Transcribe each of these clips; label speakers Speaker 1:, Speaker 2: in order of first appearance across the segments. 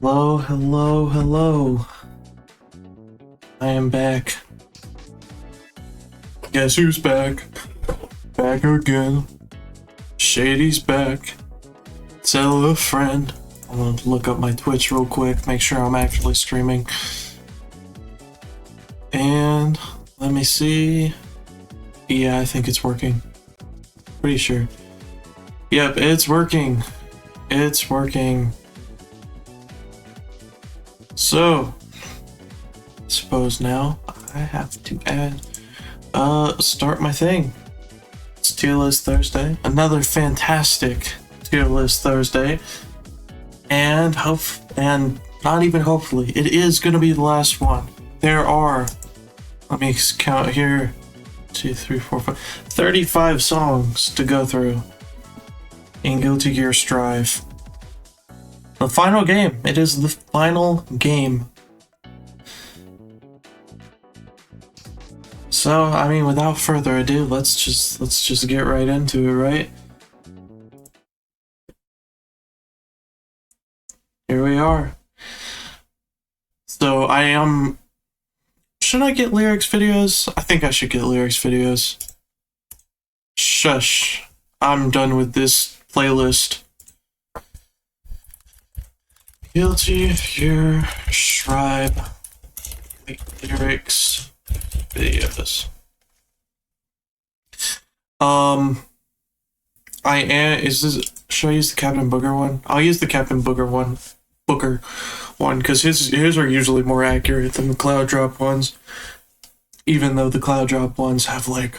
Speaker 1: Hello, hello, hello. I am back. Guess who's back? Back again. Shady's back. Tell a friend. I'm gonna look up my Twitch real quick, make sure I'm actually streaming. And let me see. Yeah, I think it's working. Pretty sure. Yep, it's working. It's working. So, suppose now I have to start my thing. It's Tier List Thursday. Another fantastic Tier List Thursday. And not even hopefully, it is gonna be the last one. There are, let me count here, 2, 3, 4, 5, 35 songs to go through in Guilty Gear Strive. The final game. It is the final game. So, I mean, without further ado, let's just get right into it, right? Here we are. So, should I get lyrics videos? I think I should get lyrics videos. Shush. I'm done with this playlist. Guilty Gear Strive lyrics videos. Should I use the Captain Booger one? I'll use the Captain Booger one. Because his are usually more accurate than the Cloud Drop ones. Even though the Cloud Drop ones have like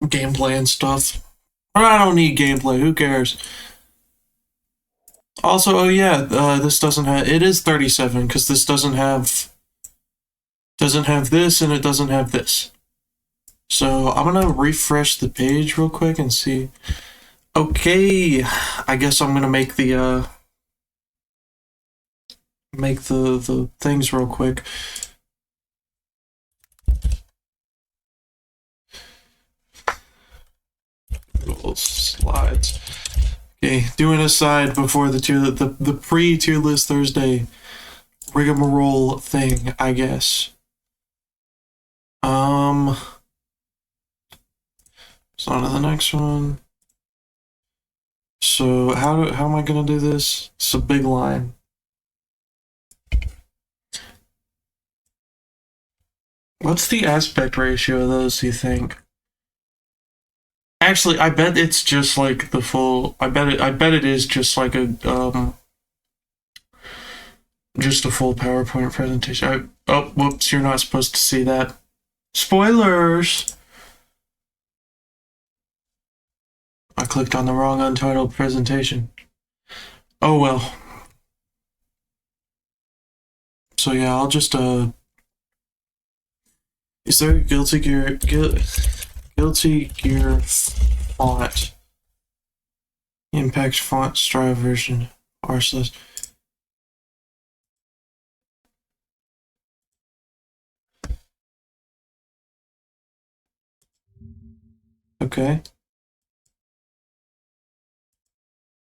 Speaker 1: gameplay and stuff. But I don't need gameplay, who cares? Also, oh yeah, this doesn't have, it is 37, because this doesn't have this, and it doesn't have this. So, I'm gonna refresh the page real quick and see. Okay, I guess I'm gonna make the things real quick. Google Slides. Okay, doing a side before the pre-Tier List Thursday rigmarole thing, I guess. So on to the next one. So how am I gonna do this? It's a big line. What's the aspect ratio of those, you think? Actually, I bet it's just like the full. I bet it is just like a just a full PowerPoint presentation. Oh, whoops! You're not supposed to see that. Spoilers. I clicked on the wrong untitled presentation. Oh well. So yeah, I'll just Is there a Guilty Gear font? Impact font Strive version R/. Okay.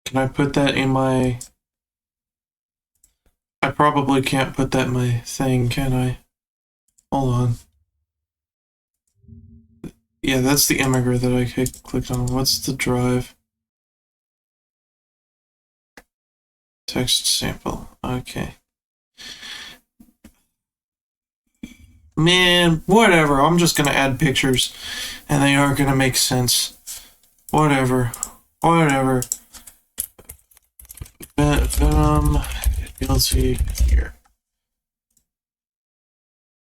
Speaker 1: Can I put that in my... I probably can't put that in my thing, can I? Hold on. Yeah, that's the immigrant that I clicked on. What's the drive? Text sample. Okay. Man, whatever. I'm just gonna add pictures, and they aren't gonna make sense. Whatever. Venom, Guilty Gear.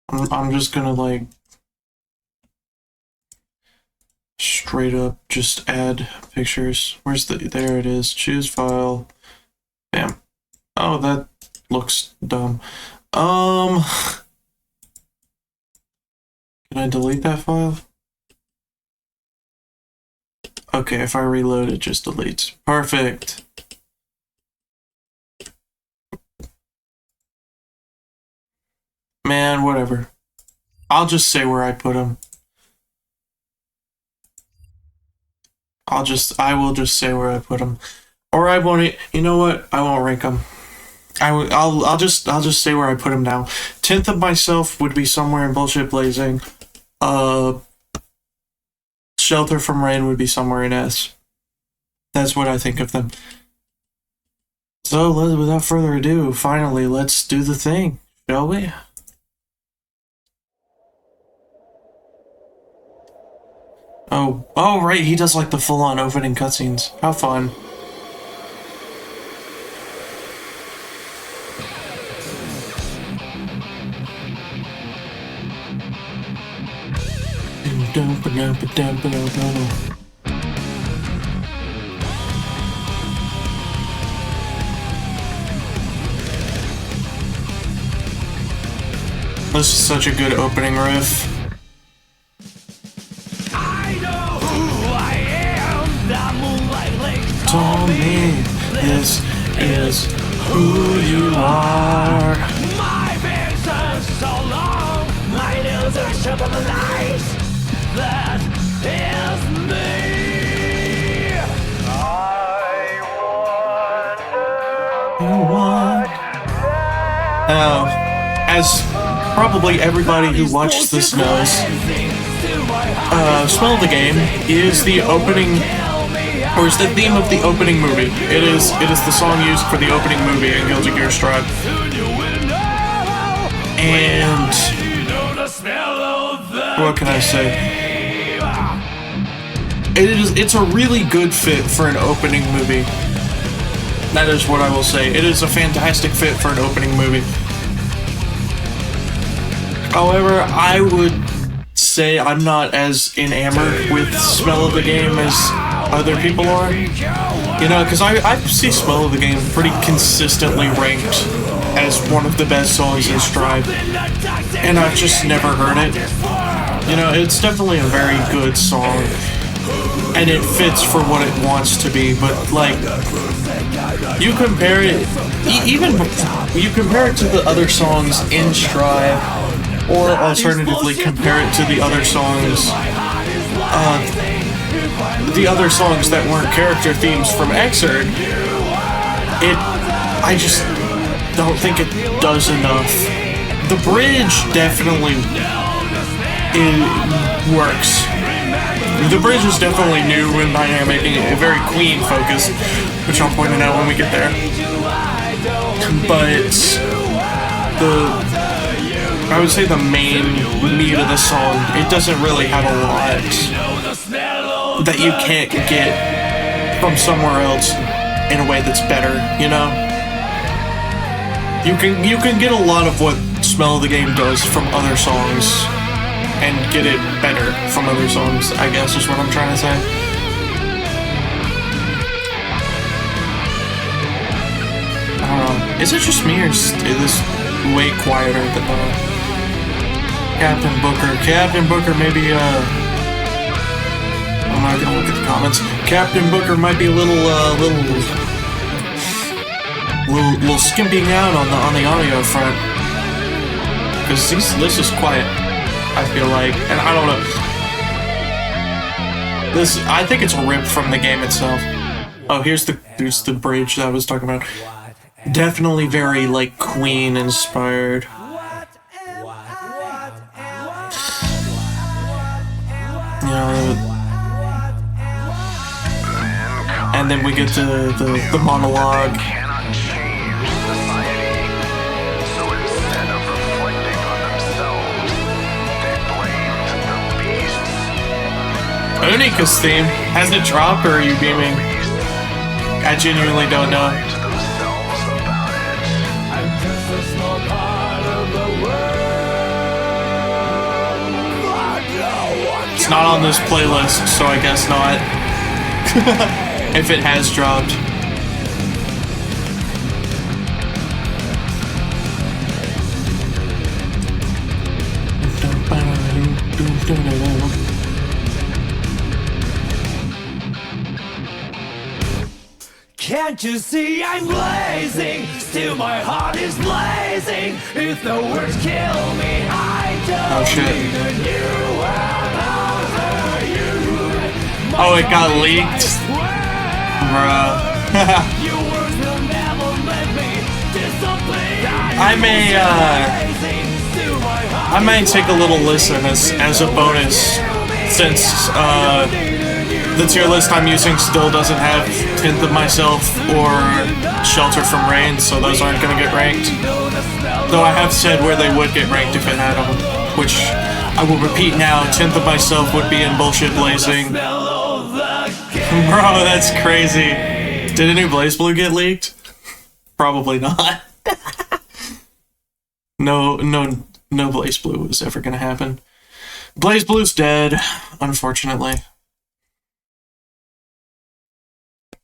Speaker 1: I'm just gonna like straight up just add pictures. Where's there it is. Choose file. Bam. Oh, that looks dumb. Can I delete that file? Okay, if I reload it just deletes. Perfect. Man, whatever. I'll just say where I put them. I will just say where I put them. Or I won't, you know what? I won't rank them. I'll just say where I put him now. 10th of myself would be somewhere in Bullshit Blazing. Shelter from Rain would be somewhere in S. That's what I think of them. So without further ado, finally, let's do the thing, shall we? Oh, right, he does like the full-on opening cutscenes. How fun. This is such a good opening riff.
Speaker 2: I know who I am. The moonlight lakes
Speaker 1: Told me this is who you are.
Speaker 2: My vision so long. My nails are sharp on the light. That is me. I
Speaker 1: What? Oh, as probably everybody who watches this knows, Smell of the Game is the opening, or is the theme of the opening movie. It is the song used for the opening movie in Guilty Gear Strive. And what can I say? It's a really good fit for an opening movie. That is what I will say. It is a fantastic fit for an opening movie. However, I would say I'm not as enamored with Smell of the Game as other people are. You know, because I see Smell of the Game pretty consistently ranked as one of the best songs in Strive. And I've just never heard it. You know, it's definitely a very good song. And it fits for what it wants to be, but like, you compare it, even you compare it to the other songs in Strive, or alternatively compare it to the other songs that weren't character themes from Xrd. I just don't think it does enough. The bridge definitely works. The bridge is definitely new and dynamic and very Queen focused, which I'll point it out when we get there. But I would say the main meat of the song, it doesn't really have a lot that you can't get from somewhere else in a way that's better, you know? You can get a lot of what Smell of the Game does from other songs and get it better from other songs, I guess is what I'm trying to say. I don't know. Is it just me or is this way quieter than Captain Booker? Captain Booker maybe, I'm not gonna look at the comments. Captain Booker might be a little skimping out on the audio front. Because this is quiet, I feel like, and I don't know. I think it's a rip from the game itself. Oh, here's the bridge that I was talking about. Definitely very like Queen inspired. You know, and then we get to the monologue. Unika's theme. Has it dropped or are you beaming? I genuinely don't know. It's not on this playlist, so I guess not. If it has dropped.
Speaker 2: Can't you see I'm blazing? Still my heart is blazing. If the words kill me, I don't need a new one.
Speaker 1: Oh, it got leaked? Bruh.
Speaker 2: Your words will never let me disown.
Speaker 1: I may take a little listen as a bonus, since the tier list I'm using still doesn't have 10th of Myself or Shelter from Rain, so those aren't gonna get ranked. Though I have said where they would get ranked if it had them, which I will repeat now. 10th of Myself would be in Bullshit Blazing. Bro, that's crazy. Did any Blaze Blue get leaked? Probably not. No Blaze Blue was ever gonna happen. Blaze Blue's dead, unfortunately.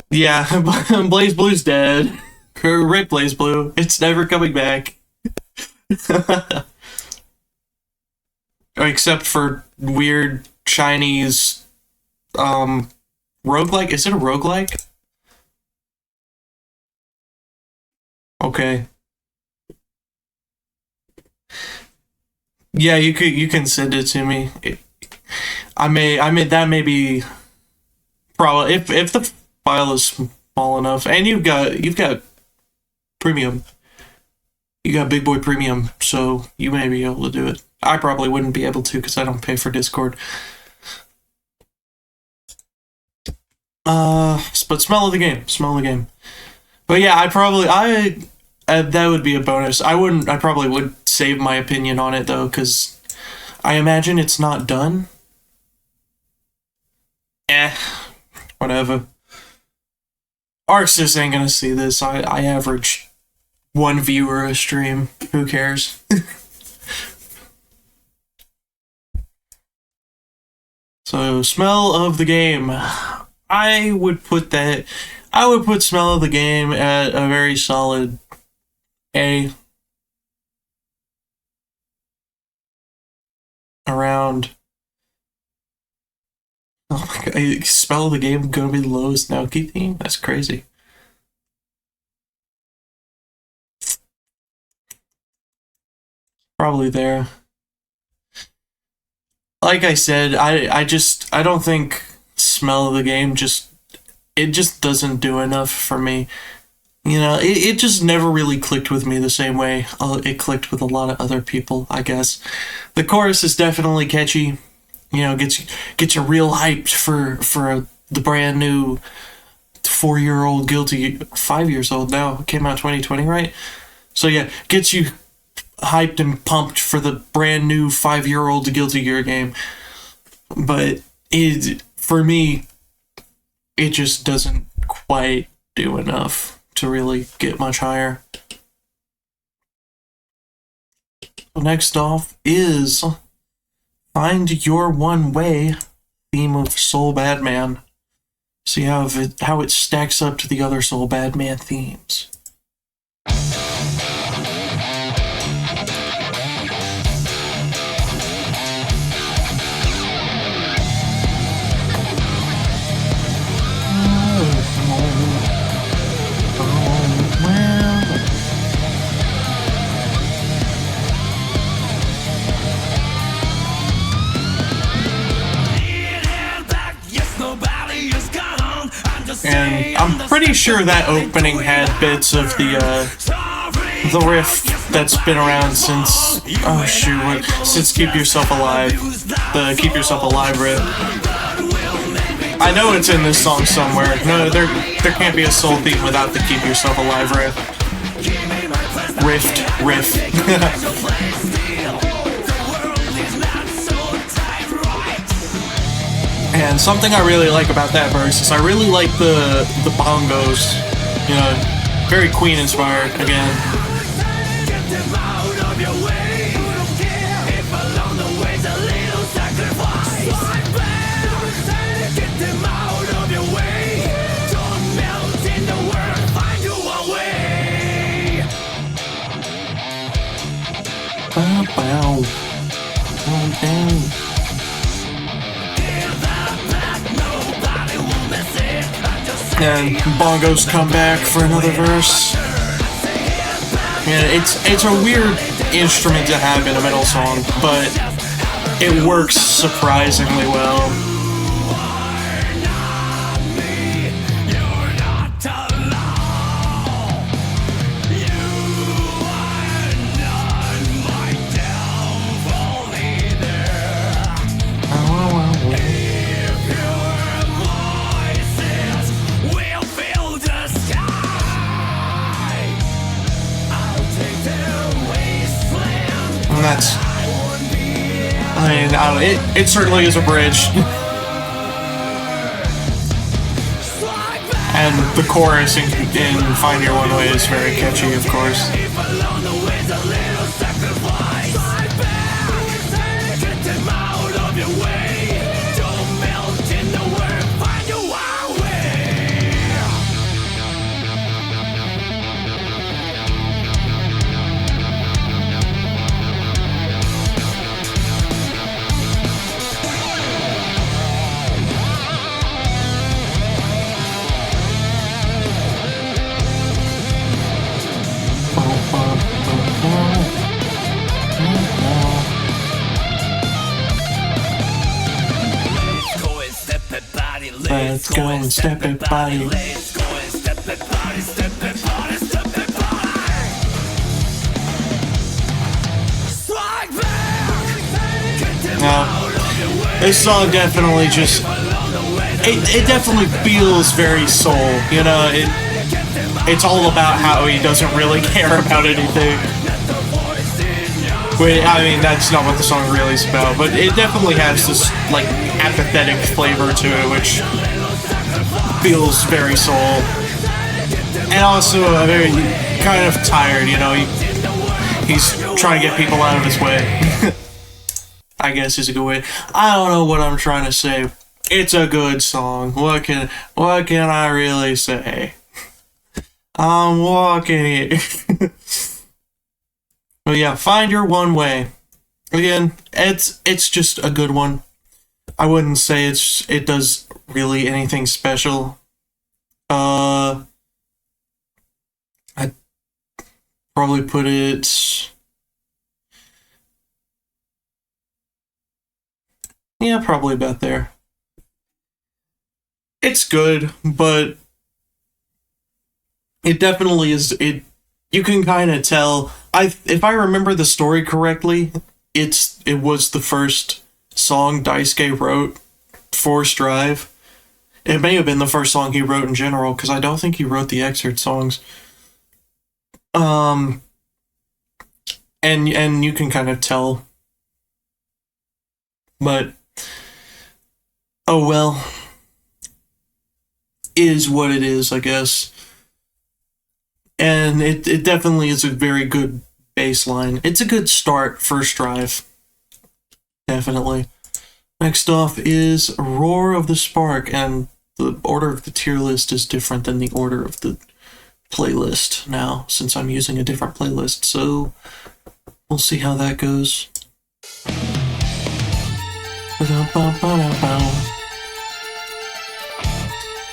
Speaker 1: Yeah, Blaze Blue's dead. Rip Blaze Blue. It's never coming back. Except for weird Chinese roguelike. Is it a roguelike? Okay. Yeah, you can send it to me. I may that may be probably if the file is small enough, and you've got premium. You got Big Boy Premium, so you may be able to do it. I probably wouldn't be able to because I don't pay for Discord. But smell of the game. But yeah, that would be a bonus. I probably would save my opinion on it though, because I imagine it's not done. Whatever. Arxis ain't gonna see this. I average 1 viewer a stream. Who cares? So, smell of the game. I would put smell of the game at a very solid A. Around. Oh my god, smell of the game gonna be the lowest Naoki theme? That's crazy. Probably there. Like I said, I don't think smell of the game just doesn't do enough for me. You know, it just never really clicked with me the same way it clicked with a lot of other people, I guess. The chorus is definitely catchy. You know, gets you real hyped for the brand new 4-year-old Guilty, 5 years old now. It came out 2020, right? So yeah, gets you hyped and pumped for the brand new 5-year-old Guilty Gear game. But for me, it just doesn't quite do enough to really get much higher. Next off is Find Your One Way, theme of Soul Badman. See how it stacks up to the other Soul Badman themes. And I'm pretty sure that opening had bits of the riff that's been around since since Keep Yourself Alive, the Keep Yourself Alive riff. I know it's in this song somewhere. No, there can't be a Soul theme without the Keep Yourself Alive riff. Riff. And something I really like about that verse is I really like the bongos. You know, very Queen inspired again. Bow. Oh, dang. And bongos come back for another verse. Yeah, it's a weird instrument to have in a metal song, but it works surprisingly well. mean, it certainly is a bridge. And the chorus in Find Your One Way is very catchy, of course. Let's go and step it, body.
Speaker 2: Let's go and step it, body, step it, body, step it, body. Strike back.
Speaker 1: Now, this song definitely just it definitely feels very soul. You know, it's all about how he doesn't really care about anything. Wait, I mean, that's not what the song really is about, but it definitely has this, like, apathetic flavor to it, which feels very soul. And also very kind of tired, you know, he's trying to get people out of his way. I guess is a good way. I don't know what I'm trying to say. It's a good song. What can I really say? I'm walking here. But yeah, Find Your One Way. Again, it's just a good one. I wouldn't say it does really anything special. I'd probably put it, yeah, probably about there. It's good, but it definitely is, you can kind of tell. If I remember the story correctly, it was the first song Daisuke wrote for Strive. It may have been the first song he wrote in general, because I don't think he wrote the excerpt songs. And you can kind of tell. But oh well. Is what it is, I guess. And it definitely is a very good baseline. It's a good start for Strive. Definitely. Next off is Roar of the Spark, and the order of the tier list is different than the order of the playlist now, since I'm using a different playlist, so we'll see how that goes.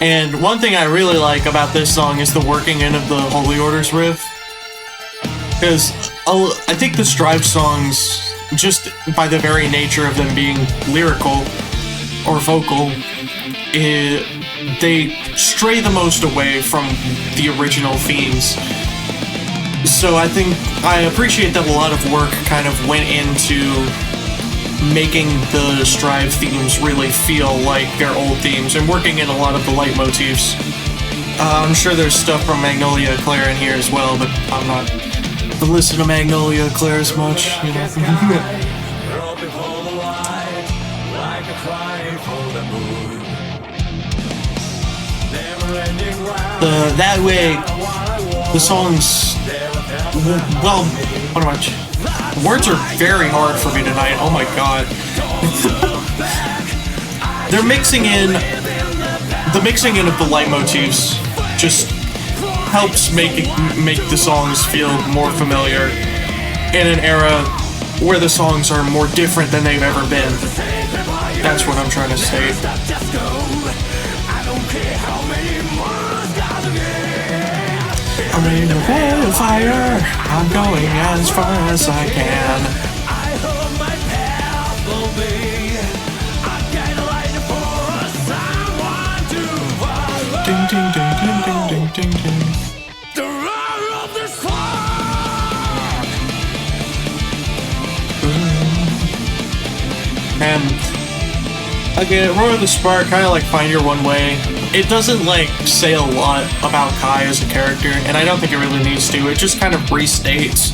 Speaker 1: And one thing I really like about this song is the working in of the Holy Orders riff. Because I think the Strive songs, just by the very nature of them being lyrical or vocal, they stray the most away from the original themes. So I appreciate that a lot of work kind of went into making the Strive themes really feel like their old themes and working in a lot of the leitmotifs. I'm sure there's stuff from Magnolia Eclair in here as well, but I'm not to listen to Magnolia Eclair as much, you know. That way, the songs, well, what am I? Words are very hard for me tonight. Oh my god. They're mixing in, the mixing in of the leitmotifs just helps make the songs feel more familiar in an era where the songs are more different than they've ever been. That's what I'm trying to say. I'm in the fire. I'm going as far as I can. Ding ding ding ding ding ding ding ding. The roar of the spark. And again, Roar of the Spark, kind of like Find Your One Way. It doesn't like say a lot about Kai as a character, and I don't think it really needs to. It just kind of restates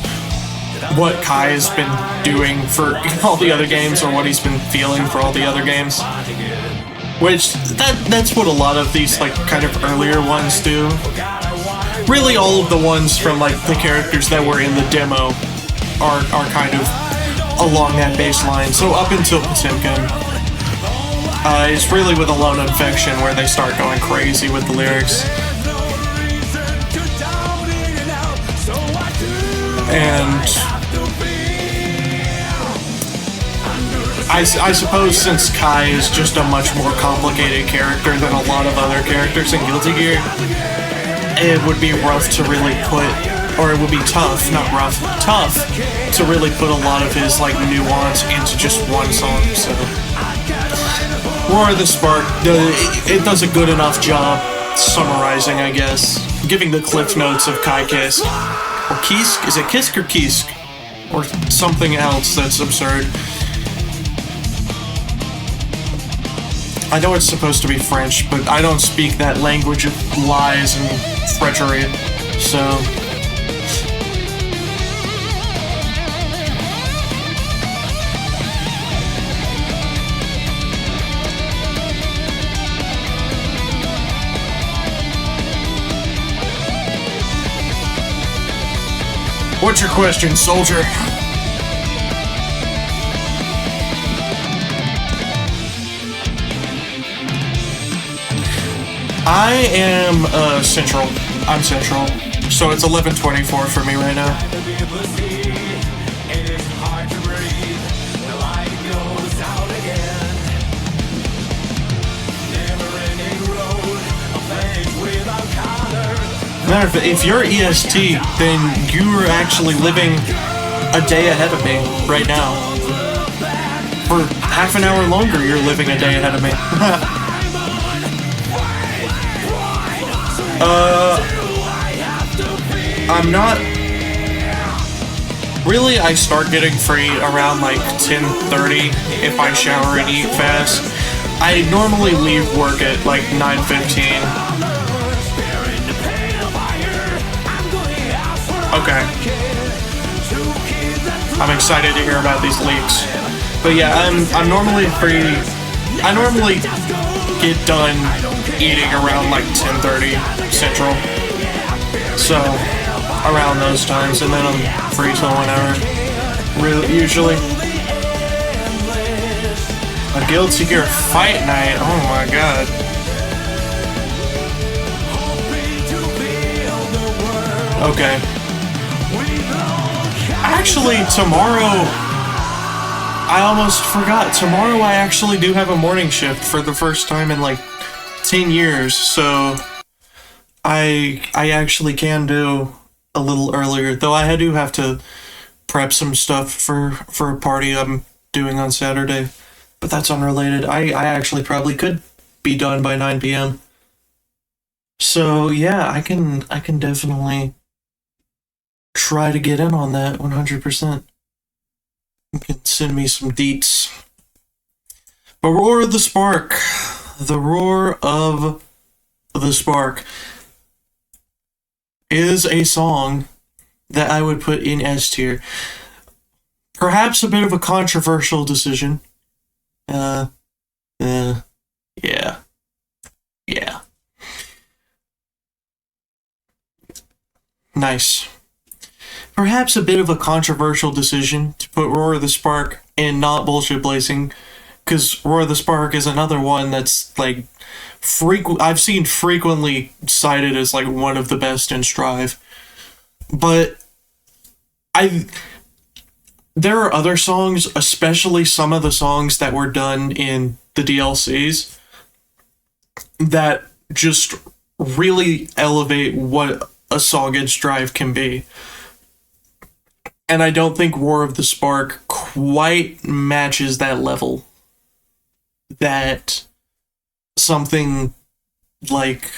Speaker 1: what Kai has been doing for all the other games, or what he's been feeling for all the other games. Which, that's what a lot of these, like, kind of earlier ones do. Really, all of the ones from, like, the characters that were in the demo are kind of along that baseline. So up until Potemkin, it's really with Alone Infection where they start going crazy with the lyrics. And I suppose since Kai is just a much more complicated character than a lot of other characters in Guilty Gear, it would be rough to really put, or it would be tough, not rough, tough to really put a lot of his, like, nuance into just one song, so. Roar of the Spark, it does a good enough job summarizing, I guess, giving the cliff notes of Kai Kisk. Or Kisk? Is it Kisk or Kisk? Or something else that's absurd. I know it's supposed to be French, but I don't speak that language of lies and treachery, so... What's your question, soldier? I am Central. I'm Central. So it's 11:24 for me right now. Matter of fact, if you're EST, then you're actually living a day ahead of me right now. For half an hour longer, you're living a day ahead of me. I'm not... Really, I start getting free around like 10:30 if I shower and eat fast. I normally leave work at like 9:15. Okay. I'm excited to hear about these leaks. But yeah, I'm normally free. I normally get done eating around like 10:30 Central. So, around those times, and then I'm free till whenever. Usually. A Guilty Gear fight night, oh my god. Okay. Actually, tomorrow, I almost forgot. Tomorrow I actually do have a morning shift for the first time in like 10 years, so I actually can do a little earlier, though I do have to prep some stuff for a party I'm doing on Saturday, but that's unrelated. I actually probably could be done by 9 p.m. So yeah, I can definitely try to get in on that 100%. You can send me some deets. But Roar of the Spark. The Roar of the Spark is a song that I would put in S tier. Perhaps a bit of a controversial decision. Yeah. Nice. Perhaps a bit of a controversial decision to put Roar of the Spark in not Bullshit Blazing, because Roar of the Spark is another one that's like I've seen frequently cited as like one of the best in Strive. But there are other songs, especially some of the songs that were done in the DLCs, that just really elevate what a song in Strive can be. And I don't think Roar of the Spark quite matches that level. That something like...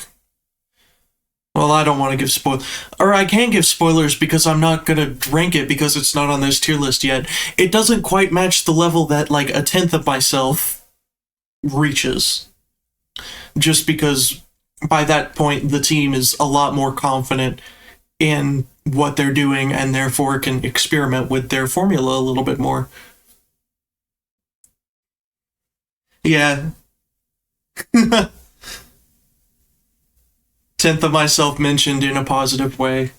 Speaker 1: Well, I don't want to give spoilers. Or I can give spoilers because I'm not going to rank it because it's not on this tier list yet. It doesn't quite match the level that, like, A Tenth of Myself reaches. Just because by that point, the team is a lot more confident in what they're doing and therefore can experiment with their formula a little bit more. Yeah. Tenth of myself mentioned in a positive way.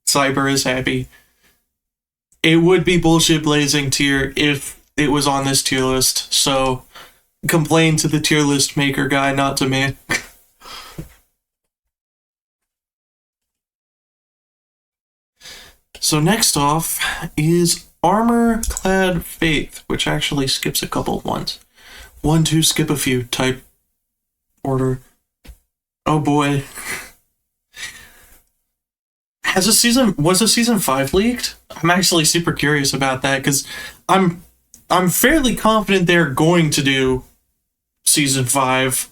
Speaker 1: Cyber is happy. It would be bullshit blazing tier if it was on this tier list, so complain to the tier list maker guy, not to me. So next off is Armor-Clad Faith, which actually skips a couple ones. 1, 2, skip a few type order. Oh boy. Was a season 5 leaked? I'm actually super curious about that, because I'm fairly confident they're going to do season 5.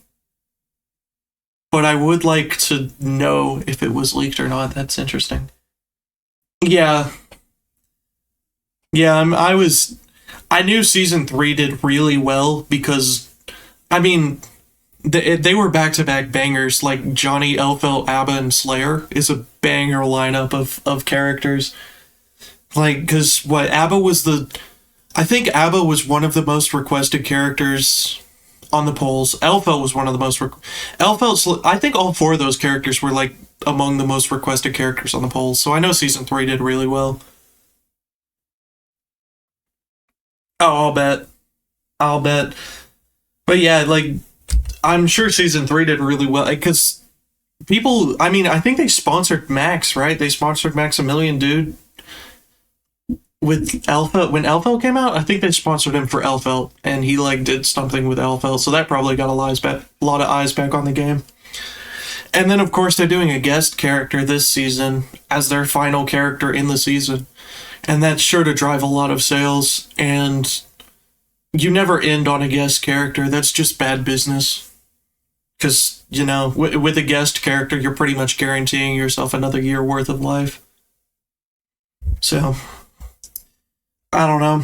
Speaker 1: But I would like to know if it was leaked or not. That's interesting. Yeah. Yeah, I knew season 3 did really well because, I mean, they were back-to-back bangers. Like Johnny, Elfelt, Abba, and Slayer is a banger lineup of characters. Like, because Abba was I think Abba was one of the most requested characters on the polls. Elfelt was one of the most I think all 4 of those characters were like among the most requested characters on the polls. So I know season 3 did really well. Oh, I'll bet. But yeah, like, I'm sure season 3 did really well, because people, I mean, I think they sponsored Max, right? They sponsored Maximilian, dude. With Elfelt, when Elfelt came out, I think they sponsored him for Elfelt, and he, like, did something with Elfelt, so that probably got a lot of eyes back on the game. And then, of course, they're doing a guest character this season as their final character in the season. And that's sure to drive a lot of sales, and you never end on a guest character. That's just bad business. Because, you know, with a guest character, you're pretty much guaranteeing yourself another year worth of life. So, I don't know.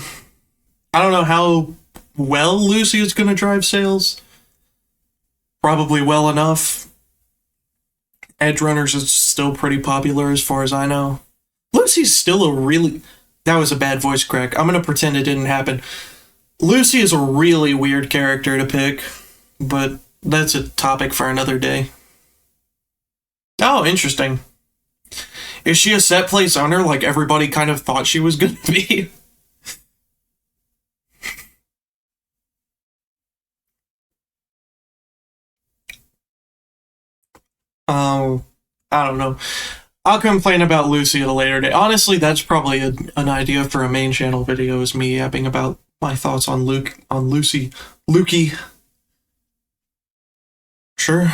Speaker 1: I don't know how well Lucy is going to drive sales. Probably well enough. Edge Runners is still pretty popular as far as I know. Lucy's still that was a bad voice crack. I'm going to pretend it didn't happen. Lucy is a really weird character to pick, but that's a topic for another day. Oh, interesting. Is she a set place owner like everybody kind of thought she was going to be? I don't know. I'll complain about Lucy at a later day. Honestly, that's probably an idea for a main channel video, is me yapping about my thoughts on Lucy. Lukey. Sure,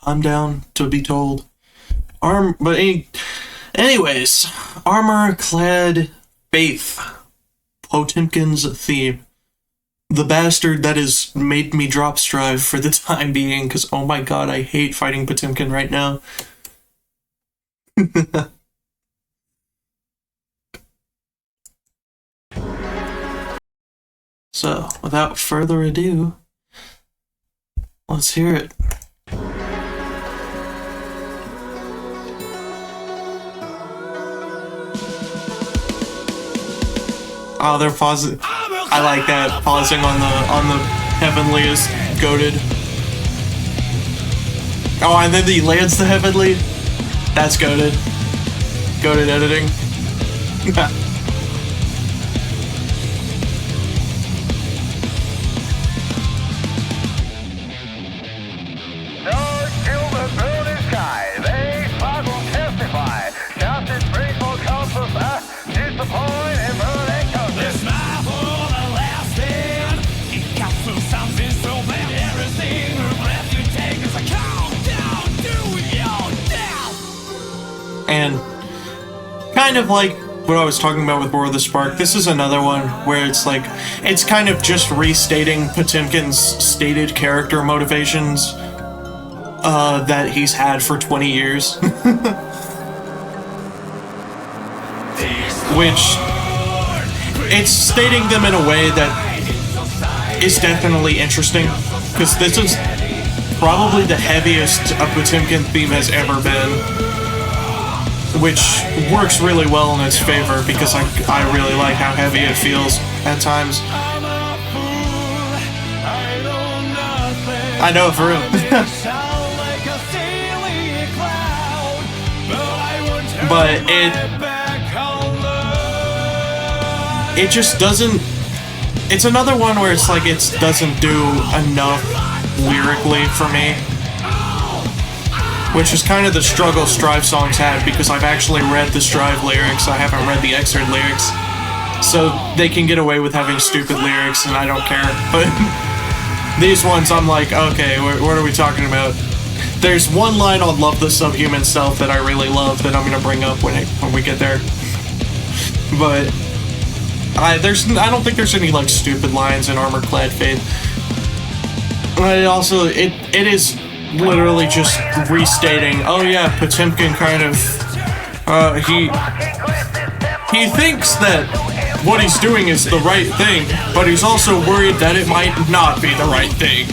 Speaker 1: I'm down to be told. Anyways, Armor-Clad Faith. Potemkin's theme. The bastard that has made me drop Strive for the time being, because oh my god, I hate fighting Potemkin right now. So, without further ado, let's hear it. Oh, they're pausing. I like that, pausing on the Heavenly is goated. Oh, and then he lands the Heavenly. That's goated. Goated editing. And kind of like what I was talking about with War of the Spark, this is another one where it's like, it's kind of just restating Potemkin's stated character motivations that he's had for 20 years. Which, it's stating them in a way that is definitely interesting, because this is probably the heaviest a Potemkin theme has ever been. which works really well in its favor because I really like how heavy it feels at times. I know, for real. But it just doesn't. It's another one where it's like it doesn't do enough lyrically for me, which is kind of the struggle Strive songs have, because I've actually read the Strive lyrics. I haven't read the Exerd lyrics, so they can get away with having stupid lyrics, and I don't care. But these ones, I'm like, okay, what are we talking about? There's one line on Love the Subhuman Self that I really love that I'm going to bring up when we get there. But I don't think there's any like stupid lines in Armor-Clad Faith. It is literally just restating, oh yeah, Potemkin kind of, he thinks that what he's doing is the right thing, but he's also worried that it might not be the right thing.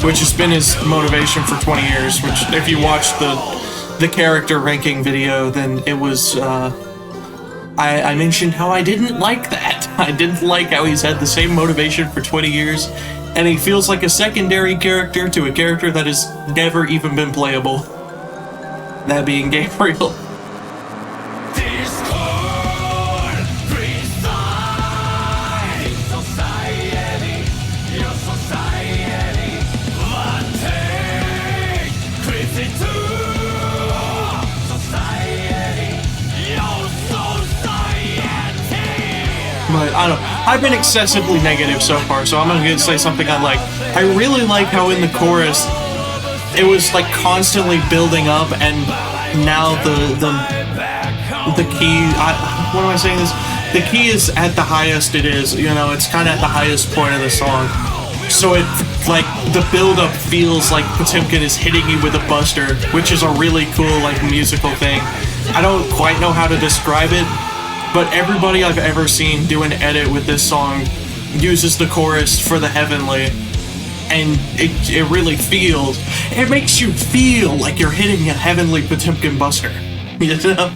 Speaker 1: Which has been his motivation for 20 years, which if you watch the character ranking video, then it was, I mentioned how I didn't like that. I didn't like how he's had the same motivation for 20 years, and he feels like a secondary character to a character that has never even been playable. That being Gabriel. But I don't know. I've been excessively negative so far, so I'm gonna say something I like. I really like how in the chorus it was like constantly building up, and now the key. What am I saying? The key is at the highest it is. You know, it's kind of at the highest point of the song. So it like the build up feels like Potemkin is hitting you with a buster, which is a really cool like musical thing. I don't quite know how to describe it. But everybody I've ever seen do an edit with this song uses the chorus for the heavenly, and it really feels, it makes you feel like you're hitting a heavenly Potemkin buster, you know?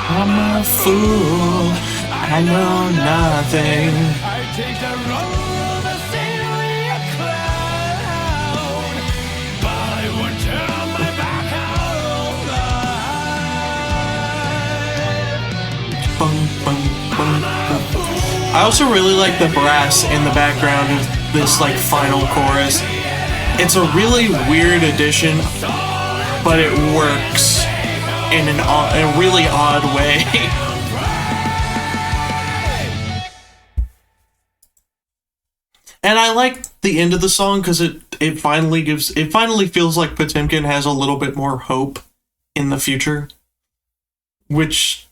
Speaker 1: I'm a fool, I know nothing.
Speaker 2: I take the role of a silly clown, but I would turn my back on life.
Speaker 1: I also really like the brass in the background of this like final chorus. It's a really weird addition, but it works in a really odd way. And I like the end of the song because it finally feels like Potemkin has a little bit more hope in the future, which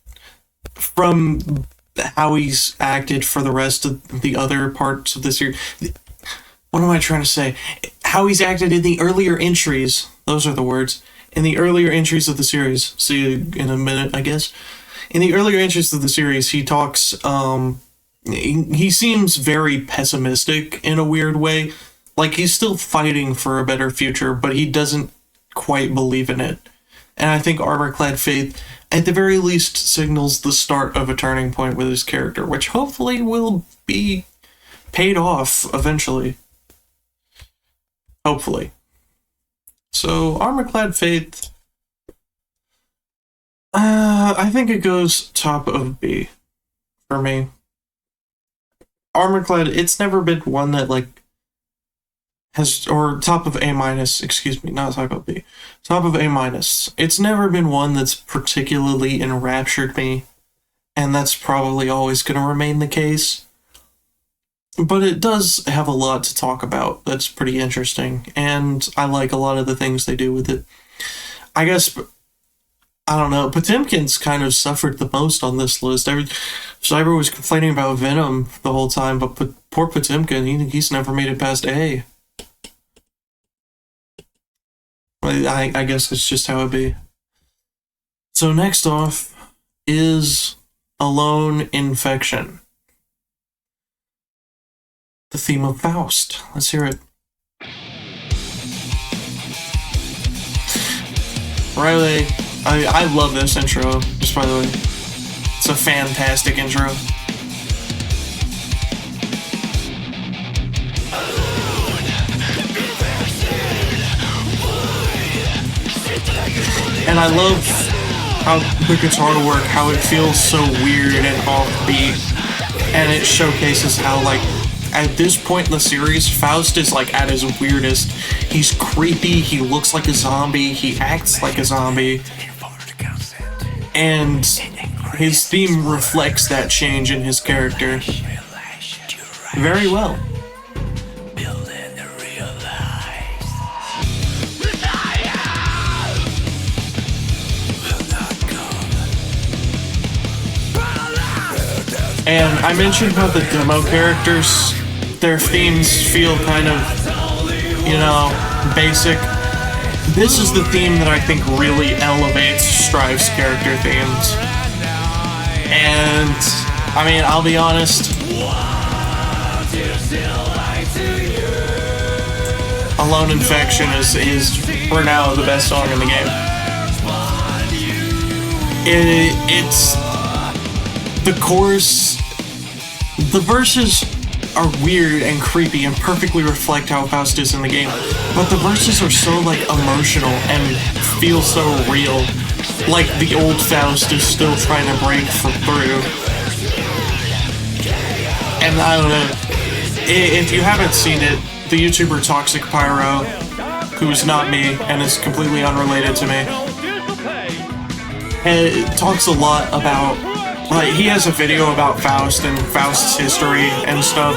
Speaker 1: from how he's acted for the rest of the other parts of the series. What am I trying to say? How he's acted in the earlier entries. Those are the words. In the earlier entries of the series. See you in a minute, I guess. In the earlier entries of the series, he talks, he seems very pessimistic in a weird way. Like he's still fighting for a better future, but he doesn't quite believe in it. And I think Armor-Clad Faith, at the very least, signals the start of a turning point with his character, which hopefully will be paid off eventually. Hopefully. So, Armor-Clad Faith, I think it goes top of B for me. Armor-Clad, it's never been one that, like, or top of A minus, excuse me, not top of B, top of A minus. It's never been one that's particularly enraptured me, and that's probably always going to remain the case. But it does have a lot to talk about that's pretty interesting, and I like a lot of the things they do with it. I guess, I don't know, Potemkin's kind of suffered the most on this list. Cyber was complaining about Venom the whole time, but poor Potemkin, he's never made it past A. I guess that's just how it be. So next off is Alone Infection. The theme of Faust. Let's hear it. Riley, I love this intro, just by the way. It's a fantastic intro. And I love how the guitar work, how it feels so weird and offbeat. And it showcases how, like, at this point in the series, Faust is, like, at his weirdest. He's creepy, he looks like a zombie, he acts like a zombie. And his theme reflects that change in his character very well. And I mentioned how the demo characters, their themes feel kind of, you know, basic. This is the theme that I think really elevates Strive's character themes. And, I mean, I'll be honest, Alone Infection is for now the best song in the game. It's the chorus, the verses are weird and creepy and perfectly reflect how Faust is in the game, but the verses are so, like, emotional and feel so real, like the old Faust is still trying to break through. And I don't know, if you haven't seen it, the YouTuber Toxic Pyro, who's not me and is completely unrelated to me, it talks a lot about, like, he has a video about Faust and Faust's history and stuff,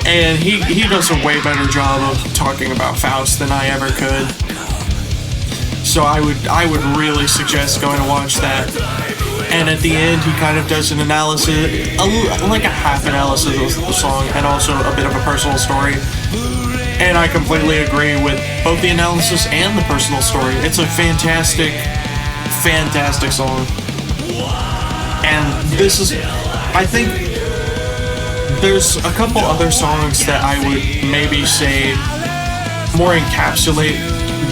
Speaker 1: and he does a way better job of talking about Faust than I ever could. So I would really suggest going to watch that. And at the end, he kind of does an analysis, like a half analysis of the song, and also a bit of a personal story. And I completely agree with both the analysis and the personal story. It's a fantastic, fantastic song. And this is, I think, there's a couple other songs that I would maybe say more encapsulate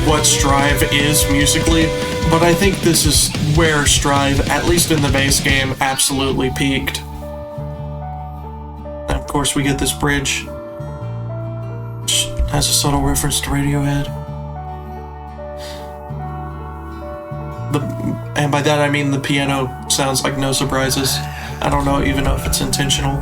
Speaker 1: what Strive is musically, but I think this is where Strive, at least in the base game, absolutely peaked. And of course we get this bridge, which has a subtle reference to Radiohead. And by that I mean the piano sounds like No Surprises. I don't even know if it's intentional.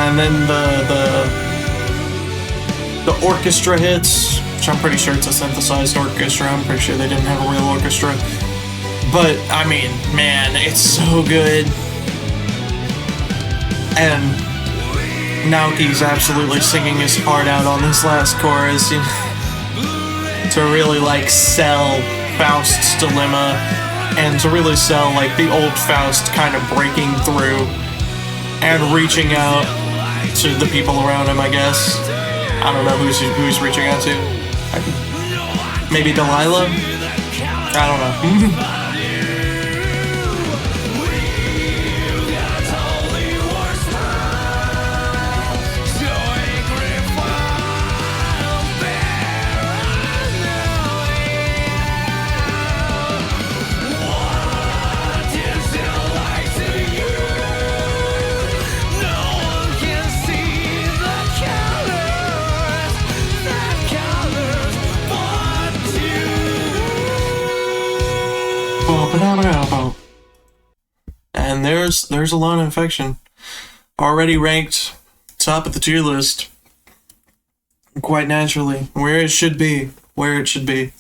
Speaker 1: And then the orchestra hits, which I'm pretty sure it's a synthesized orchestra. I'm pretty sure they didn't have a real orchestra. But, I mean, man, it's so good. And Naoki's absolutely singing his heart out on this last chorus, you know, to really, like, sell Faust's dilemma, and to really sell, like, the old Faust kind of breaking through and reaching out to the people around him, I guess. I don't know who he's reaching out to. Maybe Delilah? I don't know. bum. And there's Alone Infection. Already ranked top of the tier list. Quite naturally. Where it should be. Where it should be.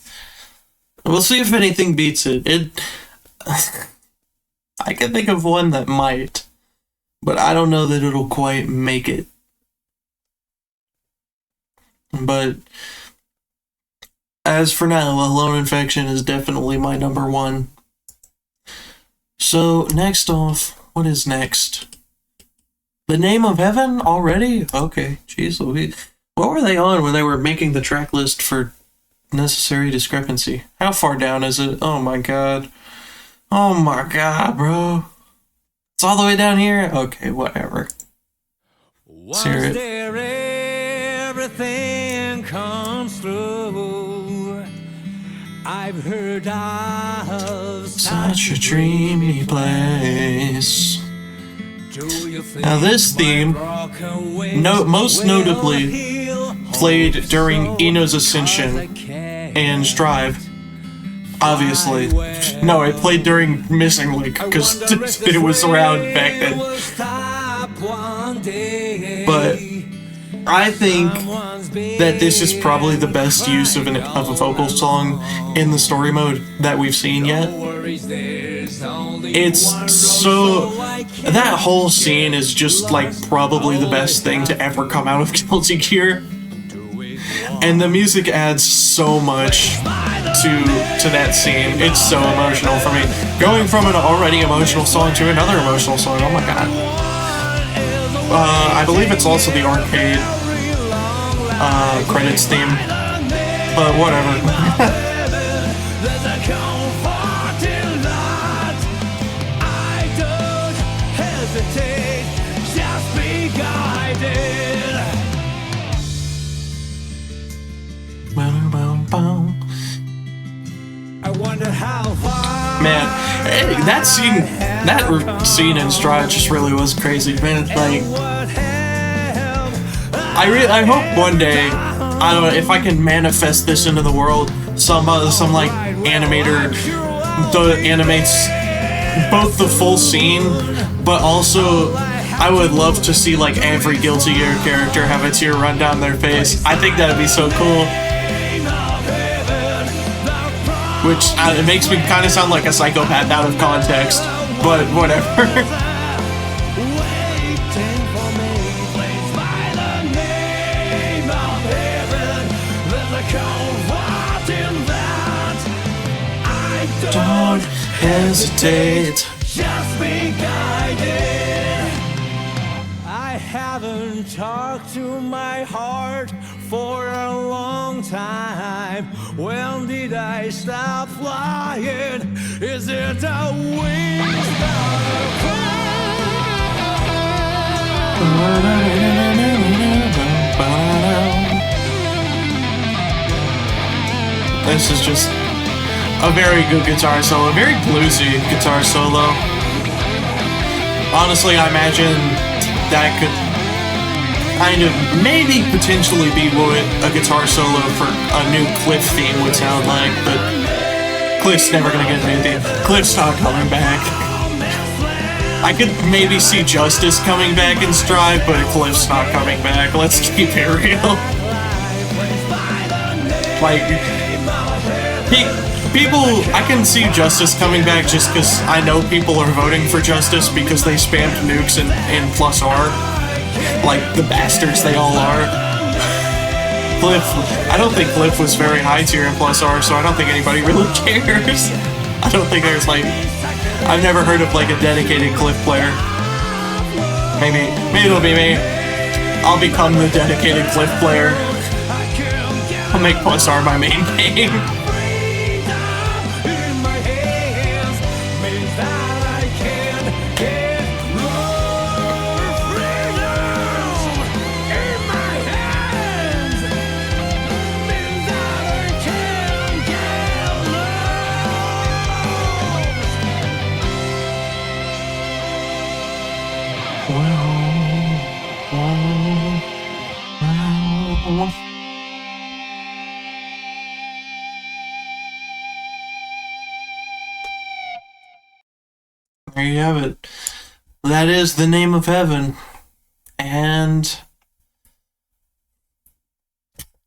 Speaker 1: We'll see if anything beats it. I can think of one that might. But I don't know that it'll quite make it. But as for now, Alone Infection is definitely my number one. So, next off, what is next? The Name of Heaven already? Okay, jeez Louise. What were they on when they were making the track list for Necessary Discrepancy? How far down is it? Oh my god. Oh my god, bro. It's all the way down here? Okay, whatever. Let's hear it.
Speaker 2: There everything comes through. I've heard of
Speaker 1: Such a dreamy place. Now this theme, most notably, played during Ino's Ascension and Strive. Obviously. No, it played during Missing Link, because it was around back then. But I think that this is probably the best use of a vocal song in the story mode that we've seen yet. It's so... That whole scene is just like probably the best thing to ever come out of Guilty Gear. And the music adds so much to that scene. It's so emotional for me. Going from an already emotional song to another emotional song, oh my god. I believe it's also the arcade credits theme, but whatever.
Speaker 2: I wonder how far.
Speaker 1: Man, that scene in Strive just really was crazy, man. Like, I hope one day, I don't know, if I can manifest this into the world, some like animator animates both the full scene, but also I would love to see like every Guilty Gear character have a tear run down their face. I think that'd be so cool. Which it makes me kind of sound like a psychopath out of context, but whatever. Don't hesitate.
Speaker 2: Just be guided. I haven't talked to my heart for a long time. When did I stop flying? Is it a wings
Speaker 1: This is just a very good guitar solo, a very bluesy guitar solo. Honestly, I imagine that could kind of maybe potentially be what a guitar solo for a new Cliff theme would sound like, but Cliff's never gonna get a new theme. Cliff's not coming back. I could maybe see Justice coming back in Strive, but Cliff's not coming back. Let's keep it real. Like, people, I can see Justice coming back just because I know people are voting for Justice because they spammed nukes in plus R. Like the bastards they all are. Cliff, I don't think Cliff was very high tier in plus R, so I don't think anybody really cares. I don't think there's like, I've never heard of like a dedicated Cliff player. Maybe it'll be me. I'll become the dedicated Cliff player. I'll make plus R my main game. There you have it. That is the name of heaven. And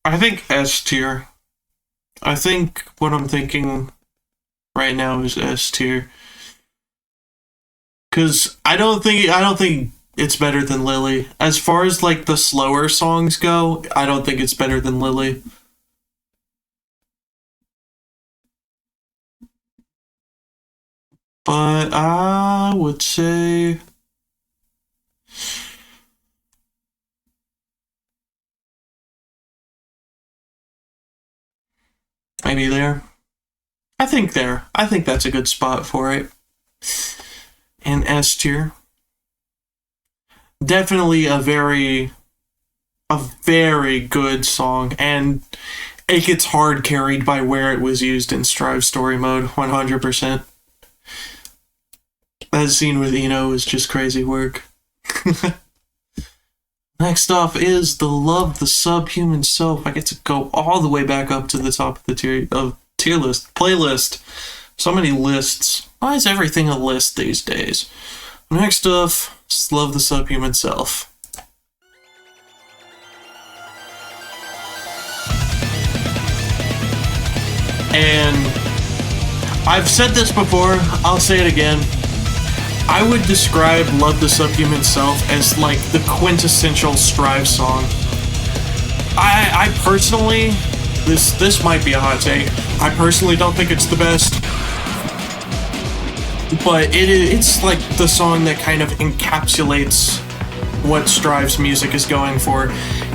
Speaker 1: I think S tier. I think what I'm thinking right now is S tier. Cause I don't think it's better than Lily. As far as like the slower songs go, I don't think it's better than Lily. But I would say maybe there. I think there. I think that's a good spot for it. In S tier. Definitely a very good song, and it gets hard carried by where it was used in Strive story mode, 100%. That scene with Eno is just crazy work. Next off is the Love the Subhuman Self. I get to go all the way back up to the top of the tier list. Playlist. So many lists. Why is everything a list these days? Next off, Love the Subhuman Self. And I've said this before, I'll say it again. I would describe Love the Subhuman Self as like the quintessential Strive song. I personally, this might be a hot take, I personally don't think it's the best. But it's like the song that kind of encapsulates what Strive's music is going for.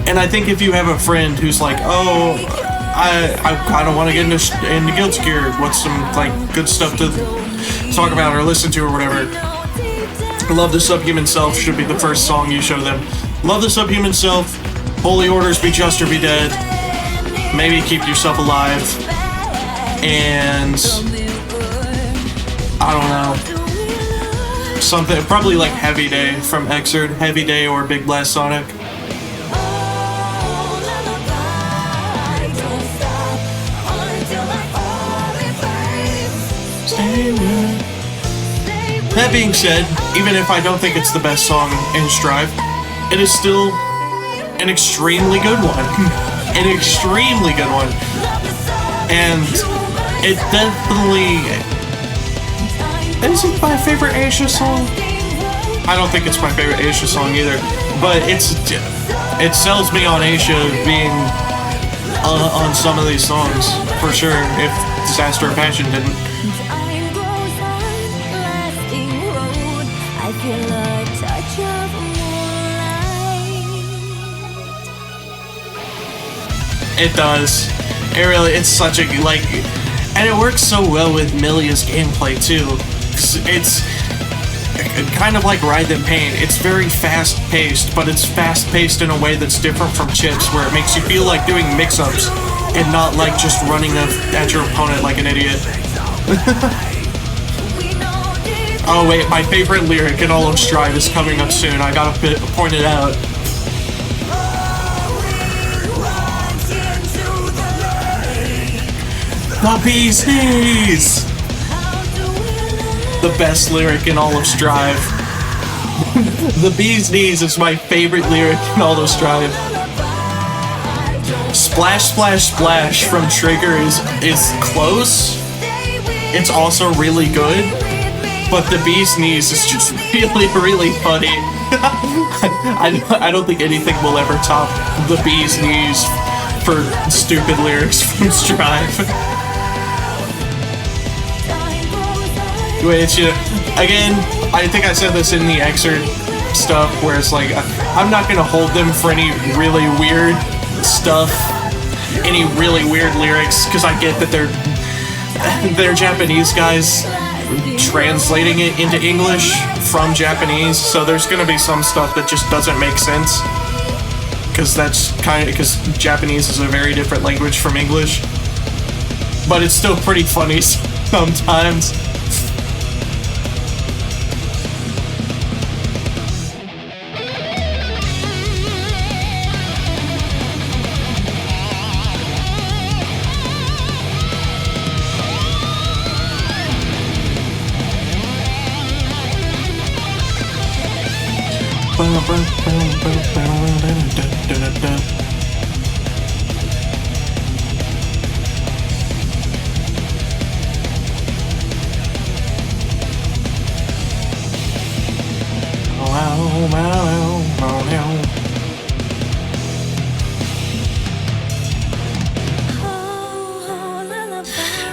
Speaker 1: And I think if you have a friend who's like, oh, I kind of want to get into Guilty Gear, what's some like good stuff to talk about or listen to or whatever, Love the Subhuman Self should be the first song you show them. Love the Subhuman Self, Holy Orders, Be Just or Be Dead, maybe Keep Yourself Alive, and I don't know, something, probably like Heavy Day from Xrd, Heavy Day or Big Blast Sonic. That being said, even if I don't think it's the best song in Strive, it is still an extremely good one. An extremely good one. And it definitely... Is it my favorite Aisha song? I don't think it's my favorite Aisha song either. But it sells me on Aisha being on some of these songs, for sure, if Disaster of Passion didn't. It does. It really, it's such a, like, and it works so well with Millia's gameplay too. It's kind of like Ride the Pain. It's very fast-paced, but it's fast-paced in a way that's different from Chips, where it makes you feel like doing mix-ups and not like just running at your opponent like an idiot. Oh wait, my favorite lyric in all of Strive is coming up soon. I gotta point it out. The bee's knees! The best lyric in all of Strive. The bee's knees is my favorite lyric in all of Strive. Splash, splash, splash from Trigger is close. It's also really good. But the bee's knees is just really, really funny. I don't think anything will ever top the bee's knees for stupid lyrics from Strive. Which, again, I think I said this in the Xrd stuff, where it's like, I'm not gonna hold them for any really weird stuff, any really weird lyrics, because I get that they're Japanese guys translating it into English from Japanese, so there's gonna be some stuff that just doesn't make sense, because Japanese is a very different language from English, but it's still pretty funny sometimes.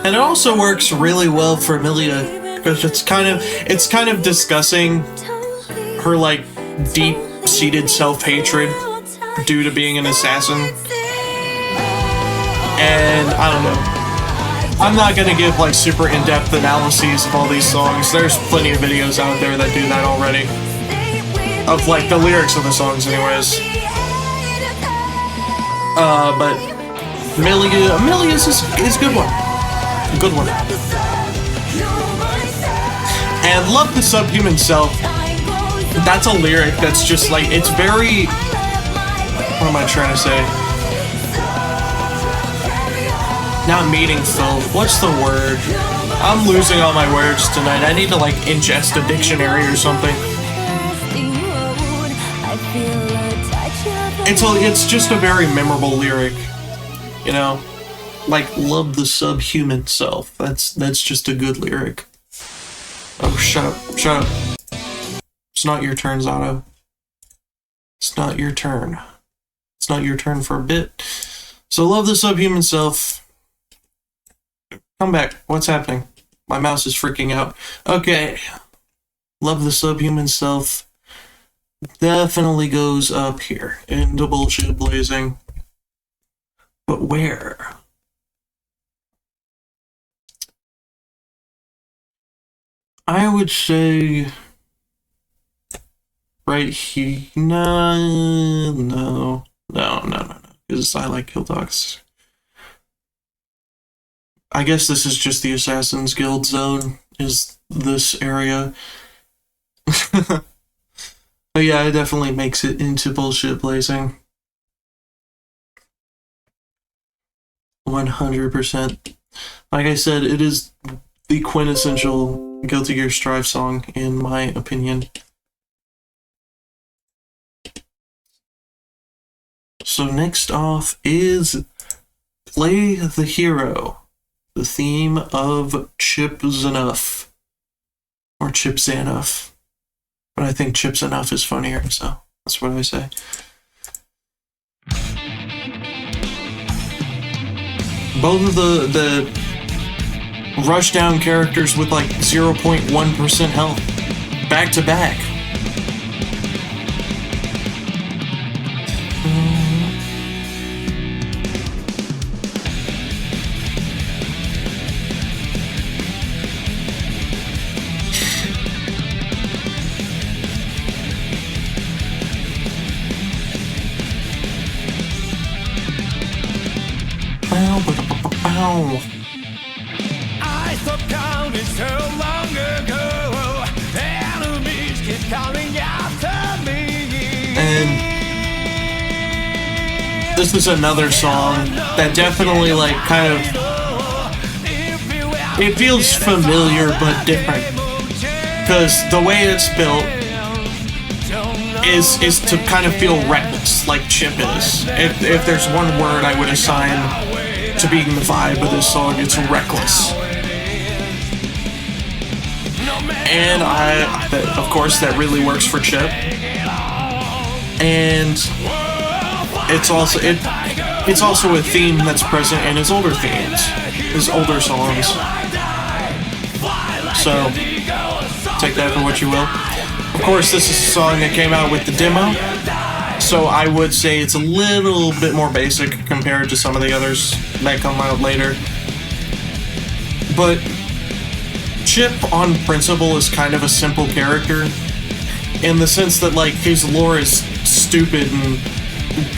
Speaker 1: And it also works really well for Amelia because it's kind of discussing her like deep-seated self-hatred due to being an assassin. And I don't know. I'm not gonna give like super in-depth analyses of all these songs. There's plenty of videos out there that do that already. Of like the lyrics of the songs anyways. But Amelia's is a good one. Good one. And Love the Subhuman Self, that's a lyric that's just like, it's very, what am I trying to say? Not meaningful. What's the word? I'm losing all my words tonight. I need to like ingest a dictionary or something. It's just a very memorable lyric, you know? Like, love the subhuman self. That's just a good lyric. Oh, shut up. It's not your turn, Zato. It's not your turn. It's not your turn for a bit. So, love the subhuman self. Come back. What's happening? My mouse is freaking out. Okay. Love the subhuman self. Definitely goes up here into Bullshit Blazing. But where? I would say right here. No. Because I like Kill Dogs. I guess this is just the Assassin's Guild zone, is this area. But yeah, it definitely makes it into Bullshit Blazing. 100%. Like I said, it is the quintessential Guilty Gear Strive song, in my opinion. So next off is Play the Hero, the theme of Chip Zanuff. Or Chip Zanuff. But I think Chip Zanuff is funnier, so that's what I say. Both of the rushdown characters with like 0.1% health, back to back.
Speaker 2: I stopped counting so long ago. Enemies keep coming after me.
Speaker 1: And this is another song that definitely like kind of, it feels familiar but different, because the way it's built is to kind of feel reckless, like Chip is. If there's one word I would assign to being the vibe of this song, it's reckless. And of course, that really works for Chip. And it's also a theme that's present in his older themes, his older songs. So take that for what you will. Of course, this is a song that came out with the demo, so I would say it's a little bit more basic compared to some of the others that come out later. But Chip, on principle, is kind of a simple character, in the sense that, like, his lore is stupid and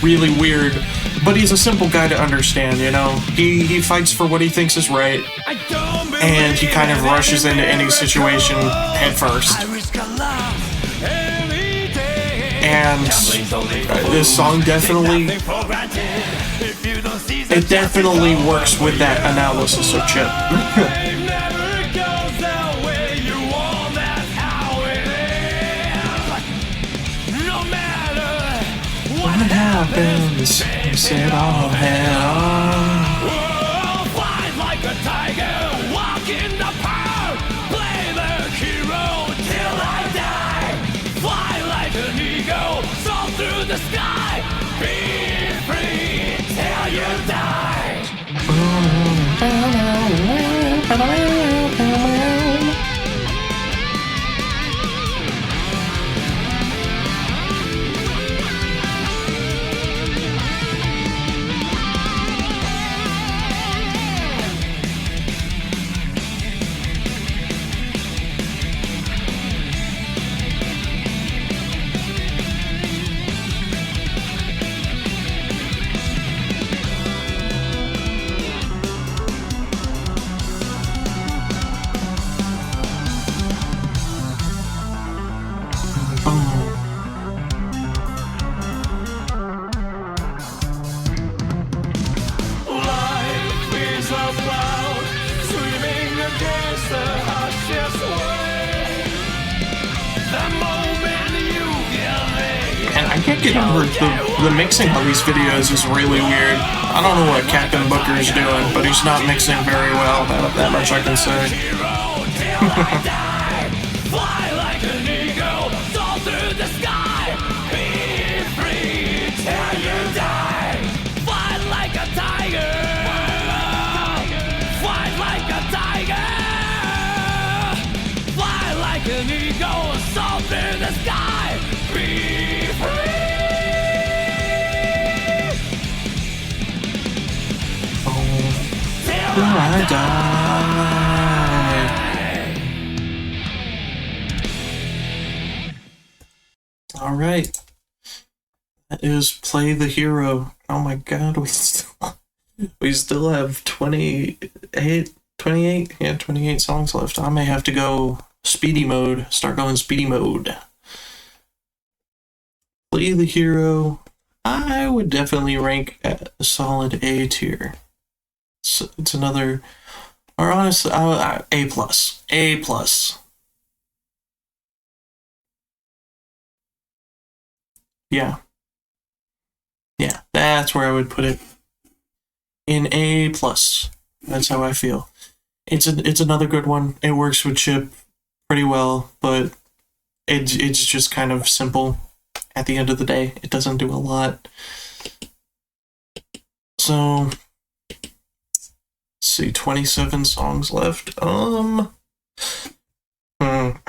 Speaker 1: really weird, but he's a simple guy to understand, you know? He fights for what he thinks is right, and he kind of rushes into any situation head first. And this song definitely works with that analysis of Chip. weapons, set all head on.
Speaker 2: Whoa, fight like a tiger, walk in the power, play the hero till I die. Fly like an eagle, soar through the sky, be free till you die.
Speaker 1: And I can't get over the mixing on these videos is really weird. I don't know what Captain Booker is doing, but he's not mixing very well. That much I can say.
Speaker 2: Fly like an eagle, soar through the sky, be free till you die. Fight like a tiger, fight like a tiger. Fly like an eagle, soar through the sky, be free. Till I die.
Speaker 1: All right. That is Play the Hero. Oh my god, we still have 28 songs left. I may have to go speedy mode, start going speedy mode. Play the Hero, I would definitely rank at a solid A tier. It's another, or honestly, A plus. A plus. Yeah. Yeah, that's where I would put it. In A plus. That's how I feel. It's another good one. It works with Chip pretty well, but it's just kind of simple at the end of the day. It doesn't do a lot. So let's see, 27 songs left. I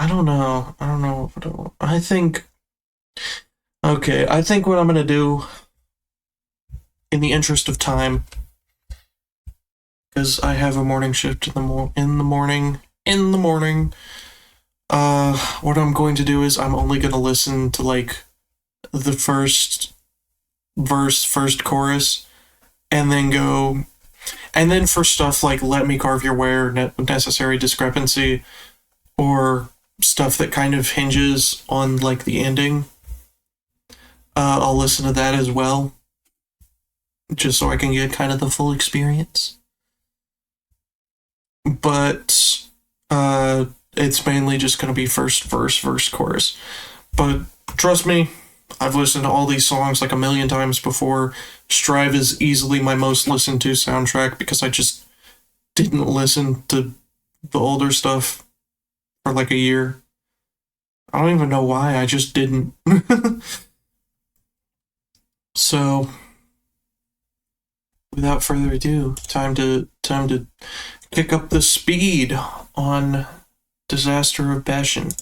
Speaker 1: don't know. I think what I'm gonna do, in the interest of time, because I have a morning shift in the morning. What I'm going to do is I'm only gonna listen to like the first verse, first chorus, and then for stuff like Let Me Carve Your Way or Necessary Discrepancy, or stuff that kind of hinges on like the ending, I'll listen to that as well, just so I can get kind of the full experience. But it's mainly just going to be first verse, first chorus. But trust me, I've listened to all these songs like a million times before. Strive is easily my most listened to soundtrack because I just didn't listen to the older stuff for like a year. I don't even know why, I just didn't. So, without further ado, time to kick up the speed on Disaster of Passion.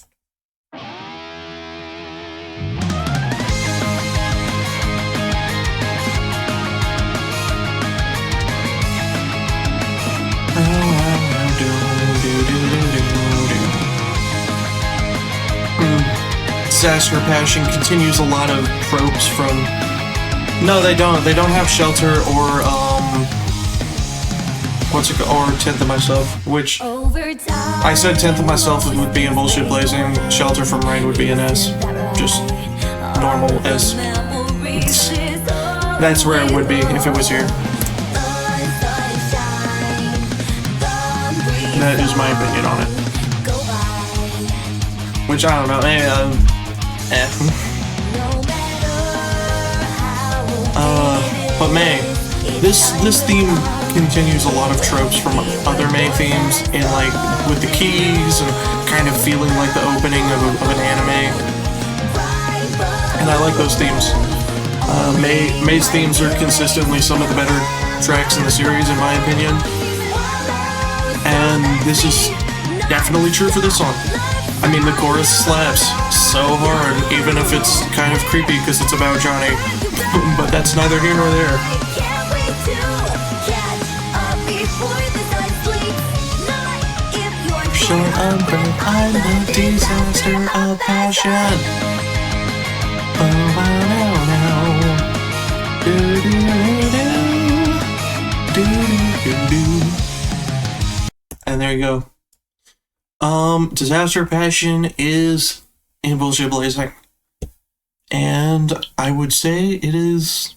Speaker 1: Disaster of Passion continues a lot of tropes from... No, they don't. They don't have Shelter or, what's it called? Or Tenth of Myself, which... I said Tenth of Myself would be a bullshit blazing. Shelter from Rain would be an S. Just normal S. That's where it would be if it was here. That is my opinion on it. Which, I don't know. But May, this theme continues a lot of tropes from other May themes, and like with the keys and kind of feeling like the opening of an anime. And I like those themes. May's themes are consistently some of the better tracks in the series, in my opinion. And this is definitely true for this song. I mean, the chorus slaps so hard, even if it's kind of creepy because it's about Johnny. But that's neither here nor there. Short umbrella, I'm the disaster of passion. Oh, now. And there you go. Disaster of Passion is in Bullshit Blazing. And I would say it is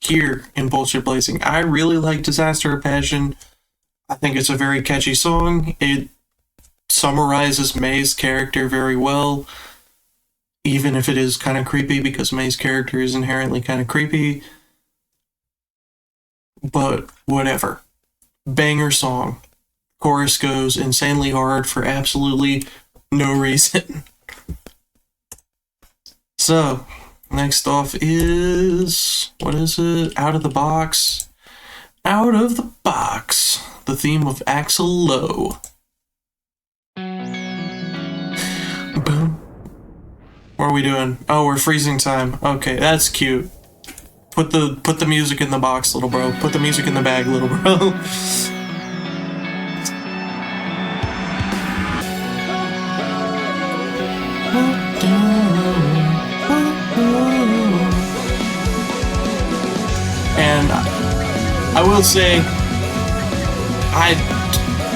Speaker 1: here in Bullshit Blazing. I really like Disaster of Passion. I think it's a very catchy song. It summarizes May's character very well, even if it is kind of creepy, because May's character is inherently kind of creepy. But whatever. Banger song. Chorus goes insanely hard for absolutely no reason. So, next off is, what is it? Out of the Box. Out of the Box. The theme of Axl Low. Boom. What are we doing? Oh, we're freezing time. Okay, that's cute. Put the music in the box, little bro. Put the music in the bag, little bro. And I will say, I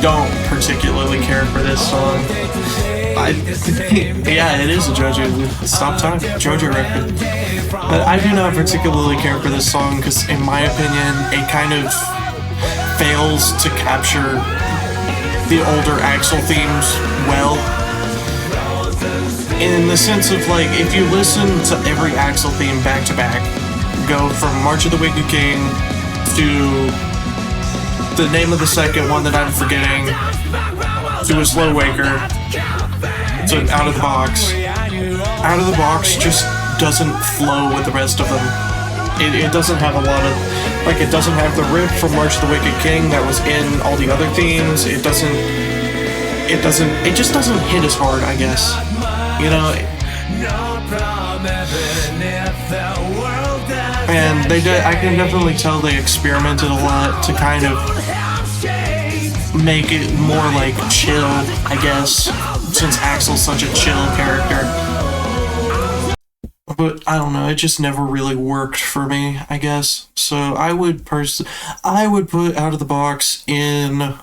Speaker 1: don't particularly care for this song. Yeah, it is a JoJo. Stop talking. JoJo record. But I do not particularly care for this song because, in my opinion, it kind of fails to capture the older Axl themes well. In the sense of, like, if you listen to every Axl theme back to back, go from March of the Wicked King to the name of the second one that I'm forgetting, to a Slow Waker, to Out of the Box. Out of the Box just doesn't flow with the rest of them. It doesn't have a lot of, like, it doesn't have the riff from March of the Wicked King that was in all the other themes. It just doesn't hit as hard, I guess. You know? And I can definitely tell they experimented a lot to kind of make it more like chill, I guess, since Axl's such a chill character. But I don't know, it just never really worked for me, I guess. So I would put Out of the Box in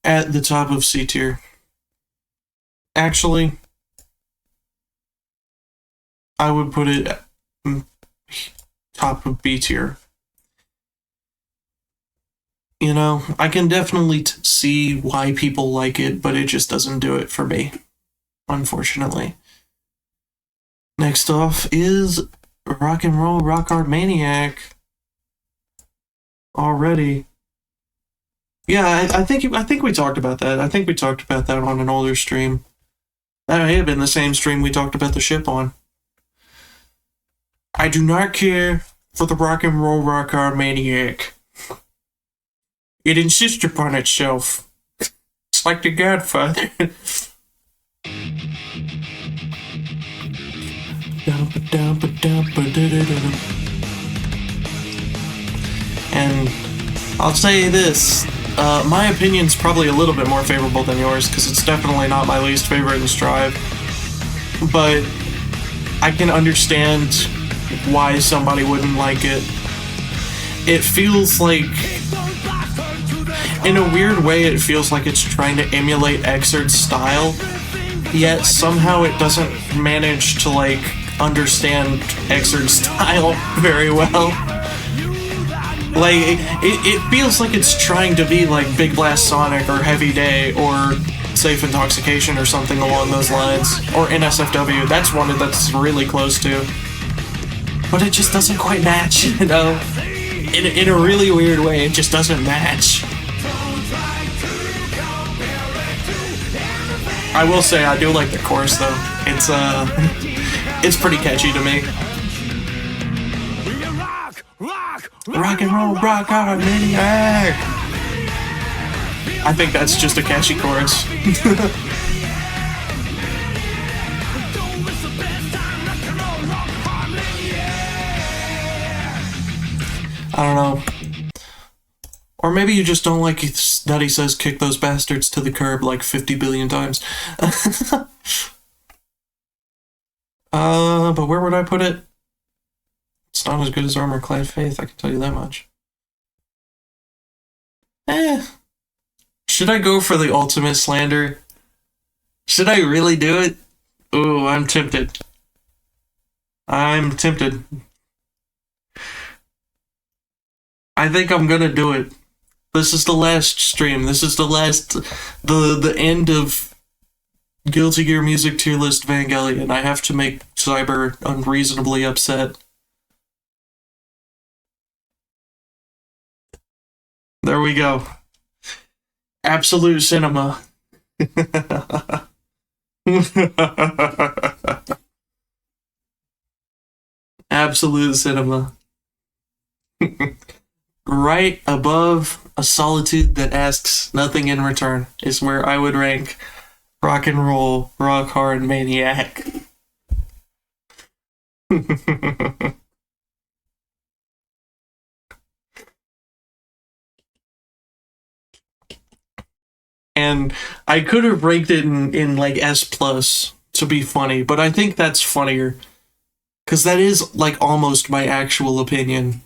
Speaker 1: at the top of C tier. Actually, I would put it at top of B tier. You know, I can definitely see why people like it, but it just doesn't do it for me, unfortunately. Next off is Rock and Roll Rock Hard Maniac. Already. Yeah, I think we talked about that. I think we talked about that on an older stream. That may have been the same stream we talked about the ship on. I do not care for the Rock and Roll Rock Hard Maniac. It insists upon itself. It's like The Godfather. And I'll say this, my opinion's probably a little bit more favorable than yours, because it's definitely not my least favorite in Strive. But I can understand why somebody wouldn't like it. It feels like, in a weird way, it feels like it's trying to emulate Exerd's style, yet somehow it doesn't manage to, like, understand Exerd's style very well. Like, it feels like it's trying to be like Big Blast Sonic or Heavy Day or Safe Intoxication or something along those lines. Or NSFW, that's one that's really close to. but it just doesn't quite match, you know? In a really weird way, it just doesn't match. I will say I do like the chorus though. It's pretty catchy to me. Rock and roll, rock hard, maniac. I think that's just a catchy chorus. I don't know. Or maybe you just don't like that he says kick those bastards to the curb like 50 billion times. But where would I put it? It's not as good as Armor Clad Faith, I can tell you that much. Should I go for the ultimate slander? Should I really do it? Ooh, I'm tempted. I'm tempted. I think I'm gonna do it. This is the last stream. This is the end of Guilty Gear Music Tier List Evangelion. I have to make Cyber unreasonably upset. There we go. Absolute cinema. Absolute cinema. Right above A Solitude That Asks Nothing in Return is where I would rank Rock and Roll, Rock Hard Maniac. And I could have ranked it in like S plus to be funny, but I think that's funnier. Because that is like almost my actual opinion.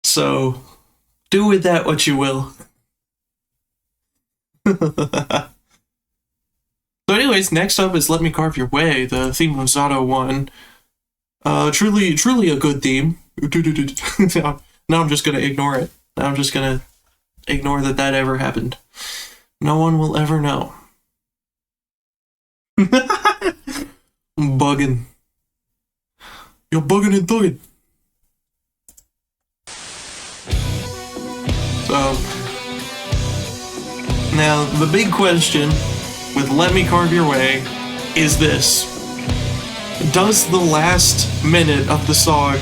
Speaker 1: So, do with that what you will. So anyways, next up is Let Me Carve Your Way, the theme of Zato 1. Truly a good theme. Now I'm just gonna ignore it. Now I'm just gonna ignore that ever happened. No one will ever know. I'm bugging. You're bugging and thugging. So, now the big question with Let Me Carve Your Way is this. Does the last minute of the song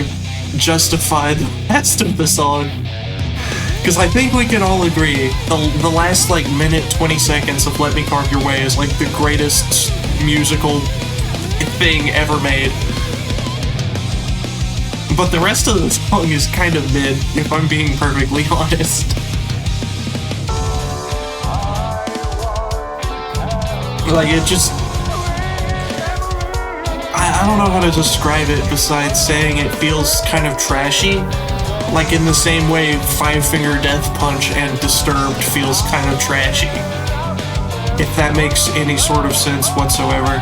Speaker 1: justify the rest of the song? Because I think we can all agree the last like minute 20 seconds of Let Me Carve Your Way is like the greatest musical thing ever made. But the rest of the song is kind of mid, if I'm being perfectly honest. Like, it just... I don't know how to describe it besides saying it feels kind of trashy. Like in the same way Five Finger Death Punch and Disturbed feels kind of trashy. If that makes any sort of sense whatsoever.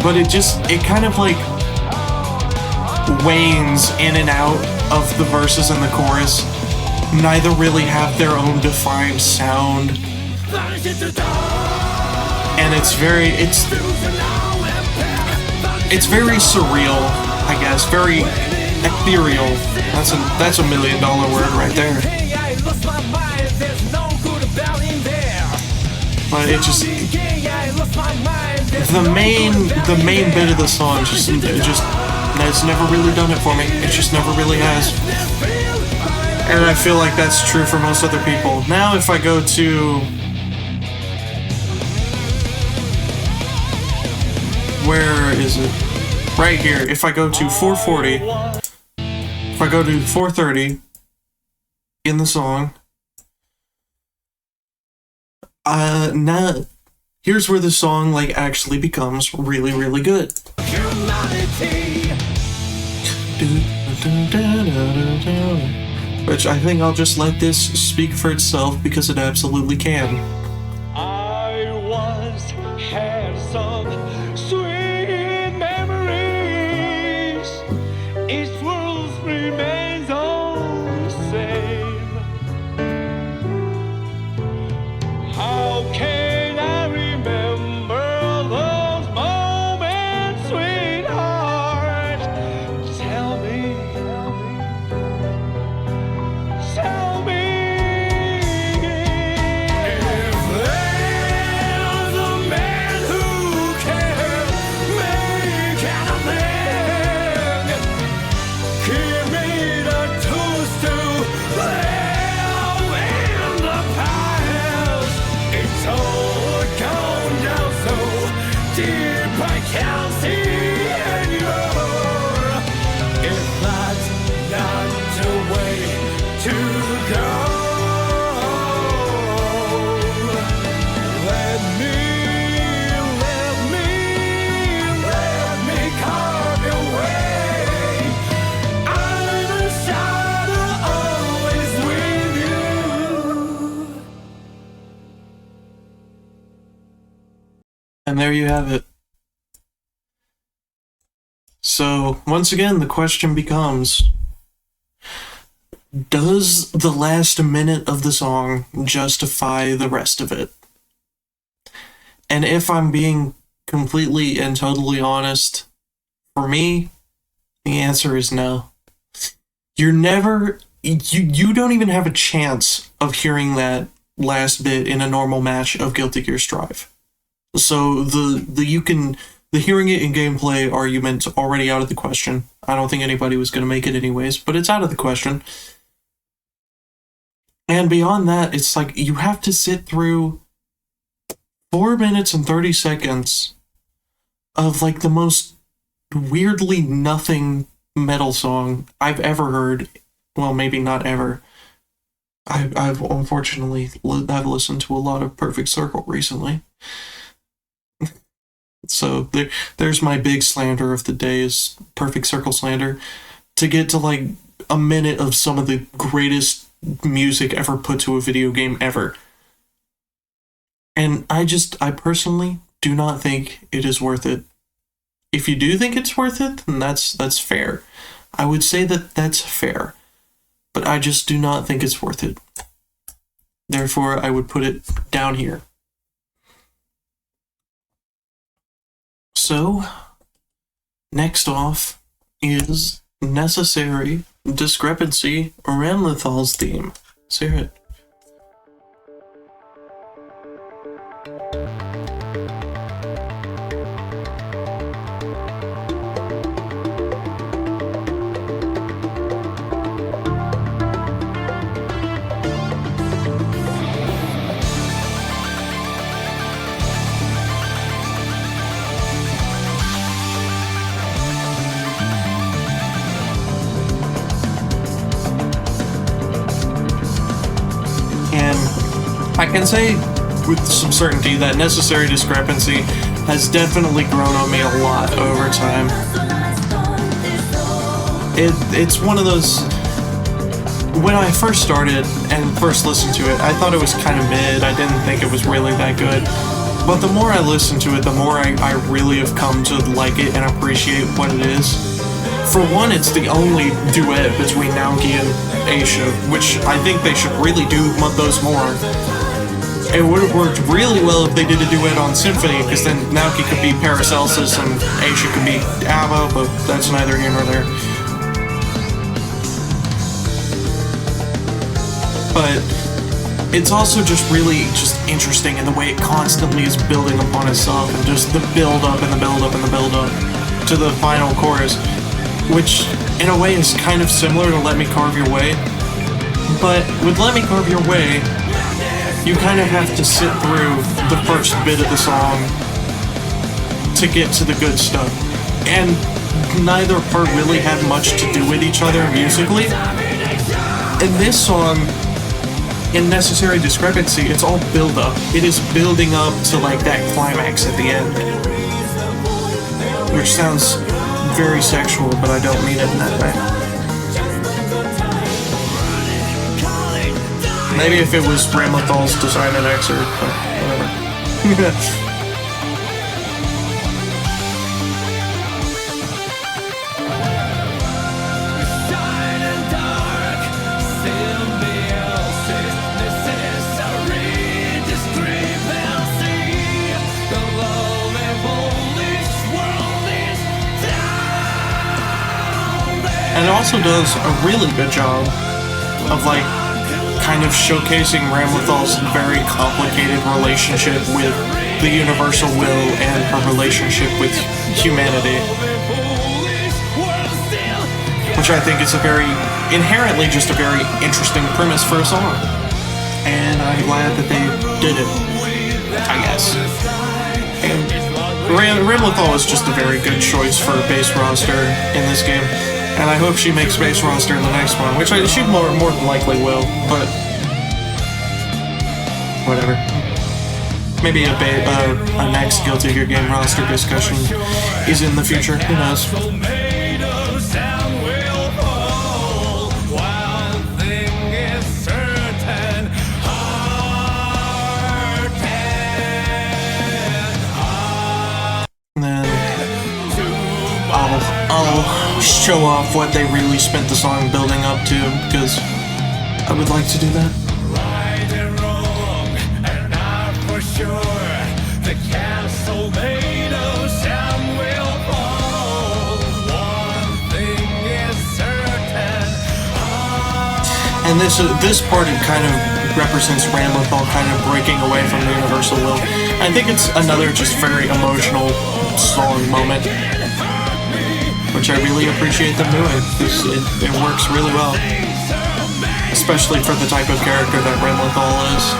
Speaker 1: But it kind of like wanes in and out of the verses and the chorus. Neither really have their own defined sound. And it's very surreal, I guess, very ethereal. That's $1 million word right there. But it just the main bit of the song it's never really done it for me. It just never really has. And I feel like that's true for most other people. Now if I go to... Where is it? Right here. If I go to 440, if I go to 430 in the song, now here's where the song like actually becomes really, really good. Which I think I'll just let this speak for itself because it absolutely can.
Speaker 2: I once had some sweet memories. Each world remains all the same. How can I remember those moments, sweetheart?
Speaker 1: And there you have it. So, once again, the question becomes, does the last minute of the song justify the rest of it? And if I'm being completely and totally honest, for me, the answer is no. You're never, you don't even have a chance of hearing that last bit in a normal match of Guilty Gear Strive. So the hearing it in gameplay argument's already out of the question. I don't think anybody was going to make it anyways, but it's out of the question. And beyond that, it's like you have to sit through 4 minutes and 30 seconds of like the most weirdly nothing metal song I've ever heard. Well, maybe not ever. I've unfortunately I've listened to a lot of Perfect Circle recently. So there's my big slander of the day, is Perfect Circle slander. To get to like a minute of some of the greatest music ever put to a video game ever. And I personally do not think it is worth it. If you do think it's worth it, then that's fair. I would say that that's fair. But I just do not think it's worth it. Therefore, I would put it down here. So, next off is Necessary Discrepancy, Ramlethal's theme. Let's hear it. I can say with some certainty that Necessary Discrepancy has definitely grown on me a lot over time. It's one of those... When I first started and first listened to it, I thought it was kind of mid. I didn't think it was really that good. But the more I listen to it, the more I really have come to like it and appreciate what it is. For one, it's the only duet between Naoki and Aisha, which I think they should really do those more. It would have worked really well if they did a duet on Symphony, because then Naoki could be Paracelsus and Aisha could be ABBA, but that's neither here nor there. But it's also just really just interesting in the way it constantly is building upon itself, and just the build-up and the build-up and the build-up to the final chorus, which in a way is kind of similar to Let Me Carve Your Way. But with Let Me Carve Your Way, you kind of have to sit through the first bit of the song to get to the good stuff. And neither part really had much to do with each other musically. In this song, in Necessary Discrepancy, it's all build-up. It is building up to like that climax at the end. Which sounds very sexual, but I don't mean it in that way. Maybe if it was Ramlethal's design and excerpt, but whatever. And it also does a really good job of like kind of showcasing Ramlethal's very complicated relationship with the universal will and her relationship with humanity. Which I think is inherently just a very interesting premise for a song. And I'm glad that they did it, I guess. And Ramlethal is just a very good choice for a base roster in this game. And I hope she makes base roster in the next one, which she more than likely will, but whatever. Maybe a next Guilty Gear game roster discussion is in the future, who knows. show off what they really spent the song building up to, because I would like to do that.
Speaker 2: Right and wrong, and not for sure. The castle made of sand will fall. One thing is certain.
Speaker 1: And this part it kind of represents Ramlethal kind of breaking away from the universal will. I think it's another just very emotional song moment, which I really appreciate them doing, because it works really well, especially for the type of character that Ramlethal is.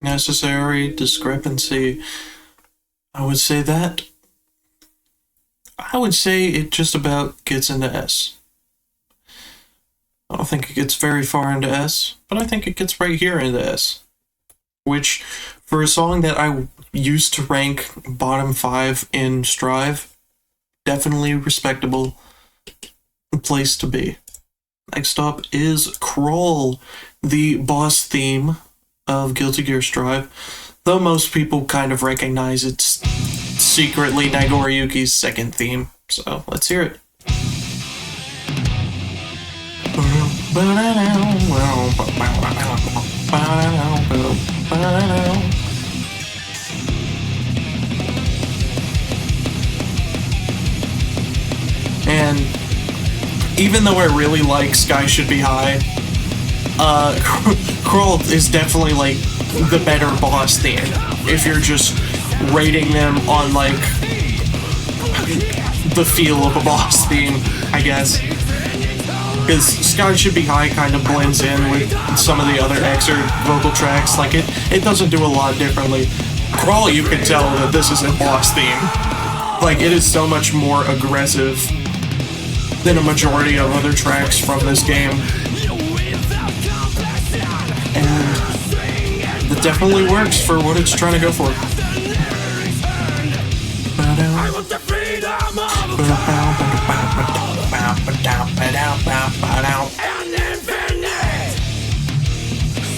Speaker 1: Necessary discrepancy. I would say it just about gets into S. I don't think it gets very far into S, but I think it gets right here into S. Which, for a song that I used to rank bottom 5 in Strive, definitely respectable place to be. Next up is Crawl, the boss theme of Guilty Gear Strive, though most people kind of recognize it's secretly Nagoriyuki's second theme. So, let's hear it. And even though I really like Sky Should Be High, Crawl is definitely like the better boss theme if you're just rating them on like the feel of a boss theme, I guess. Because Sky Should Be High kind of blends in with some of the other Exer vocal tracks. Like it doesn't do a lot differently. Crawl, you can tell that this is a boss theme. Like it is so much more aggressive than a majority of other tracks from this game. And it definitely works for what it's trying to go for.
Speaker 2: An infinite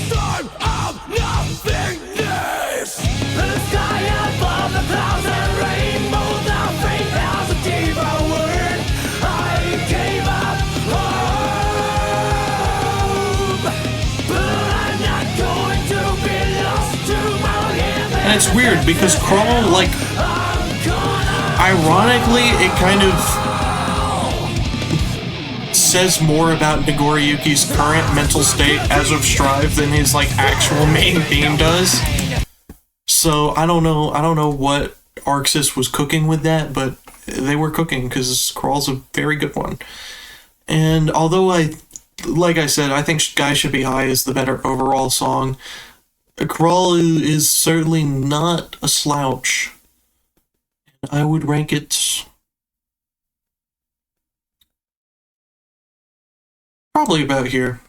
Speaker 2: storm of nothingness. The sky above the clouds and rainbow, the fate has devoured. I gave up hope, but I'm not going to be lost to my living.
Speaker 1: And it's weird because Crawl, like, ironically, it kind of says more about Nagoriyuki's current mental state as of Strive than his like actual main theme does. So I don't know what Arxis was cooking with that, but they were cooking because Crawl's a very good one. And although like I said, I think Sky Should Be High is the better overall song, Crawl is certainly not a slouch. I would rank it probably about here.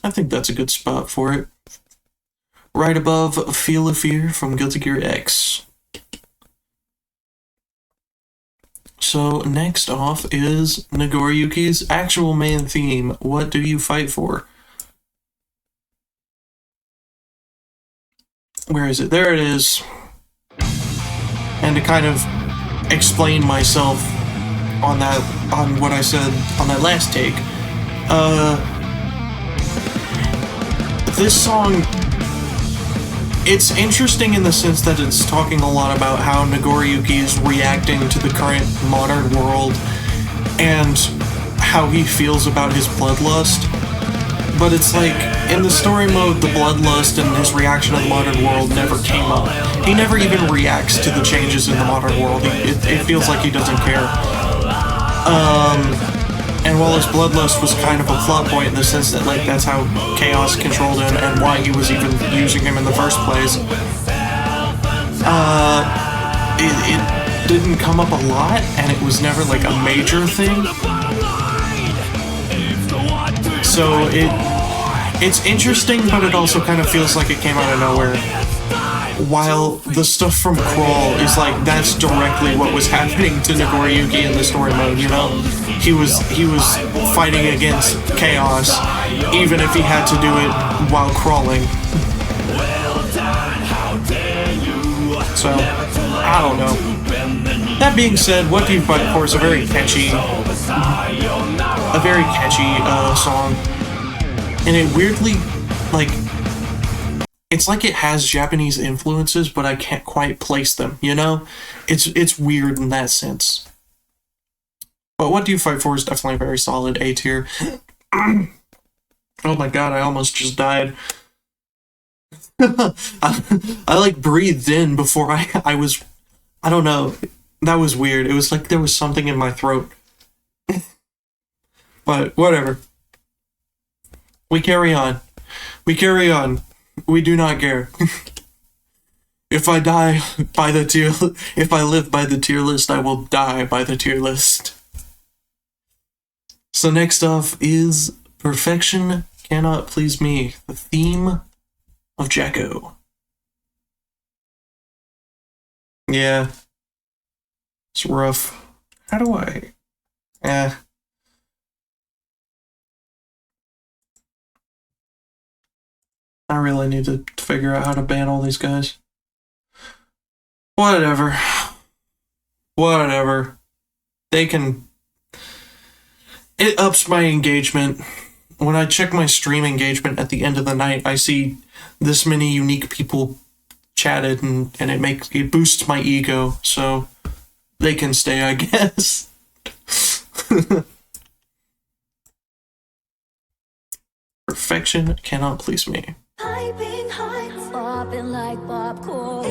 Speaker 1: I think that's a good spot for it. Right above Feel of Fear from Guilty Gear X. So next off is Nagoriyuki's actual main theme, What Do You Fight For? Where is it? There it is. And to kind of explain myself on what I said on that last take, this song, it's interesting in the sense that it's talking a lot about how Nagoriyuki is reacting to the current modern world and how he feels about his bloodlust. But it's like, in the story mode, the bloodlust and his reaction to the modern world never came up. He never even reacts to the changes in the modern world. It feels like he doesn't care. And while his bloodlust was kind of a plot point in the sense that like that's how Chaos controlled him and why he was even using him in the first place, it didn't come up a lot, and it was never like a major thing. So it's interesting, but it also kind of feels like it came out of nowhere. While the stuff from Crawl is like, that's directly what was happening to Nagoriyuki in the story mode, you know? He was fighting against Chaos, even if he had to do it while crawling. So, I don't know. That being said, What Do You Fight For is a very catchy song. And it weirdly, like, it's like it has Japanese influences, but I can't quite place them, you know? It's weird in that I But What Do You Fight For is definitely very solid A tier. Oh my god, I almost just died. I like breathed in before I was, I don't know, that was weird. It was like there was something in my throat. But whatever. We carry on. We carry on. We do not care. If I die by the tier, if I live by the tier list, I will die by the tier list. So next off is Perfection Cannot Please Me, the theme of Jacko. Yeah. It's rough. How do I... I really need to figure out how to ban all these guys. Whatever. Whatever. They can... It ups my engagement. When I check my stream engagement at the end of the night, I see this many unique people chatted, and it boosts my ego, so they can stay, I guess. Perfection Cannot Please Me.
Speaker 3: Piping hot, popping like popcorn.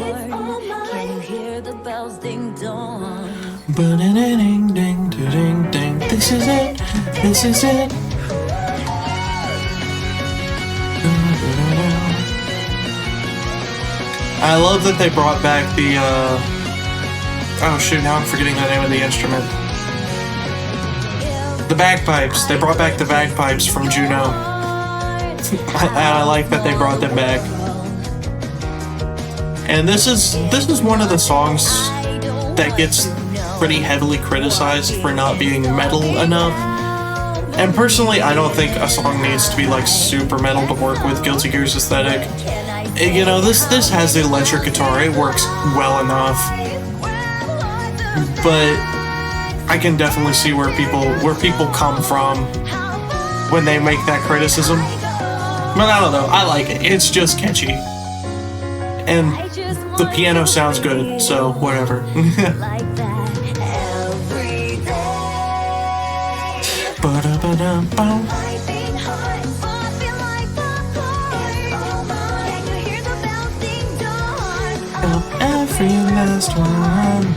Speaker 3: Can you hear the bells ding dong?
Speaker 1: Ba-ding, ding, ding, ding. This is it. This is it. I love that they brought back the, oh shoot, now I'm forgetting the name of the instrument. The bagpipes. They brought back the bagpipes from Juno. And I like that they brought them back. And this is one of the songs that gets pretty heavily criticized for not being metal enough. And personally, I don't think a song needs to be like super metal to work with Guilty Gear's aesthetic. You know, this has the electric guitar, it works well enough. But I can definitely see where people come from when they make that criticism. But I don't know, I like it. It's just catchy. And the piano sounds good, so whatever. Every last one.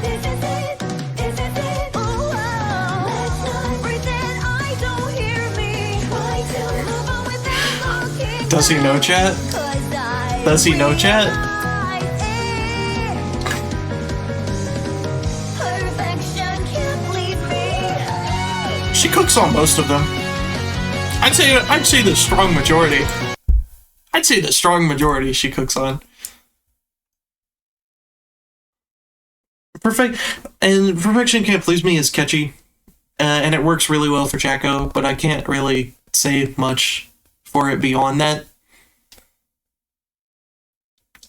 Speaker 1: Does he know chat? Does he know chat? She cooks on most of them. I'd say the strong majority. I'd say the strong majority she cooks on. Perfection Can't Please Me is catchy, and it works really well for Jacko, but I can't really say much for it beyond that.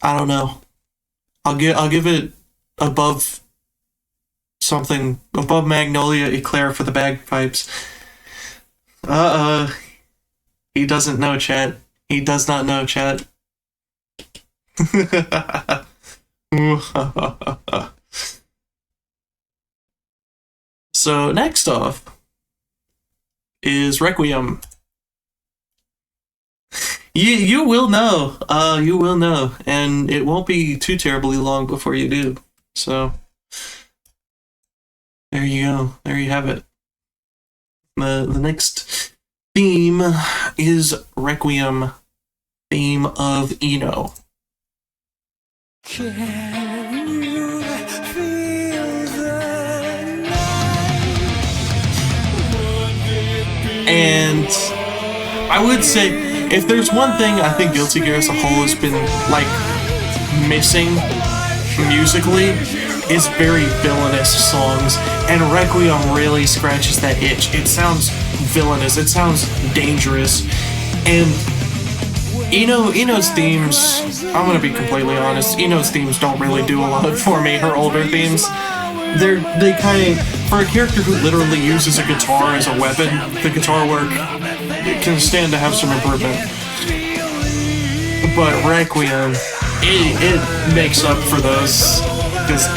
Speaker 1: I don't know. I'll give it above something, above Magnolia Eclair for the bagpipes. He doesn't know chat. He does not know chat. So next off is Requiem. You will know. You will know, and it won't be too terribly long before you do. So there you go. There you have it. The next theme is Requiem, theme of Eno. And I would say, if there's one thing I think Guilty Gear as a whole has been, like, missing musically, is very villainous songs, and Requiem really scratches that itch. It sounds villainous, it sounds dangerous, And Ino's themes, I'm gonna be completely honest, Ino's themes don't really do a lot for me, her older themes. They kind of, for a character who literally uses a guitar as a weapon, the guitar work can stand to have some improvement. But Requiem, it makes up for those, because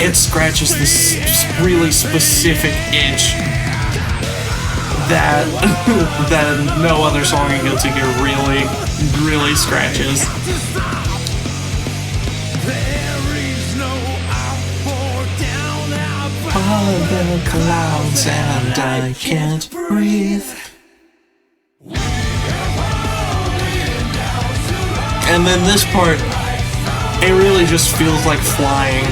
Speaker 1: it scratches this really specific itch that that no other song in Guilty Gear really scratches. All the clouds and I can't breathe. And then this part, it really just feels like flying,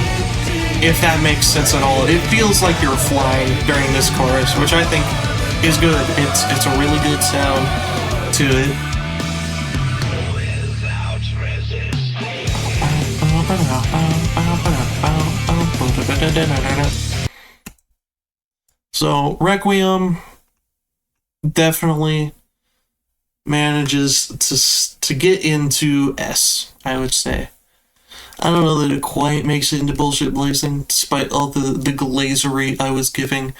Speaker 1: if that makes sense at all. It feels like you're flying during this chorus, which I think is good. It's a really good sound to it. So Requiem definitely manages to get into S, I would say. I don't know that it quite makes it into Bullshit Blazing, despite all the glazery I was giving,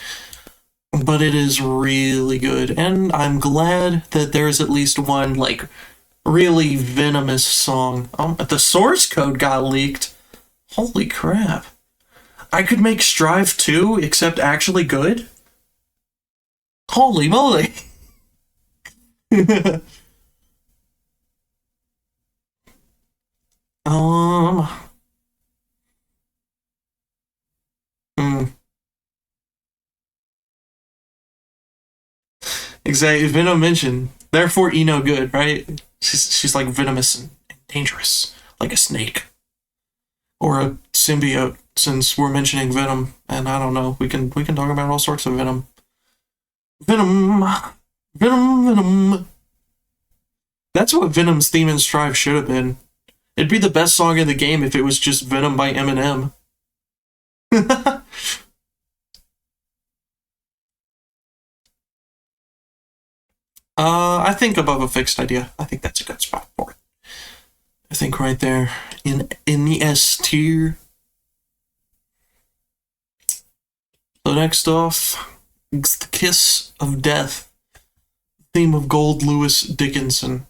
Speaker 1: but it is really good, and I'm glad that there's at least one, like, really venomous song. The source code got leaked. Holy crap. I could make Strive 2, except actually good? Holy moly! Exactly, Venom mentioned. Therefore, Ino good, right? She's like venomous and dangerous, like a snake. Or a symbiote, since we're mentioning Venom, and I don't know, we can talk about all sorts of Venom. Venom. That's what Venom's theme in Strive should have been. It'd be the best song in the game if it was just Venom by Eminem. I think Above a Fixed Idea. I think that's a good spot for it. I think right there in the S tier. So next off, it's The Kiss of Death, theme of Gold Lewis Dickinson,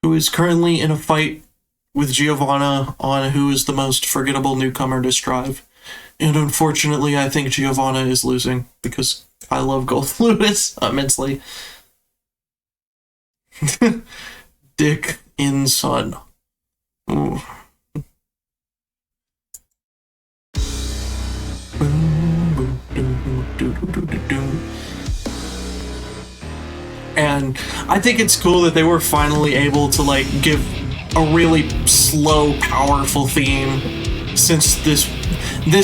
Speaker 1: who is currently in a fight with Giovanna on who is the most forgettable newcomer to Strive. And unfortunately, I think Giovanna is losing, because I love Gold Lewis immensely. Dick in Sun. Ooh. And I think it's cool that they were finally able to like give a really slow, powerful theme, since this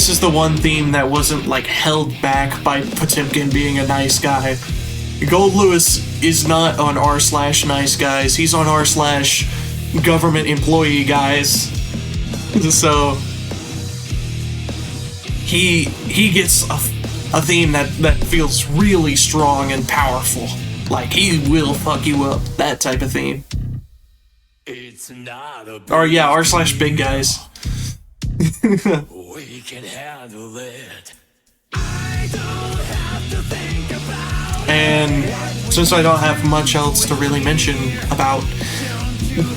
Speaker 1: is the one theme that wasn't like held back by Potemkin being a nice guy. Gold Lewis is not on r/nice guys, he's on r/government employee guys. So he gets a theme that feels really strong and powerful. Like, he will fuck you up, that type of theme.
Speaker 2: It's not a
Speaker 1: Or yeah, r/big guys.
Speaker 2: we can handle it. I don't have to think about
Speaker 1: And since I don't have much else to really mention about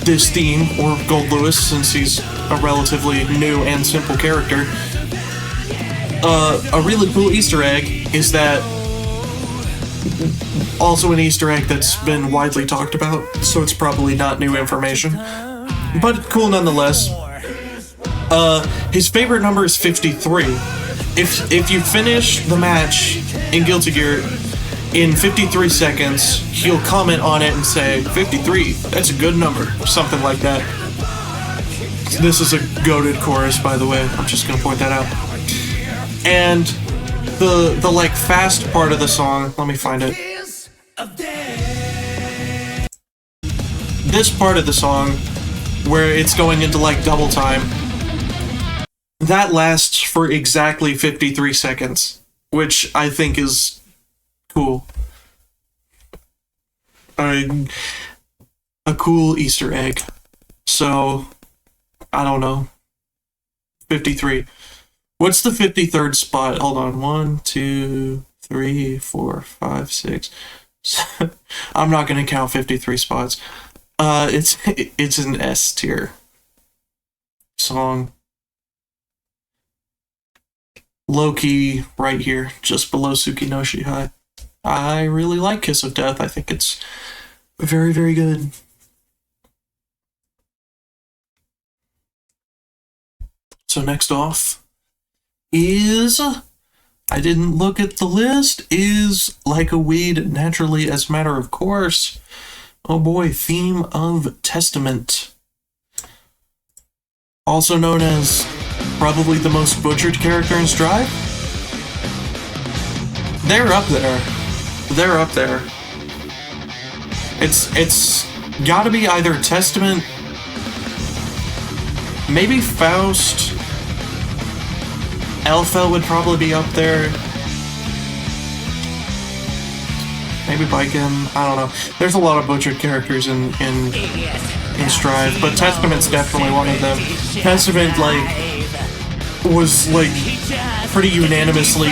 Speaker 1: this theme, or Gold Lewis, since he's a relatively new and simple character, a really cool Easter egg is that, also an Easter egg that's been widely talked about, so it's probably not new information, but cool nonetheless. His favorite number is 53. If you finish the match in Guilty Gear in 53 seconds, he'll comment on it and say, 53, that's a good number, something like that. This is a goated chorus, by the way, I'm just gonna point that out. And the like fast part of the song, let me find it. This part of the song, where it's going into like double time, that lasts for exactly 53 seconds, which I think is cool. a cool Easter egg. So, I don't know. 53. What's the 53rd spot? Hold on. 1, 2, 3, 4, 5, 6. I'm not gonna count 53 spots. It's an S tier song. Low key, right here, just below Suki no Shihai. I really like Kiss of Death. I think it's very, very good. So next off is, I didn't look at the list, is Like a Weed, Naturally as a Matter of Course. Oh boy, Theme of Testament. Also known as probably the most butchered character in Strive. They're up there. They're up there. It's gotta be either Testament, maybe Faust. Elfel would probably be up there. Maybe Bikem. I don't know. There's a lot of butchered characters in Strive, but Testament's definitely one of them. Testament, was pretty unanimously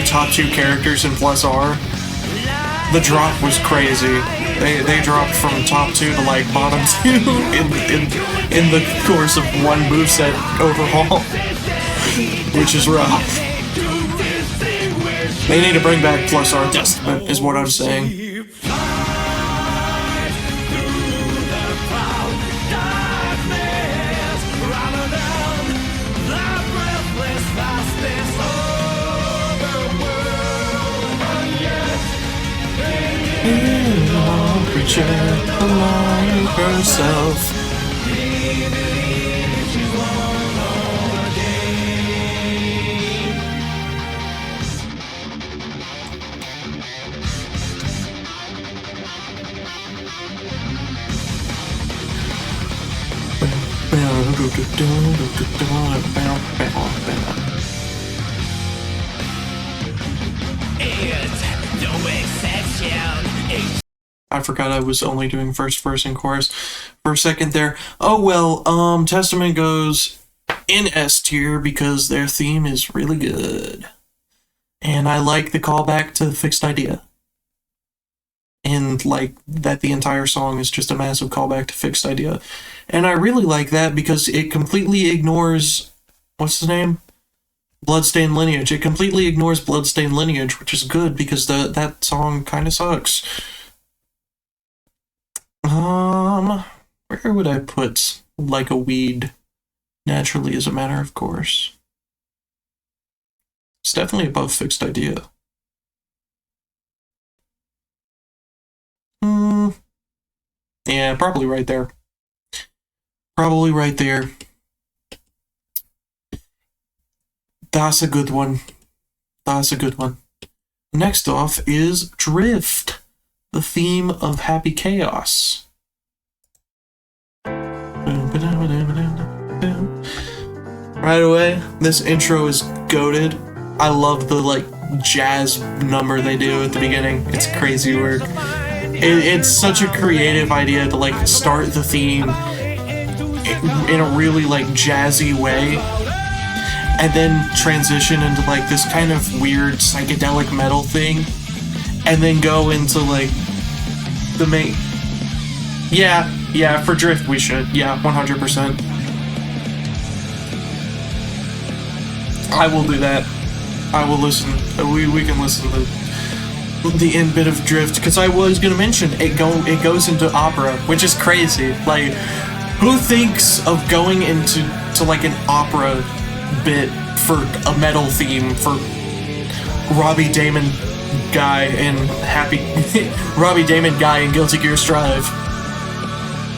Speaker 1: top 2 characters in Plus R. The drop was crazy. They dropped from top 2 to bottom 2 in the course of one moveset overhaul, which is rough. They need to bring back Plus R Testament, is what I'm saying. Creature along herself. I forgot I was only doing first verse and chorus for a second there. Oh well, Testament goes in S tier because their theme is really good. And I like the callback to Fixed Idea. And that the entire song is just a massive callback to Fixed Idea. And I really like that because it completely ignores, what's his name? Bloodstained Lineage. It completely ignores Bloodstained Lineage, which is good because that song kind of sucks. Where would I put Like a Weed, Naturally as a Matter of Course? It's definitely above Fixed Idea. Yeah, probably right there. Probably right there. That's a good one. That's a good one. Next off is Drift, the theme of Happy Chaos. Right away, this intro is goated. I love the jazz number they do at the beginning. It's crazy work. It's such a creative idea to start the theme in a really jazzy way, and then transition into this kind of weird psychedelic metal thing, and then go into the main. Yeah, for Drift we should. Yeah, 100%. I will do that. I will listen. We can listen to the end bit of Drift, because I was gonna mention it goes into opera, which is crazy. Who thinks of going into an opera bit for a metal theme for Robbie Damon guy and Robbie Damon guy in Guilty Gear Strive?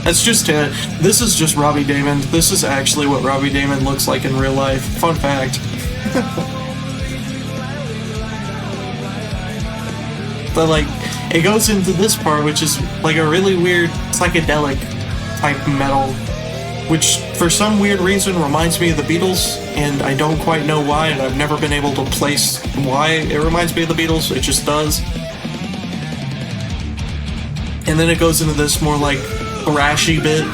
Speaker 1: That's just it. This is just Robbie Damon. This is actually what Robbie Damon looks like in real life. Fun fact. But it goes into this part, which is a really weird psychedelic type metal, which for some weird reason reminds me of the Beatles, and I don't quite know why, and I've never been able to place why it reminds me of the Beatles. It just does. and then it goes into this more like thrashy bit.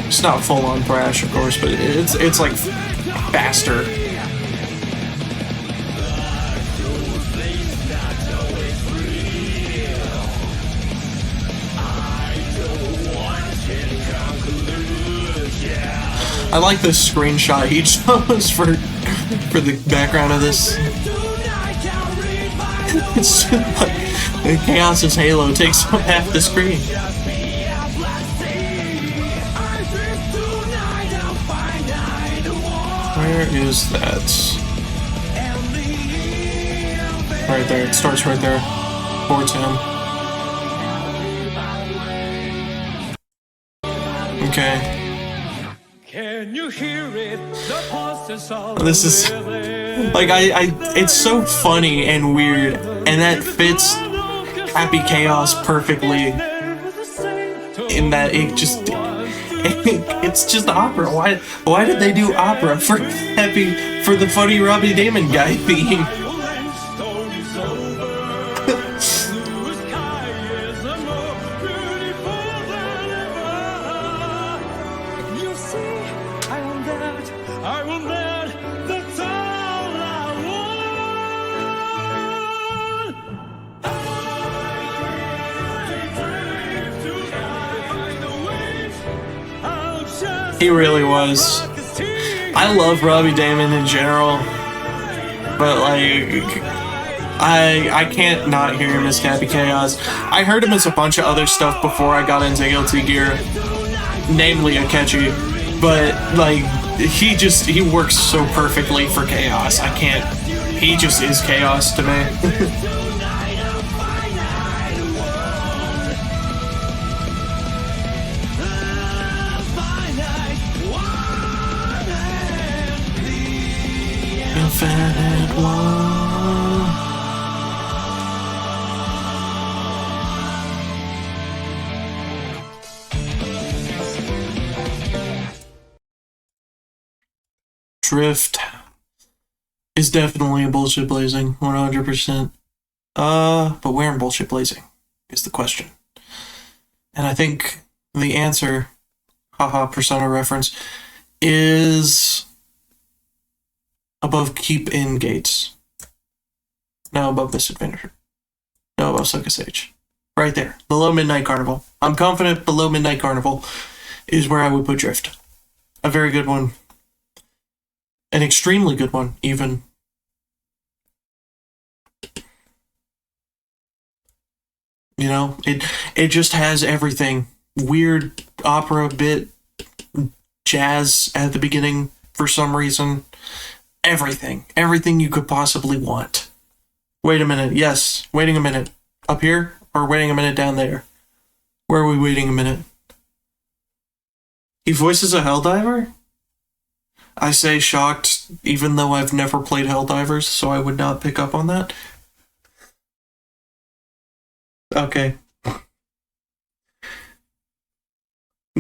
Speaker 1: It's not full on thrash, of course, but it's like faster. I like this screenshot he chose for the background of this. It's just like Chaos's Halo takes up half the screen. Where is that? Right there. It starts right there. Towards him. Okay.
Speaker 2: Can you hear it?
Speaker 1: This is like it's so funny and weird, and that fits Happy Chaos perfectly. In that it's just opera. Why did they do opera for the funny Robbie Damon guy theme? He really was. I love Robbie Damon in general, but like, I can't not hear him as Happy Chaos. I heard him as a bunch of other stuff before I got into Guilty Gear, namely Akechi, but like, he works so perfectly for Chaos. I can't. He just is Chaos to me. Infinite One. Drift is definitely a bullshit blazing, 100%. But where in bullshit blazing is the question. And I think the answer, haha, Persona reference, is above Keep In Gates. No, above Misadventure. No, above Soka Sage. Right there. Below Midnight Carnival. I'm confident below Midnight Carnival is where I would put Drift. A very good one. An extremely good one, even. You know, it just has everything. Weird opera bit, jazz at the beginning for some reason. Everything. Everything you could possibly want. Wait a minute. Yes. Waiting a minute. Up here? Or waiting a minute down there? Where are we waiting a minute? He voices a Helldiver? I say shocked, even though I've never played Helldivers, so I would not pick up on that. Okay.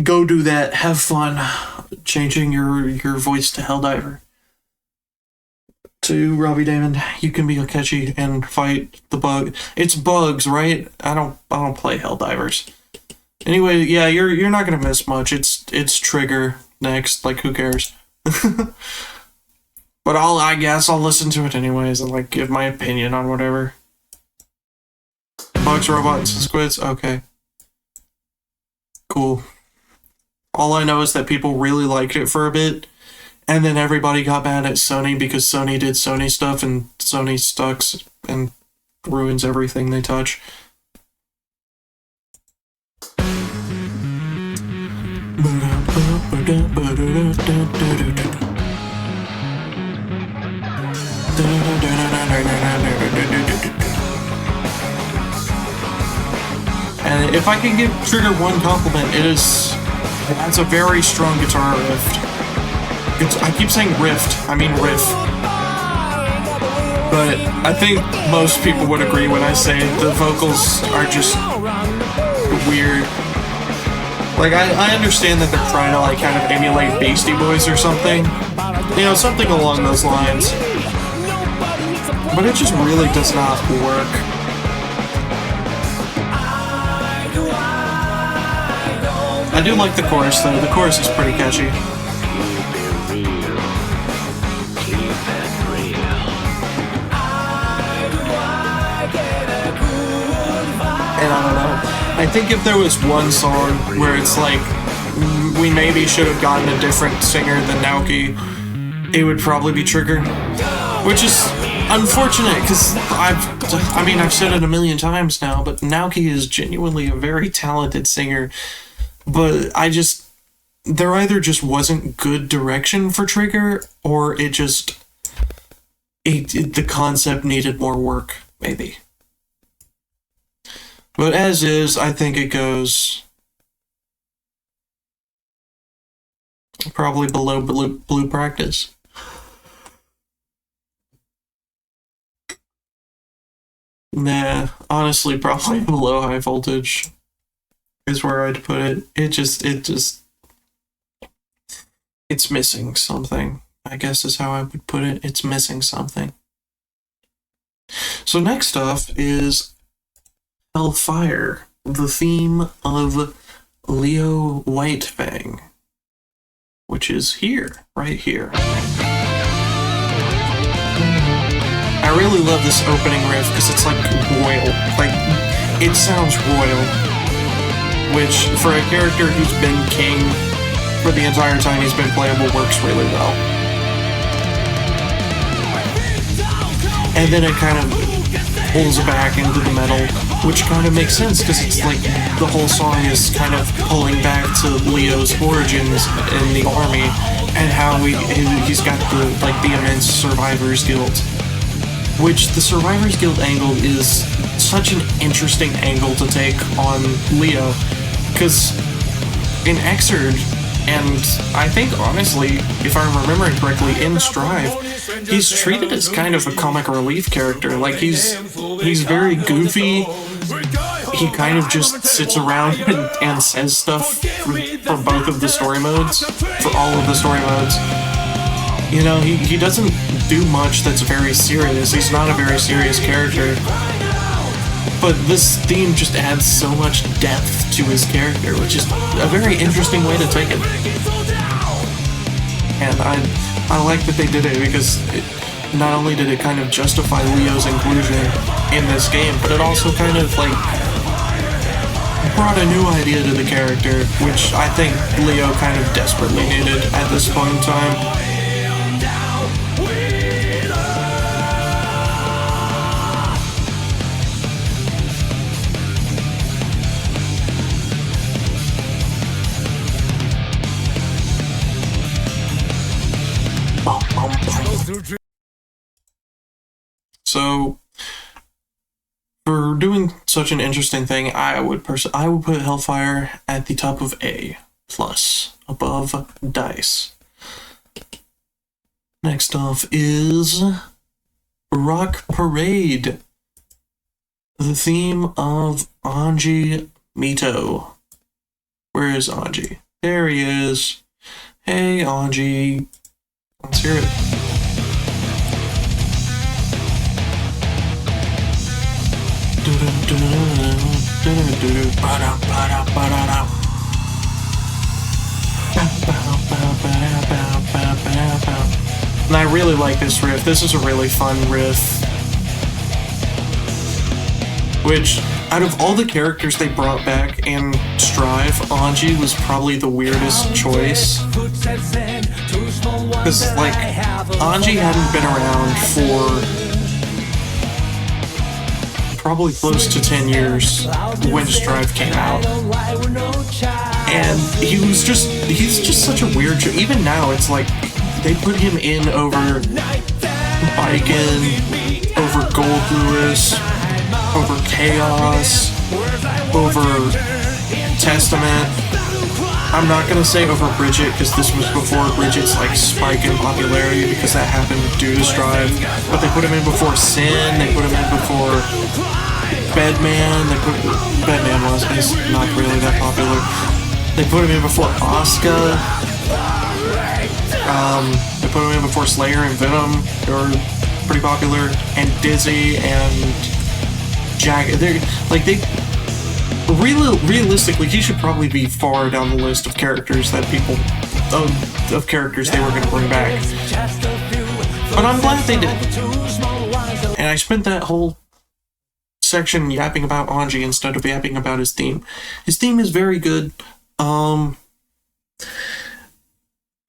Speaker 1: Go do that. Have fun changing your voice to Helldiver. To Robbie Damon, you can be Akechi and fight the bug. It's bugs, right? I don't play Helldivers. Anyway, yeah, you're not gonna miss much. It's Trigger next. Like, who cares? But I guess I'll listen to it anyways and like give my opinion on whatever. Bugs, robots, and squids. Okay. Cool. All I know is that people really liked it for a bit. And then everybody got mad at Sony because Sony did Sony stuff and Sony sucks and ruins everything they touch. And if I can give Trigger one compliment, it has a very strong guitar riff. I keep saying rift, I mean riff. But I think most people would agree when I say the vocals are just weird. Like, I understand that they're trying to, like, kind of emulate Beastie Boys or something. You know, something along those lines. But it just really does not work. I do like the chorus though. The chorus is pretty catchy. And I don't know. I think if there was one song where it's like we maybe should have gotten a different singer than Naoki, it would probably be Trigger, which is unfortunate because I've said it a million times now, but Naoki is genuinely a very talented singer, but there either just wasn't good direction for Trigger, or the concept needed more work, maybe. But as is, I think it goes probably below Blue Practice. Nah, honestly, probably below High Voltage is where I'd put it. It's missing something, I guess is how I would put it. It's missing something. So next off is Hellfire, the theme of Leo Whitefang, which is here, right here. I really love this opening riff because it's like royal. Like, it sounds royal, which for a character who's been king for the entire time he's been playable works really well. And then it kind of pulls back into the metal, which kind of makes sense because it's like the whole song is kind of pulling back to Leo's origins in the army and how he's got the immense Survivors Guild, which the Survivors Guild angle is such an interesting angle to take on Leo, because in Xrd, and I think honestly, if I'm remembering correctly, in Strive, he's treated as kind of a comic relief character. Like, he's very goofy. He kind of just sits around and says stuff for both of the story modes, for all of the story modes. You know, he doesn't do much that's very serious. He's not a very serious character. But this theme just adds so much depth to his character, which is a very interesting way to take it. And I like that they did it because not only did it kind of justify Leo's inclusion in this game, but it also kind of like brought a new idea to the character, which I think Leo kind of desperately needed at this point in time. So, for doing such an interesting thing, I would put Hellfire at the top of A+, above Dice. Next off is Rock Parade, the theme of Anji Mito. Where is Anji? There he is. Hey, Anji. Let's hear it. And I really like this riff. This is a really fun riff. Which, out of all the characters they brought back in Strive, Anji was probably the weirdest choice. Because, like, Anji hadn't been around for probably close to 10 years when Strive came out. And he's just such a weird choice. Even now, it's like, they put him in over Baiken, over Gold Lewis, over Chaos, over Testament. I'm not gonna say over Bridget, because this was before Bridget's like spike in popularity, because that happened due to Strive. But they put him in before Sin, they put him in before Bedman, Bedman he's not really that popular. They put him in before Asuka. They put him in before Slayer and Venom, they were pretty popular, and Dizzy and Jagged. realistically, he should probably be far down the list of characters that people of characters they were going to bring back. But I'm glad they did. And I spent that whole section yapping about Anji instead of yapping about his theme. His theme is very good. I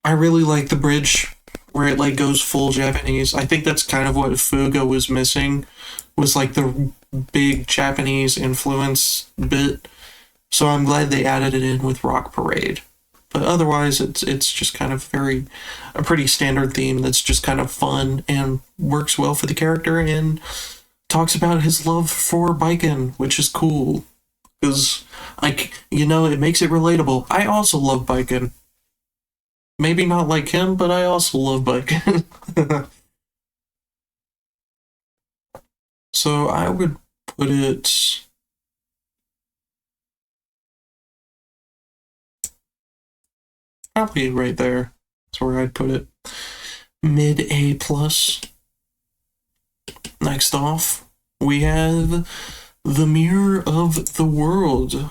Speaker 1: really like the bridge where it like goes full Japanese. I think that's kind of what Fuga was missing, was like the big Japanese influence bit. So I'm glad they added it in with Rock Parade. But otherwise, it's just kind of a pretty standard theme that's just kind of fun and works well for the character and talks about his love for Baiken, which is cool. Because, like, you know, it makes it relatable. I also love Baiken. Maybe not like him, but I also love Baiken. So I would put it... probably right there. That's where I'd put it. Mid A+. Next off, we have The Mirror of the World.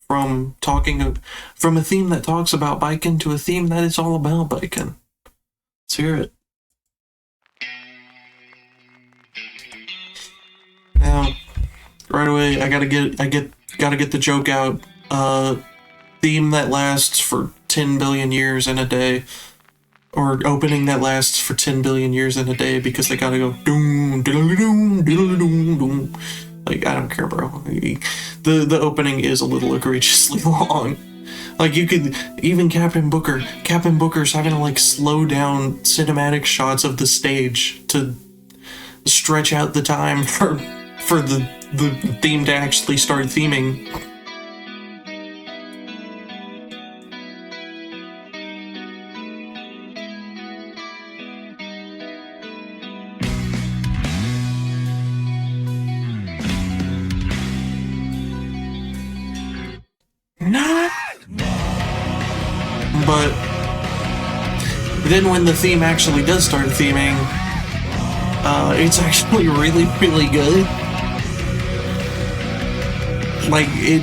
Speaker 1: From a theme that talks about Baiken to a theme that is all about Baiken. Let's hear it. Now, right away, I gotta get the joke out. Theme that lasts for 10 billion years in a day, or opening that lasts for 10 billion years in a day because they gotta go doom diddle doom diddle doom doom. Like, I don't care, bro. The opening is a little egregiously long. Like, you could even Captain Booker's having to like slow down cinematic shots of the stage to stretch out the time for the theme to actually start theming. But then when the theme actually does start theming, it's actually really, really good. Like, it...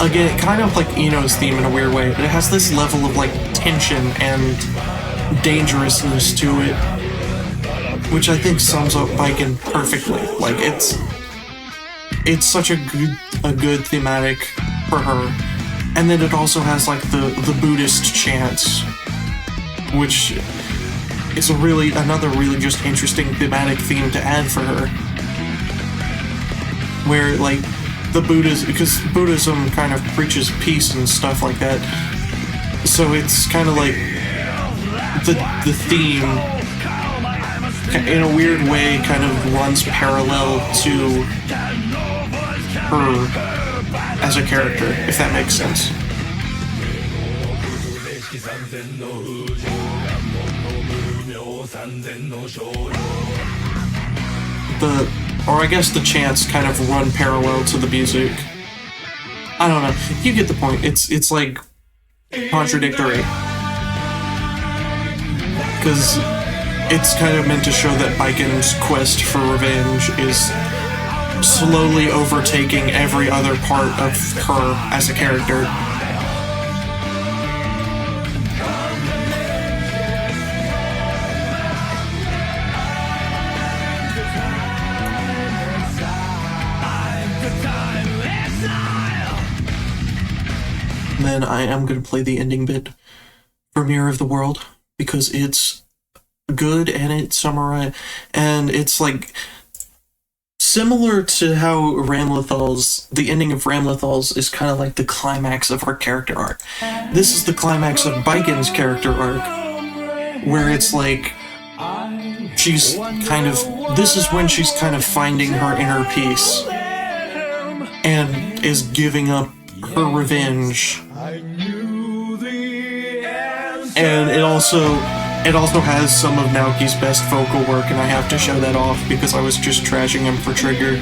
Speaker 1: Again, kind of like Ino's theme in a weird way, but it has this level of, like, tension and dangerousness to it, which I think sums up Baiken perfectly. Like, it's such a good thematic for her. And then it also has like the Buddhist chants, which is another really just interesting thematic theme to add for her. Where like because Buddhism kind of preaches peace and stuff like that. So it's kind of like the theme in a weird way kind of runs parallel to her as a character, if that makes sense. Or I guess the chants kind of run parallel to the music. I don't know. You get the point. It's like contradictory. Because it's kind of meant to show that Baiken's quest for revenge is slowly overtaking every other part of her as a character. And then I am going to play the ending bit for Mirror of the World because it's good and it's summarized, and it's like similar to how the ending of Ramlethal's is kind of like the climax of her character arc. This is the climax of Baiken's character arc, where it's like, this is when she's kind of finding her inner peace, and is giving up her revenge. And it also has some of Naoki's best vocal work, and I have to show that off because I was just trashing him for Trigger.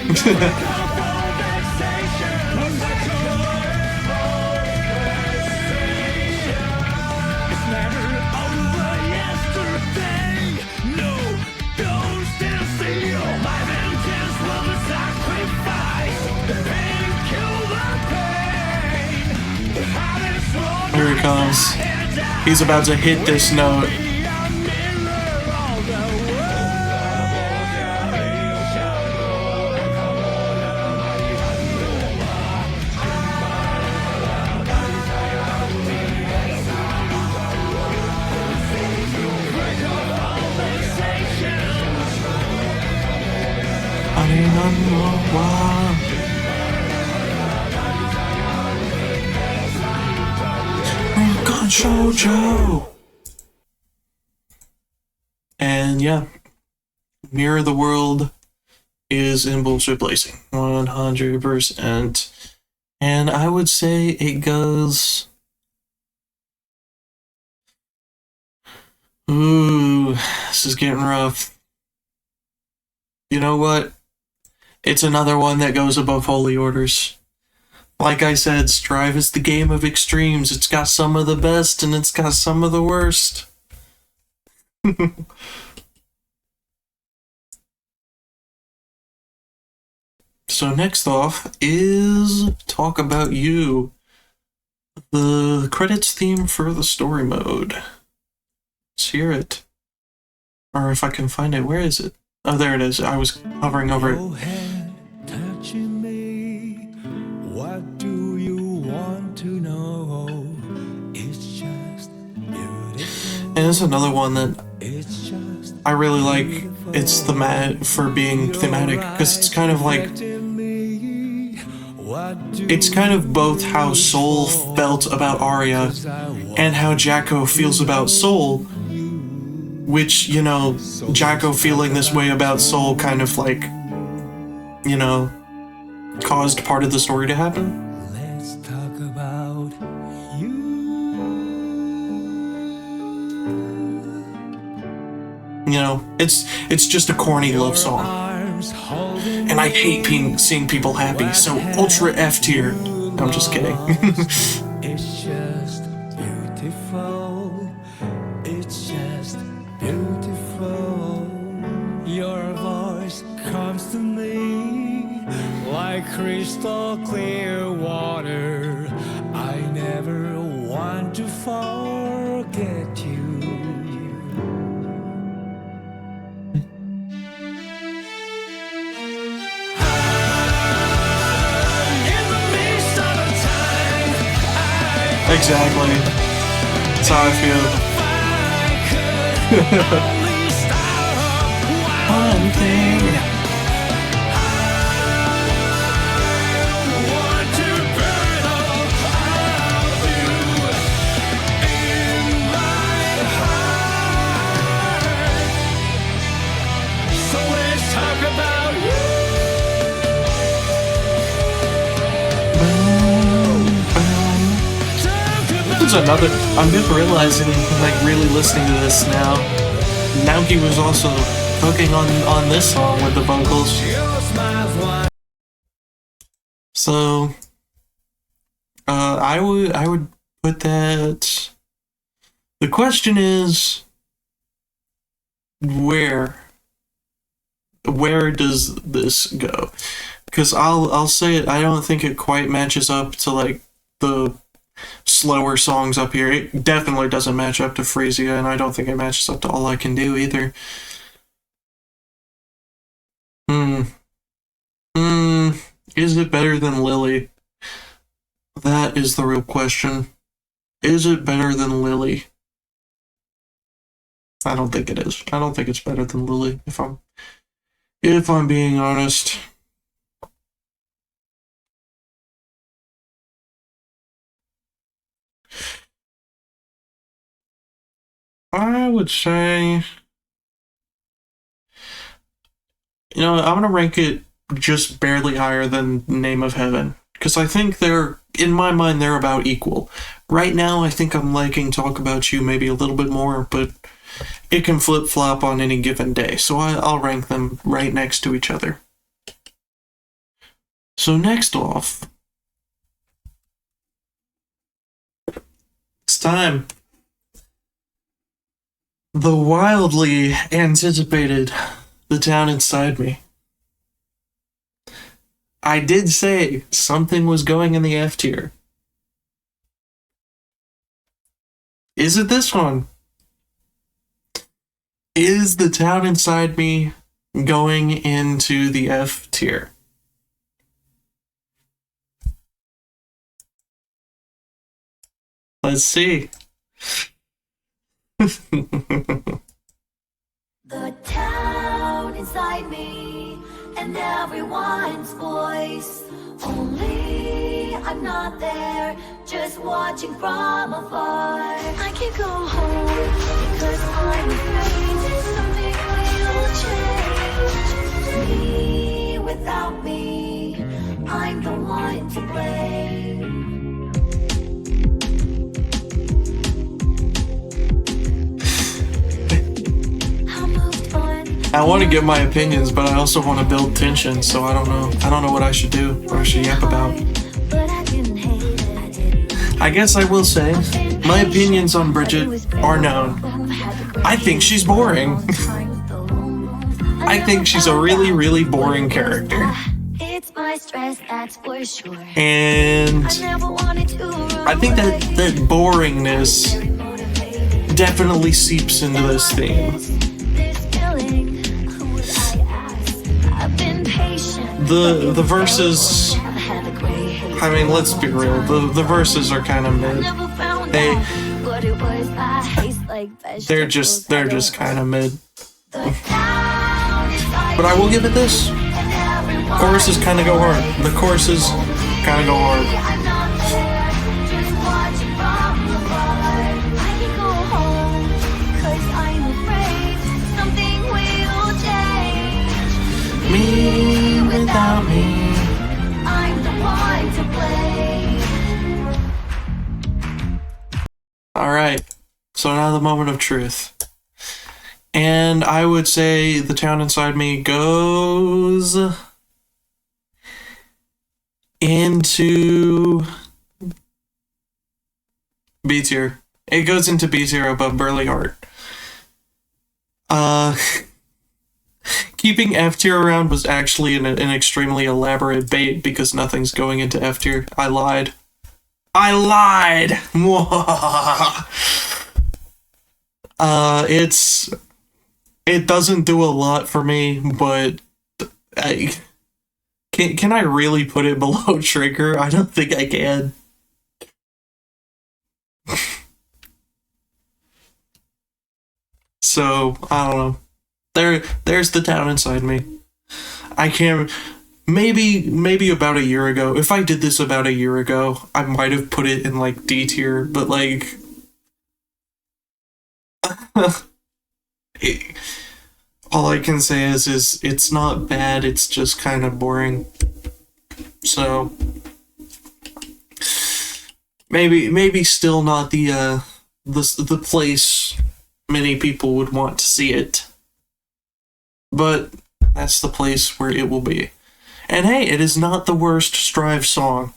Speaker 2: Don't stand still, my vengeance will sacrifice.
Speaker 1: Here it comes. He's about to hit this note. Shoujo! And yeah, Mirror the World is in bullshit blazing 100%. And I would say it goes. Ooh, this is getting rough. You know what? It's another one that goes above Holy Orders. Like I said, Strive is the game of extremes. It's got some of the best and it's got some of the worst. So next off is Talk About You, the credits theme for the story mode. Let's hear it. Or if I can find it, where is it? Oh, there it is. I was hovering over it.
Speaker 2: Touching me. What do you want to know? It's just beautiful.
Speaker 1: And it's another one that
Speaker 2: It's just
Speaker 1: I really like. It's thematic for being thematic because it's kind of like it's kind of both how Soul felt about Arya and how Jacko feels about Soul. Which, you know, Jacko feeling this way about Soul kind of like, you know, caused part of the story to happen.
Speaker 2: Let's talk about you.
Speaker 1: You know, it's just a corny love song. And I hate seeing people happy, so ultra F tier. I'm just kidding.
Speaker 2: It's just beautiful. It's just beautiful. Your voice comes to me like crystal clear water. I never want to forget you.
Speaker 1: Exactly. That's how I feel. One thing.
Speaker 2: So let's talk about you.
Speaker 1: This is another. I'm just realizing, like, really listening to this now. Naoki was also cooking on this song with the vocals. So, I would put that. The question is, where does this go? Because I'll say it. I don't think it quite matches up to like the slower songs up here. It definitely doesn't match up to Frisia, and I don't think it matches up to All I Can Do either. Is it better than Lily? That is the real question. Is it better than Lily? I don't think it is. I don't think it's better than Lily, if I'm being honest. I would say, you know, I'm gonna rank it just barely higher than Name of Heaven, because I think in my mind, they're about equal. Right now, I think I'm liking Talk About You maybe a little bit more, but it can flip-flop on any given day, so I'll rank them right next to each other. So next off, it's time. The wildly anticipated The Town Inside Me. I did say something was going in the F tier. Is it this one? Is the town inside me going into the F tier? Let's see.
Speaker 3: The town inside me and everyone's voice. Only I'm not there, just watching from afar. I can't go home because I'm afraid something will change. Me without me, I'm the one to blame.
Speaker 1: I want to give my opinions, but I also want to build tension, so I don't know. I don't know what I should do or I should yap about. I guess I will say, my opinions on Bridget are known. I think she's boring. I think she's a really, really boring character. And I think that boringness definitely seeps into this theme. The verses, I mean, let's be real, the verses are kind of mid. They're just kind of mid. But I will give it this. Choruses kind of go hard. The choruses kind of go hard. Me without me, I'm the one to blame. Alright, so now the moment of truth. And I would say the town inside me goes into B tier. It goes into B tier above Burly Heart. Keeping F tier around was actually an extremely elaborate bait because nothing's going into F tier. I lied. It doesn't do a lot for me, but can I really put it below Trigger? I don't think I can. So I don't know. There's the town inside me. I can't. Maybe about a year ago. If I did this about a year ago, I might have put it in like D tier. But like, all I can say is it's not bad. It's just kind of boring. So maybe still not the place many people would want to see it. But that's the place where it will be. And hey, it is not the worst Strive song.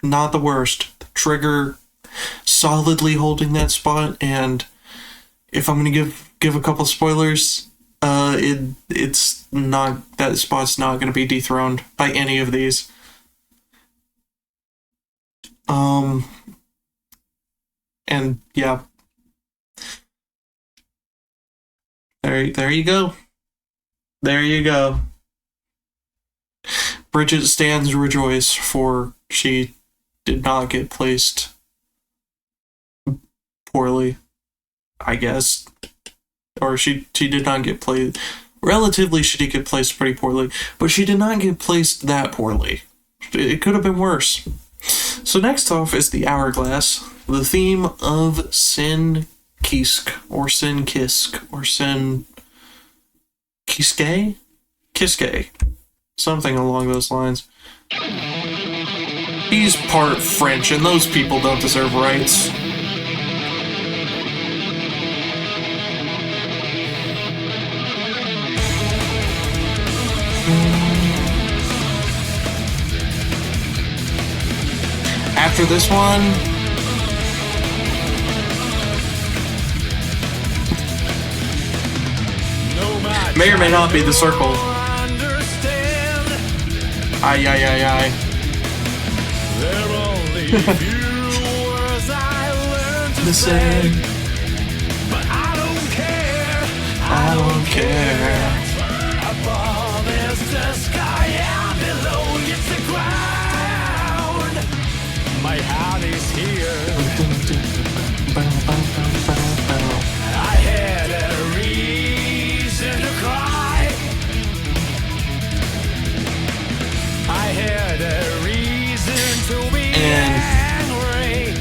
Speaker 1: Not the worst. Trigger solidly holding that spot, and if I'm gonna give a couple spoilers, it's not, that spot's not gonna be dethroned by any of these. And yeah. There you go. There you go. Bridget stands rejoice, for she did not get placed poorly, I guess. Or she did not get placed. Relatively, she did get placed pretty poorly, but she did not get placed that poorly. It could have been worse. So next off is the Hourglass, the theme of Sin Kisk, or Sin Kisk, or Sin Kiske? Kiske. Something along those lines. He's part French, and those people don't deserve rights. After this one, may or may not be the circle. Aye, aye, aye, aye.
Speaker 2: There are only few words I learned
Speaker 1: the same.
Speaker 2: But I don't care.
Speaker 1: I don't care.
Speaker 2: Above is the sky and below is the ground. My heart is here. I had a reason to cry. I had a reason to be angry.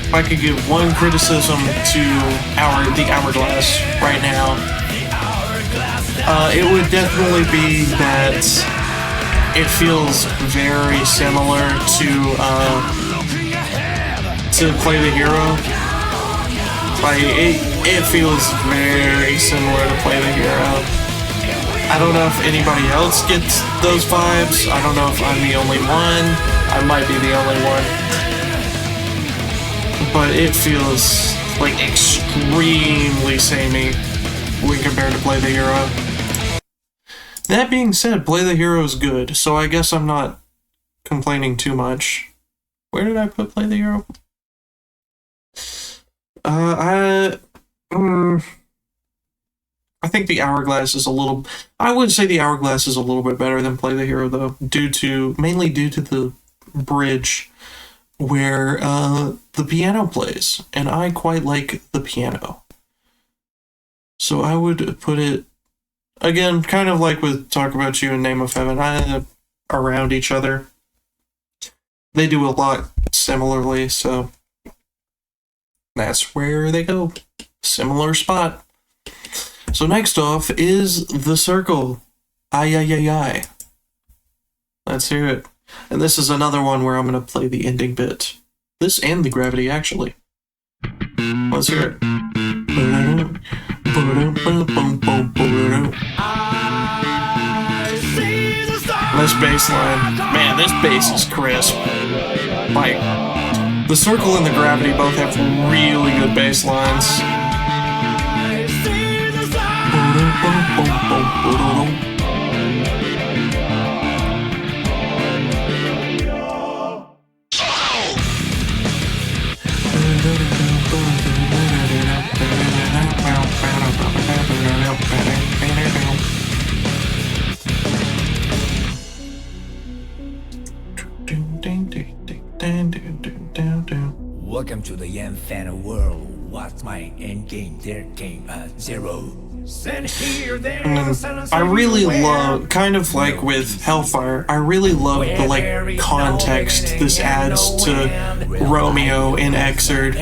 Speaker 1: If I could give one criticism to the Hourglass right now, it would definitely be that it feels very similar to Play the Hero. Like it feels very similar to Play the Hero. I don't know if anybody else gets those vibes. I don't know if I'm the only one. I might be the only one. But it feels like extremely samey when compared to Play the Hero. That being said, Play the Hero is good, so I guess I'm not complaining too much. Where did I put Play the Hero? I think the Hourglass is I would say the Hourglass is a little bit better than Play the Hero, though, mainly due to the bridge where the piano plays, and I quite like the piano. So I would put it, again, kind of like with Talk About You and Name of Heaven, around each other. They do a lot similarly, so that's where they go. Similar spot. So next off is The Circle. Ay, ay, ay, ay. Let's hear it. And this is another one where I'm going to play the ending bit. This and the gravity, actually. Let's hear it. This bass line. Man, this bass is crisp. Like, The Circle and the Gravity both have really good bass lines.
Speaker 2: Welcome to the infinite world. What's my end game? There came a zero. Send here, there,
Speaker 1: I really love, kind of like with Hellfire, I really love the context this adds to Romeo in Exerd.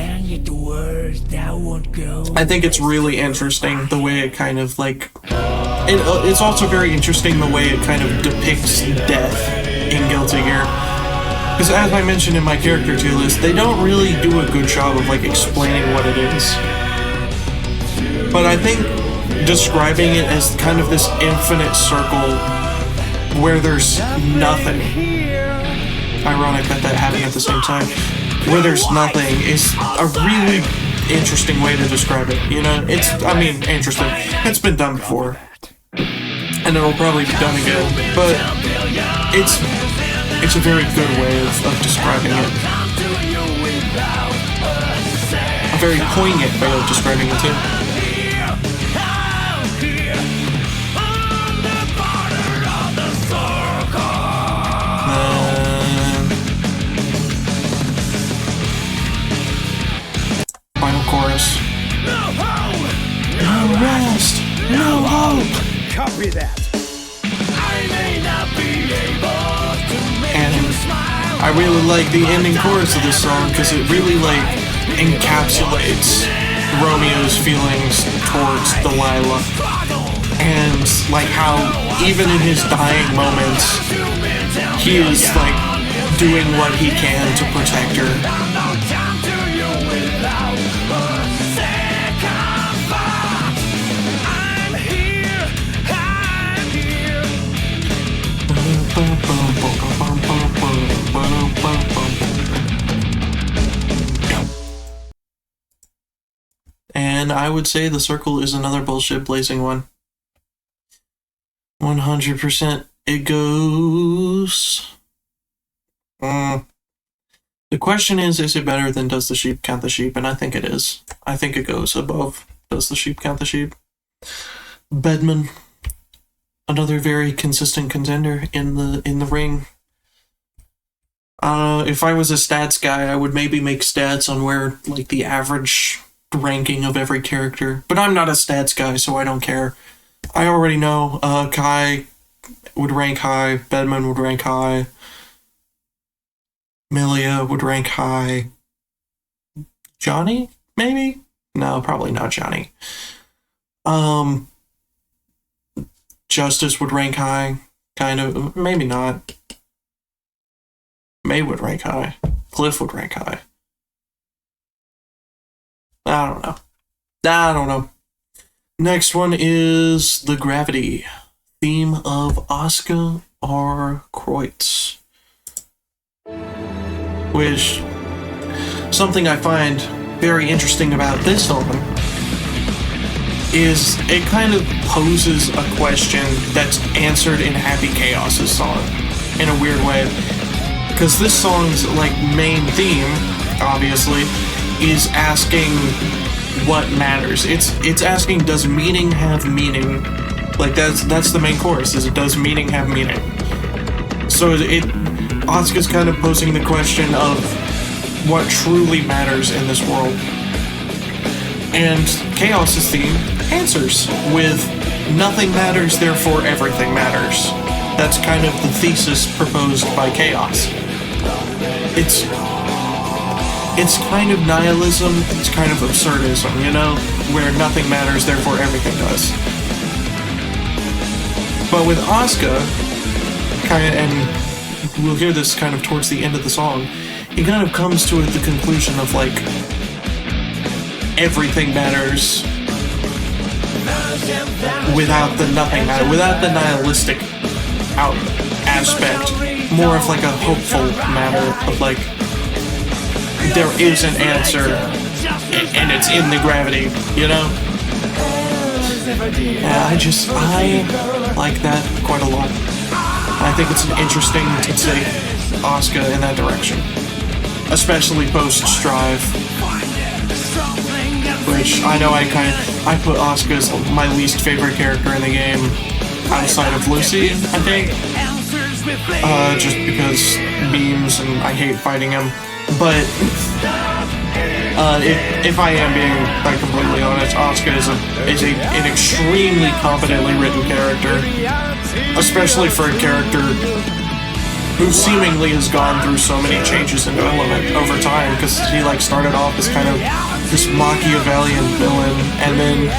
Speaker 1: I think it's really interesting the way it kind of it's also very interesting the way it kind of depicts death in Guilty Gear. Because as I mentioned in my character tier list, they don't really do a good job of explaining what it is. But I think describing it as kind of this infinite circle where there's nothing. Ironic that happened at the same time. Where there's nothing is a really interesting way to describe it. You know, interesting. It's been done before. And it'll probably be done again. But it's a very good way of describing it. A very poignant way of describing it too. Final chorus. No rest, no hope.
Speaker 2: Copy that. I may not be able to make you smile.
Speaker 1: I really like the ending chorus of this song because it really encapsulates Romeo's feelings towards Delilah, and how even in his dying moments he is doing what he can to protect her. And I would say The Circle is another bullshit blazing one. 100% it goes. If The question is it better than Does the Sheep Count the Sheep? And I think it is. I think it goes above Does the Sheep Count the Sheep? Bedman, another very consistent contender in the ring. If I was a stats guy, I would maybe make stats on where, like, the average ranking of every character. But I'm not a stats guy, so I don't care. I already know Kai would rank high, Bedman would rank high, Milia would rank high. Johnny, maybe? No, probably not Johnny. Justice would rank high, kind of, maybe not. May would rank high. Cliff would rank high. I don't know. Next one is the Gravity theme of Asuka R. Kreutz. Which, something I find very interesting about this song is it kind of poses a question that's answered in Happy Chaos's song in a weird way. Because this song's like main theme, obviously, is asking what matters. It's asking, does meaning have meaning? Like that's the main chorus, is it does meaning have meaning? So Asuka's kind of posing the question of what truly matters in this world. And Chaos's theme answers with nothing matters, therefore everything matters. That's kind of the thesis proposed by Chaos. It's kind of nihilism, it's kind of absurdism, you know? Where nothing matters, therefore everything does. But with Asuka, and we'll hear this kind of towards the end of the song, he kind of comes to the conclusion of, like, everything matters without the nothing matter, without the nihilistic aspect, more of like a hopeful matter of like, there is an answer and it's in the gravity, you know? Yeah, I like that quite a lot. I think it's interesting to take Asuka in that direction, especially post-Strive, which I know I put Asuka as my least favorite character in the game outside of Lucy, I think, just because memes and I hate fighting him. But if I am being like completely honest, Asuka is an extremely competently written character, especially for a character who seemingly has gone through so many changes in development over time, because he like started off as kind of this Machiavellian villain, and then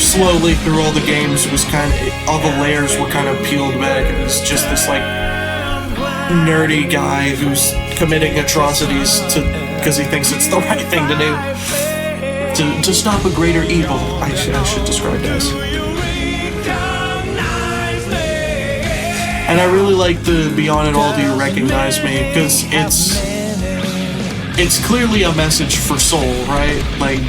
Speaker 1: slowly through all the games was kind of, all the layers were kind of peeled back, and he's just this like nerdy guy who's committing atrocities because he thinks it's the right thing to do to stop a greater evil, I should describe it as. And I really like the Beyond It All Do You Recognize Me, because it's clearly a message for Soul, right? Like,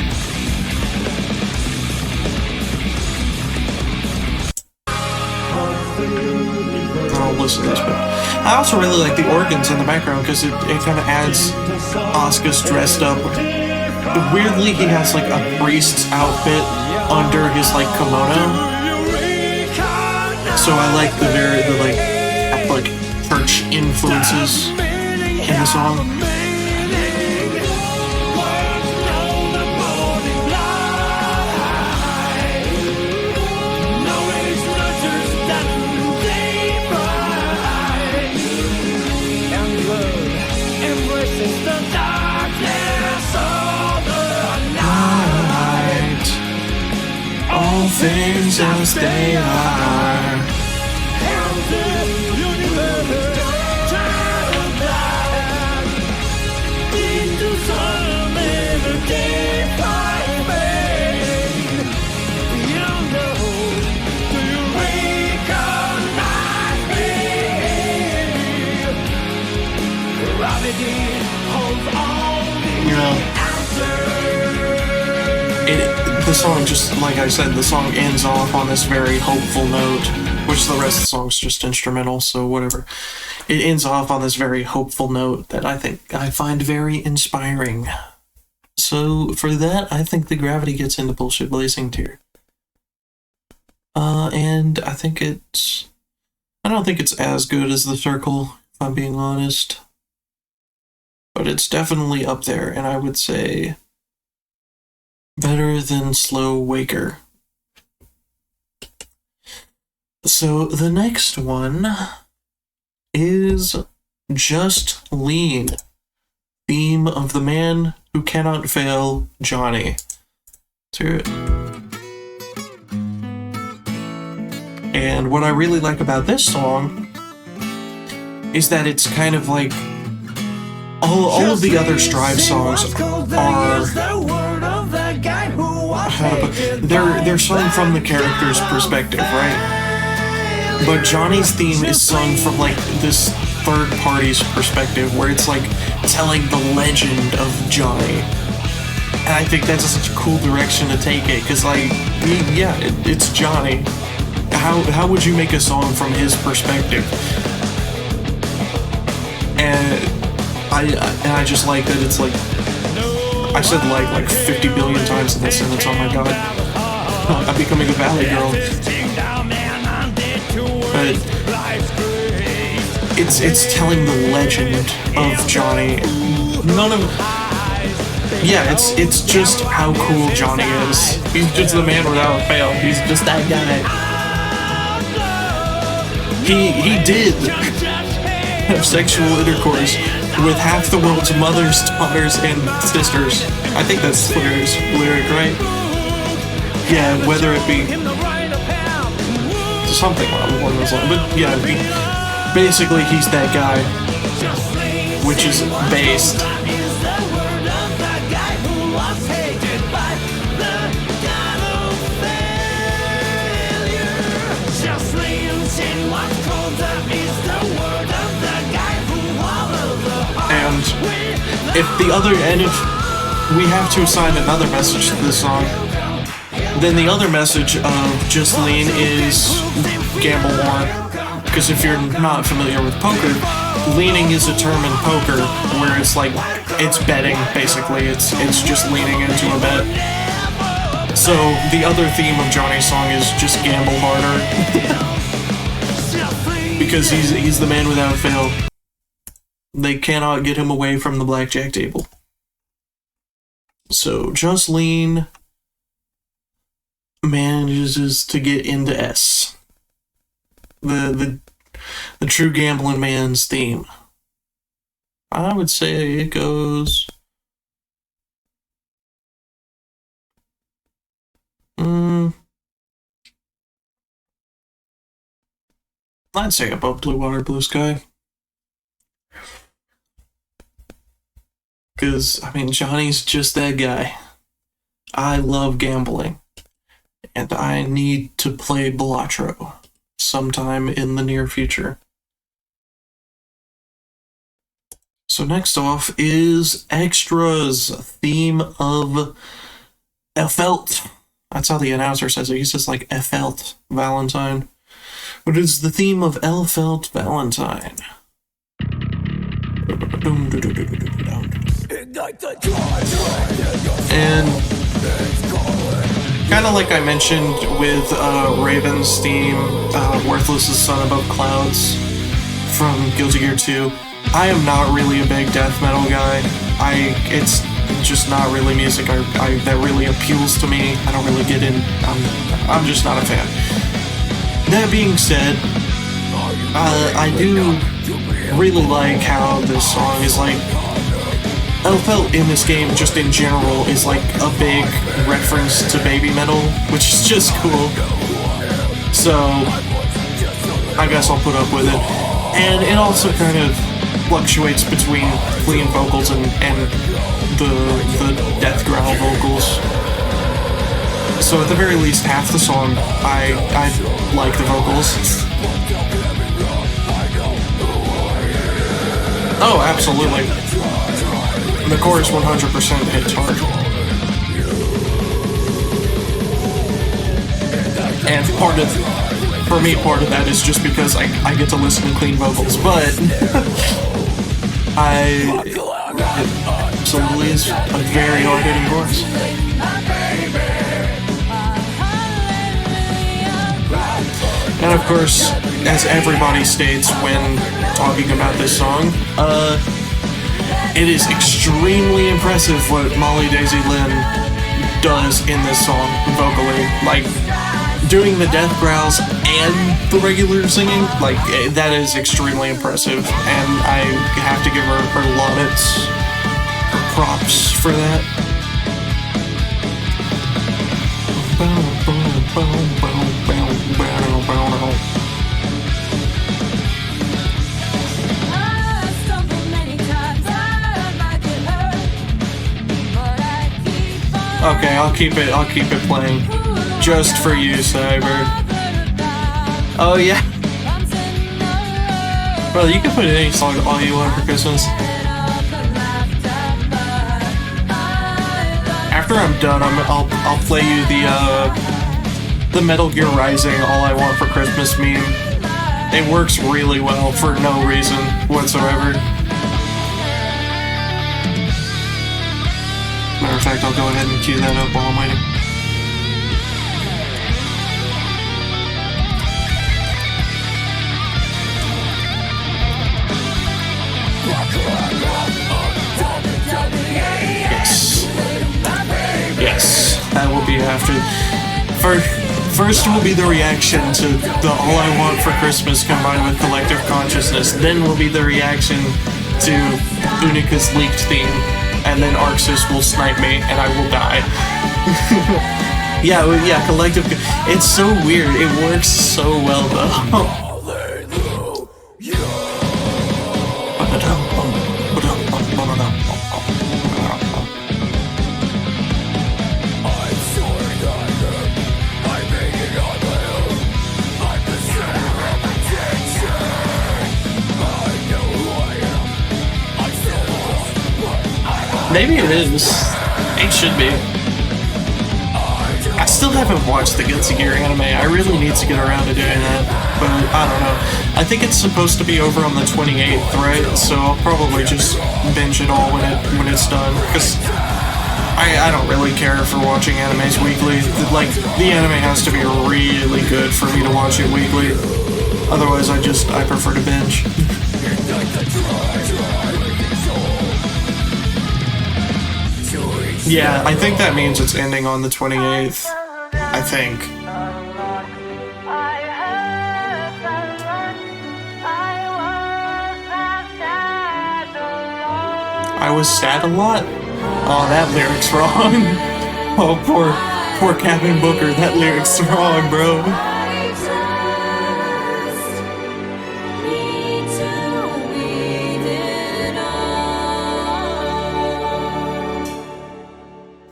Speaker 1: I'll listen to this, but I also really like the organs in the background, because it kind of adds Asuka's dressed up. Weirdly, he has like a priest's outfit under his like kimono. So I like the church influences in the song. All things as they are. You know, the song, just like I said, the song ends off on this very hopeful note, which the rest of the song's just instrumental, so whatever. It ends off on this very hopeful note that I find very inspiring. So for that, I think the Gravity gets into Bullshit Blazing tier. And I don't think it's as good as The Circle, if I'm being honest. But it's definitely up there, and I would say better than Slow Waker. So the next one is Just Lean, theme of the man who cannot fail, Johnny. Let's hear it. And what I really like about this song is that it's kind of like all of the other Strive songs are they're sung from the character's perspective, right? But Johnny's theme is sung from like this third party's perspective, where it's like telling the legend of Johnny. And I think that's such a cool direction to take it, because like, yeah, it's Johnny. How would you make a song from his perspective? And I just like that it's like, I said like 50 billion times in this sentence, oh my god. I'm becoming a valley girl. But it's telling the legend of Johnny. It's just how cool Johnny is. He's just the man without fail. He's just that guy. He did have sexual intercourse with half the world's mothers, daughters, and sisters. I think that's Flair's lyric, right? Yeah, whether it be something along those lines. But yeah, basically he's that guy, which is based. And if we have to assign another message to this song, then the other message of Just Lean is gamble more. Because if you're not familiar with poker, leaning is a term in poker where it's like, it's betting, basically. It's just leaning into a bet. So the other theme of Johnny's song is just gamble harder. Because he's the man without fail. They cannot get him away from the blackjack table. So Just Lean manages to get into S. The true gambling man's theme. I would say it goes I'd say above Blue Water, Blue Sky. Because, I mean, Johnny's just that guy. I love gambling. And I need to play Balatro sometime in the near future. So next off is Extras, theme of Efelt. That's how the announcer says it. He says like Efelt Valentine. But it's the theme of Elfelt Valentine. And kind of like I mentioned with Raven's theme, Worthless as Sun Above Clouds from Guilty Gear 2, I am not really a big death metal guy. It's just not really music that really appeals to me. I don't really get in. I'm just not a fan. That being said, I do really like how this song is like, Elfelt in this game, just in general, is like a big reference to baby metal, which is just cool. So, I guess I'll put up with it. And it also kind of fluctuates between clean vocals and the death growl vocals. So at the very least, half the song, I like the vocals. Oh, absolutely. The chorus 100% hits hard. And for me, part of that is just because I get to listen to clean vocals, but it absolutely is a very hard-hitting voice. And of course, as everybody states when talking about this song, it is extremely impressive what Molly Daisy Lynn does in this song vocally. Like, doing the death growls and the regular singing, like, that is extremely impressive, and I have to give her laudits, her props for that. Okay, I'll keep it playing. Just for you, Cyber. Oh yeah. Well, you can put any song all you want for Christmas. After I'm done, I'll play you the Metal Gear Rising "All I Want for Christmas" meme. It works really well for no reason whatsoever. Matter of fact, I'll go ahead and cue that up while I'm waiting. Yes, that will be after. First will be the reaction to the "All I Want for Christmas" combined with Collective Consciousness. Then will be the reaction to Unika's leaked theme, and then Arxis will snipe me, and I will die. yeah, Collective. It's so weird. It works so well though. Maybe it is. It should be. I still haven't watched the Guilty Gear anime. I really need to get around to doing that, but I don't know. I think it's supposed to be over on the 28th, right? So I'll probably just binge it all when it's done, because I don't really care for watching animes weekly. Like, the anime has to be really good for me to watch it weekly. Otherwise, I prefer to binge. Yeah, I think that means it's ending on the 28th. I think. I was sad a lot? Oh, that lyric's wrong. Oh, poor Captain Booker. That lyric's wrong, bro.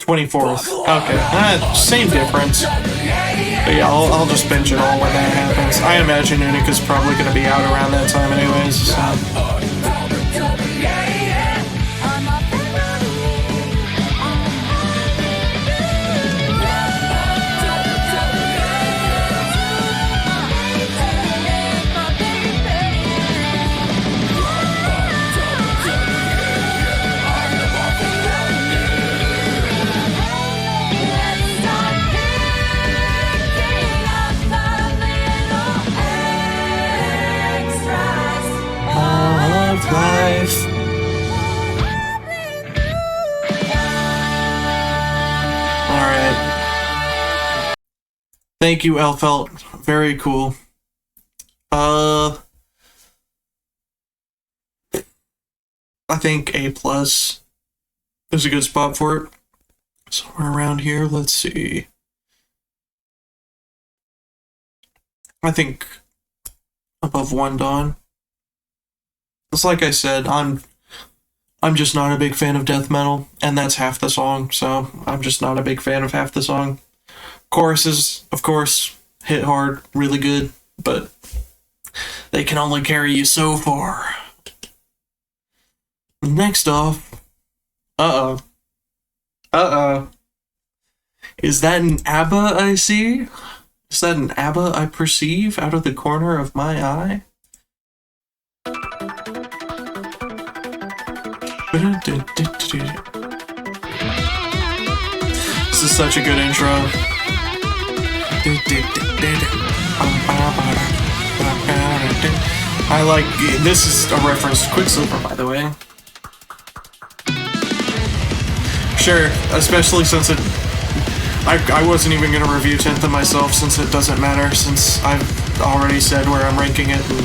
Speaker 1: 24th. Okay, same difference. But yeah, I'll just binge it all when that happens. I imagine Unika's probably going to be out around that time anyways, so. Life. Alright. Thank you, Elfelt. Very cool. I think A+ is a good spot for it. Somewhere around here, let's see. I think above One Dawn. It's like I said, I'm just not a big fan of death metal, and that's half the song, so I'm just not a big fan of half the song. Choruses, of course, hit hard, really good, but they can only carry you so far. Next off, is that an ABBA I see? Is that an ABBA I perceive out of the corner of my eye? This is such a good intro. I like, this is a reference to Quicksilver, by the way. Sure, especially since it, I wasn't even going to review 10th of myself, since it doesn't matter, since I've already said where I'm ranking it, and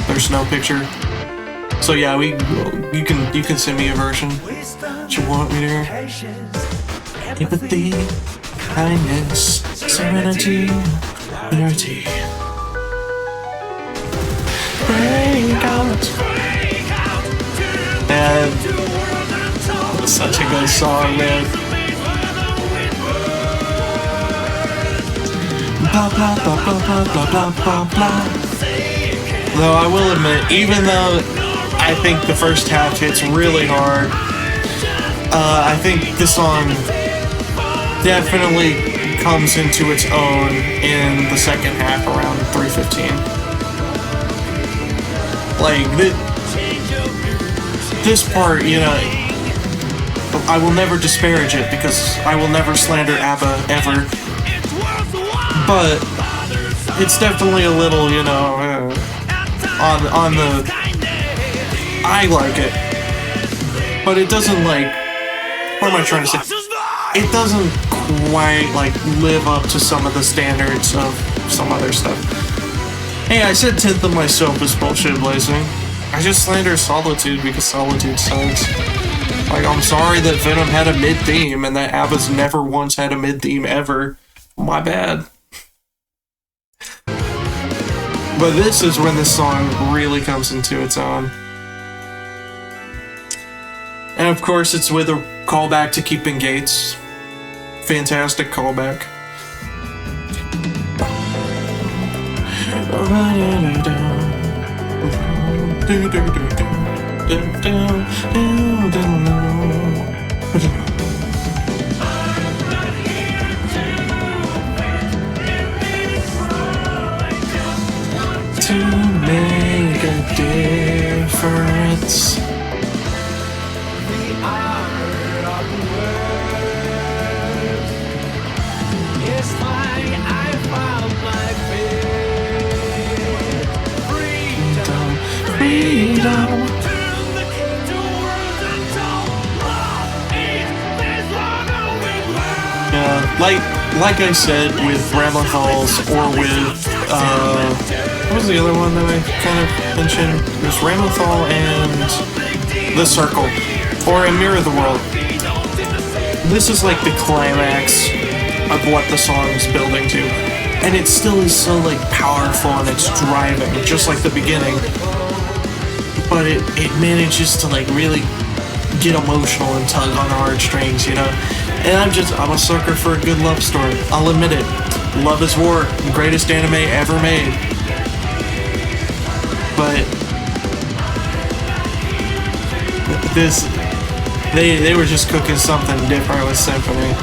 Speaker 1: there's no picture. So yeah, you can send me a version. What you want me to? Empathy, kindness, serenity, clarity. Break out. And it's such a good song, man. Blah blah blah blah blah blah blah blah blah. Though I will admit, even though I think the first half hits really hard, I think this song definitely comes into its own in the second half around 3:15. Like, this part, you know, I will never disparage it because I will never slander ABBA ever. But it's definitely a little, you know, on the, I like it, but it doesn't, like, what am I trying to say? It doesn't quite, like, live up to some of the standards of some other stuff. Hey, I said 10th of myself is bullshit blazing. I just slander Solitude because Solitude sucks. Like, I'm sorry that Venom had a mid-theme and that ABBA's never once had a mid-theme ever. My bad. But this is when this song really comes into its own. And of course, it's with a callback to Keeping Gates. Fantastic callback. To make a difference. Freedom. Yeah, like I said with Ramethals, or with what was the other one that I kind of mentioned? There's Ramethal and The Circle, or in Mirror the World. This is like the climax of what the song's building to, and it still is so, like, powerful, and it's driving, just like the beginning. But it manages to, like, really get emotional and tug on heartstrings, you know? And I'm a sucker for a good love story. I'll admit it. Love is War, greatest anime ever made. But this, they were just cooking something different with Symphony.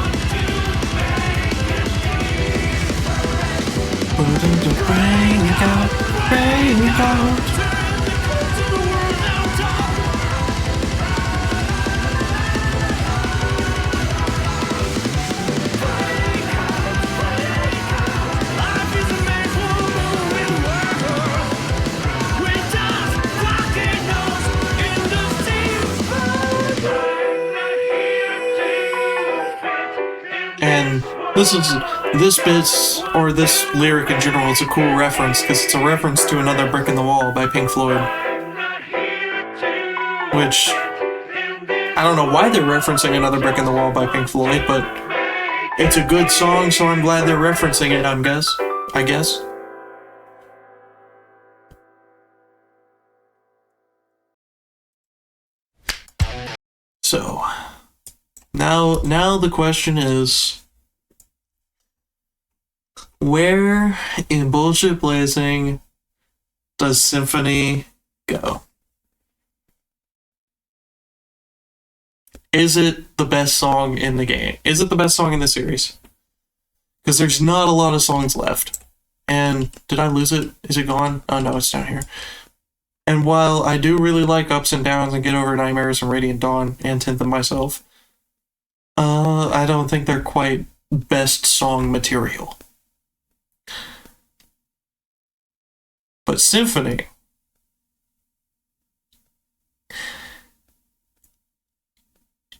Speaker 1: Break out. And this bit, or this lyric in general, is a cool reference because it's a reference to Another Brick in the Wall by Pink Floyd. Which, I don't know why they're referencing Another Brick in the Wall by Pink Floyd, but it's a good song, so I'm glad they're referencing it, I guess. So, now the question is, where in Bullshit Blazing does Symphony go? Is it the best song in the game? Is it the best song in the series? because there's not a lot of songs left. And did I lose it? Is it gone? Oh no, it's down here. And while I do really like Ups and Downs and Get Over Nightmares and Radiant Dawn and Tenth of Myself, I don't think they're quite best song material. But Symphony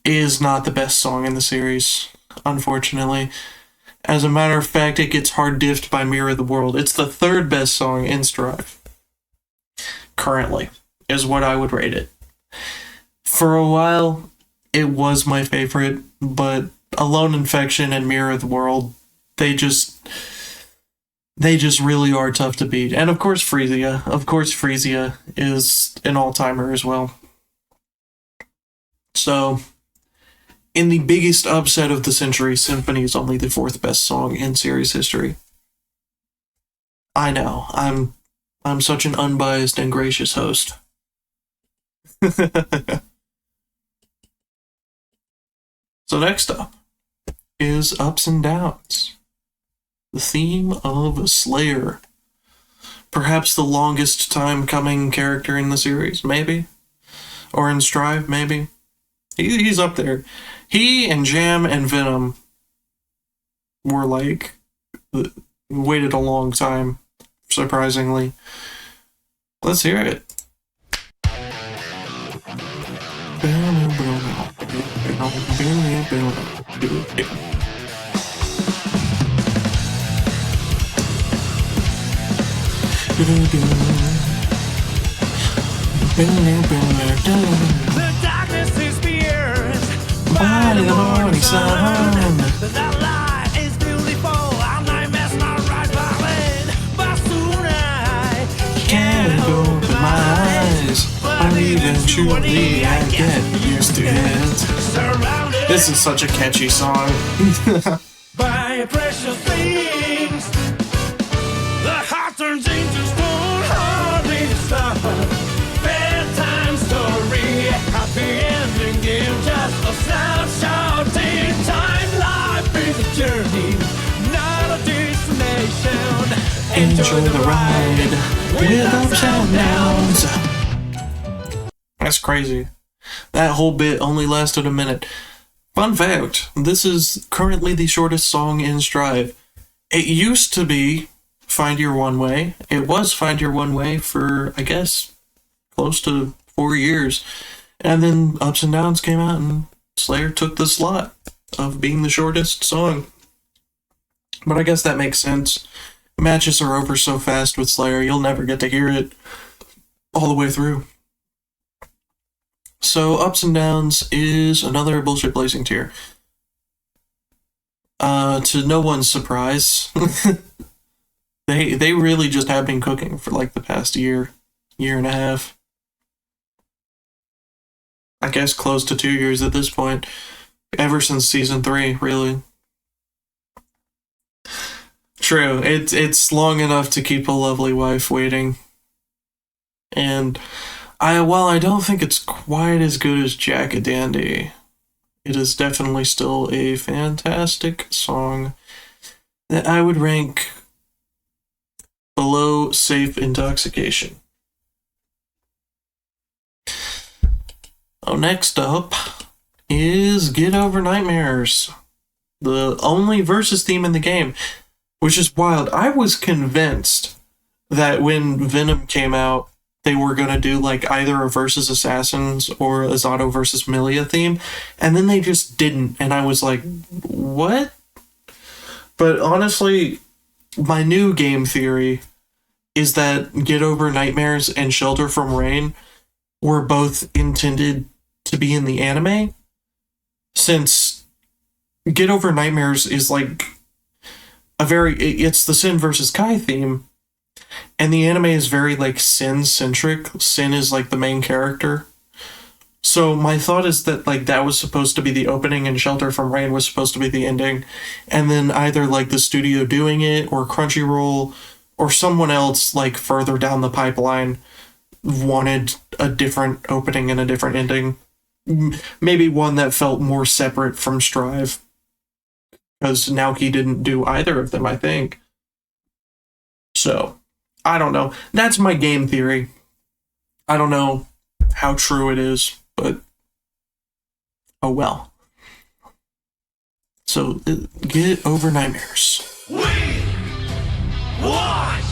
Speaker 1: is not the best song in the series, unfortunately. As a matter of fact, it gets hard diffed by Mirror of the World. It's the third best song in Strive. Currently, is what I would rate it. For a while, it was my favorite, but Alone Infection and Mirror of the World, they just really are tough to beat. And of course, Freesia. Of course, Freesia is an all-timer as well. So, in the biggest upset of the century, Symphony is only the fourth best song in series history. I know, I'm such an unbiased and gracious host. So next up is Ups and Downs, the theme of Slayer. Perhaps the longest time coming character in the series, maybe? Or in Strive, maybe? He's up there. He and Jam and Venom were waited a long time, surprisingly. Let's hear it.
Speaker 2: The darkness is fierce
Speaker 1: by the morning sun.
Speaker 2: That light is beautiful. Our nightmares not right valid. But soon I
Speaker 1: Can't open my eyes, but eventually I get used to it.
Speaker 2: surrounded
Speaker 1: This is such a catchy song.
Speaker 2: by precious things. The heart turns into stone, hardly stop. Bedtime story, happy ending game, just a snapshot in time. Life is a journey, not a destination.
Speaker 1: Enjoy the ride with ups and downs. That's crazy. That whole bit only lasted a minute. Fun fact, this is currently the shortest song in Strive. It used to be Find Your One Way. It was Find Your One Way for, I guess, close to 4 years. And then Ups and Downs came out and Slayer took the slot of being the shortest song. But I guess that makes sense. Matches are over so fast with Slayer, you'll never get to hear it all the way through. So, Ups and Downs is another bullshit blazing tier. To no one's surprise, they really just have been cooking for like the past year and a half. I guess close to 2 years at this point. Ever since season 3, really. True, it's long enough to keep a lovely wife waiting. And while I don't think it's quite as good as Jack-a-Dandy, it is definitely still a fantastic song that I would rank below Safe Intoxication. Oh, next up is Get Over Nightmares, the only versus theme in the game, which is wild. I was convinced that when Venom came out, they were going to do like either a versus Assassins or a Zato versus Milia theme, and then they just didn't, and I was like, what? But honestly, my new game theory is that Get Over Nightmares and Shelter from Rain were both intended to be in the anime, since Get Over Nightmares is like it's the Sin versus Kai theme, and the anime is very like Sin-centric. Sin is like the main character. So my thought is that like that was supposed to be the opening and Shelter from Rain was supposed to be the ending, and then either like the studio doing it or Crunchyroll or someone else like further down the pipeline wanted a different opening and a different ending. Maybe one that felt more separate from Strive. because Naoki didn't do either of them, I think. So, I don't know. That's my game theory. I don't know how true it is, but oh well. So, get over nightmares.
Speaker 2: We want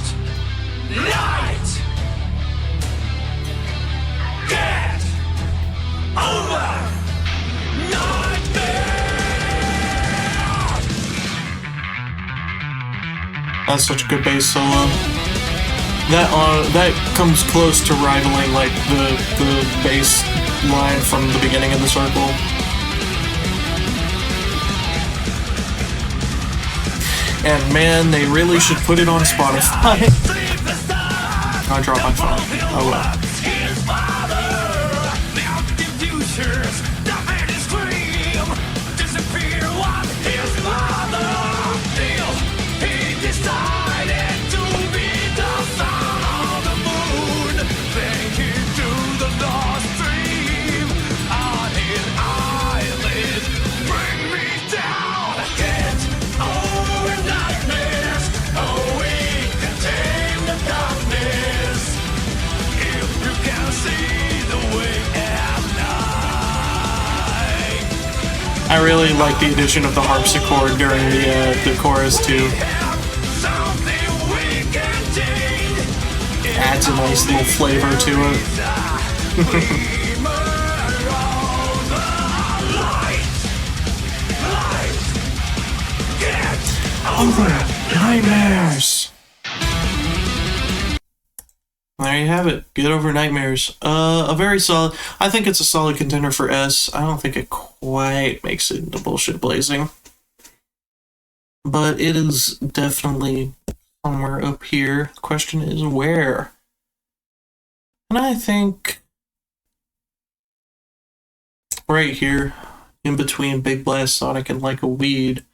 Speaker 2: night. Get over nightmare.
Speaker 1: That's such a good bass solo. That comes close to rivaling like the bass line from the beginning of the circle. And man, they really should put it on Spotify. I dropped my phone. Oh well. I really like the addition of the harpsichord during the chorus too. Adds a nice little flavor to it. Over nightmares. There you have it. Get over nightmares. A very solid. I think it's a solid contender for S. I don't think it quite makes it into bullshit blazing, but it is definitely somewhere up here. The question is where. And I think right here, in between Big Blast Sonic and Like a Weed,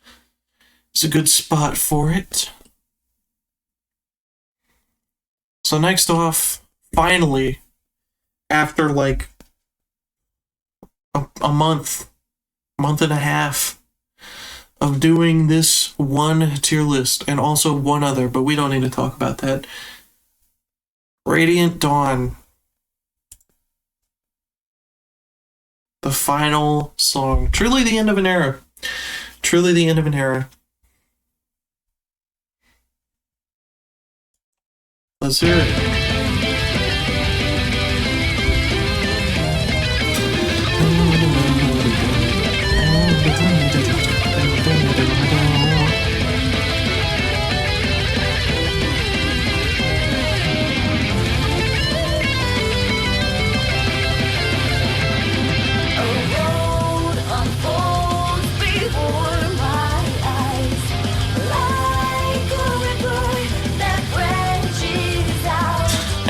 Speaker 1: is a good spot for it. So next off, finally, after like a month and a half of doing this one tier list and also one other, but we don't need to talk about that. Radiant Dawn. The final song. Truly the end of an era. Truly the end of an era. Let's hear it.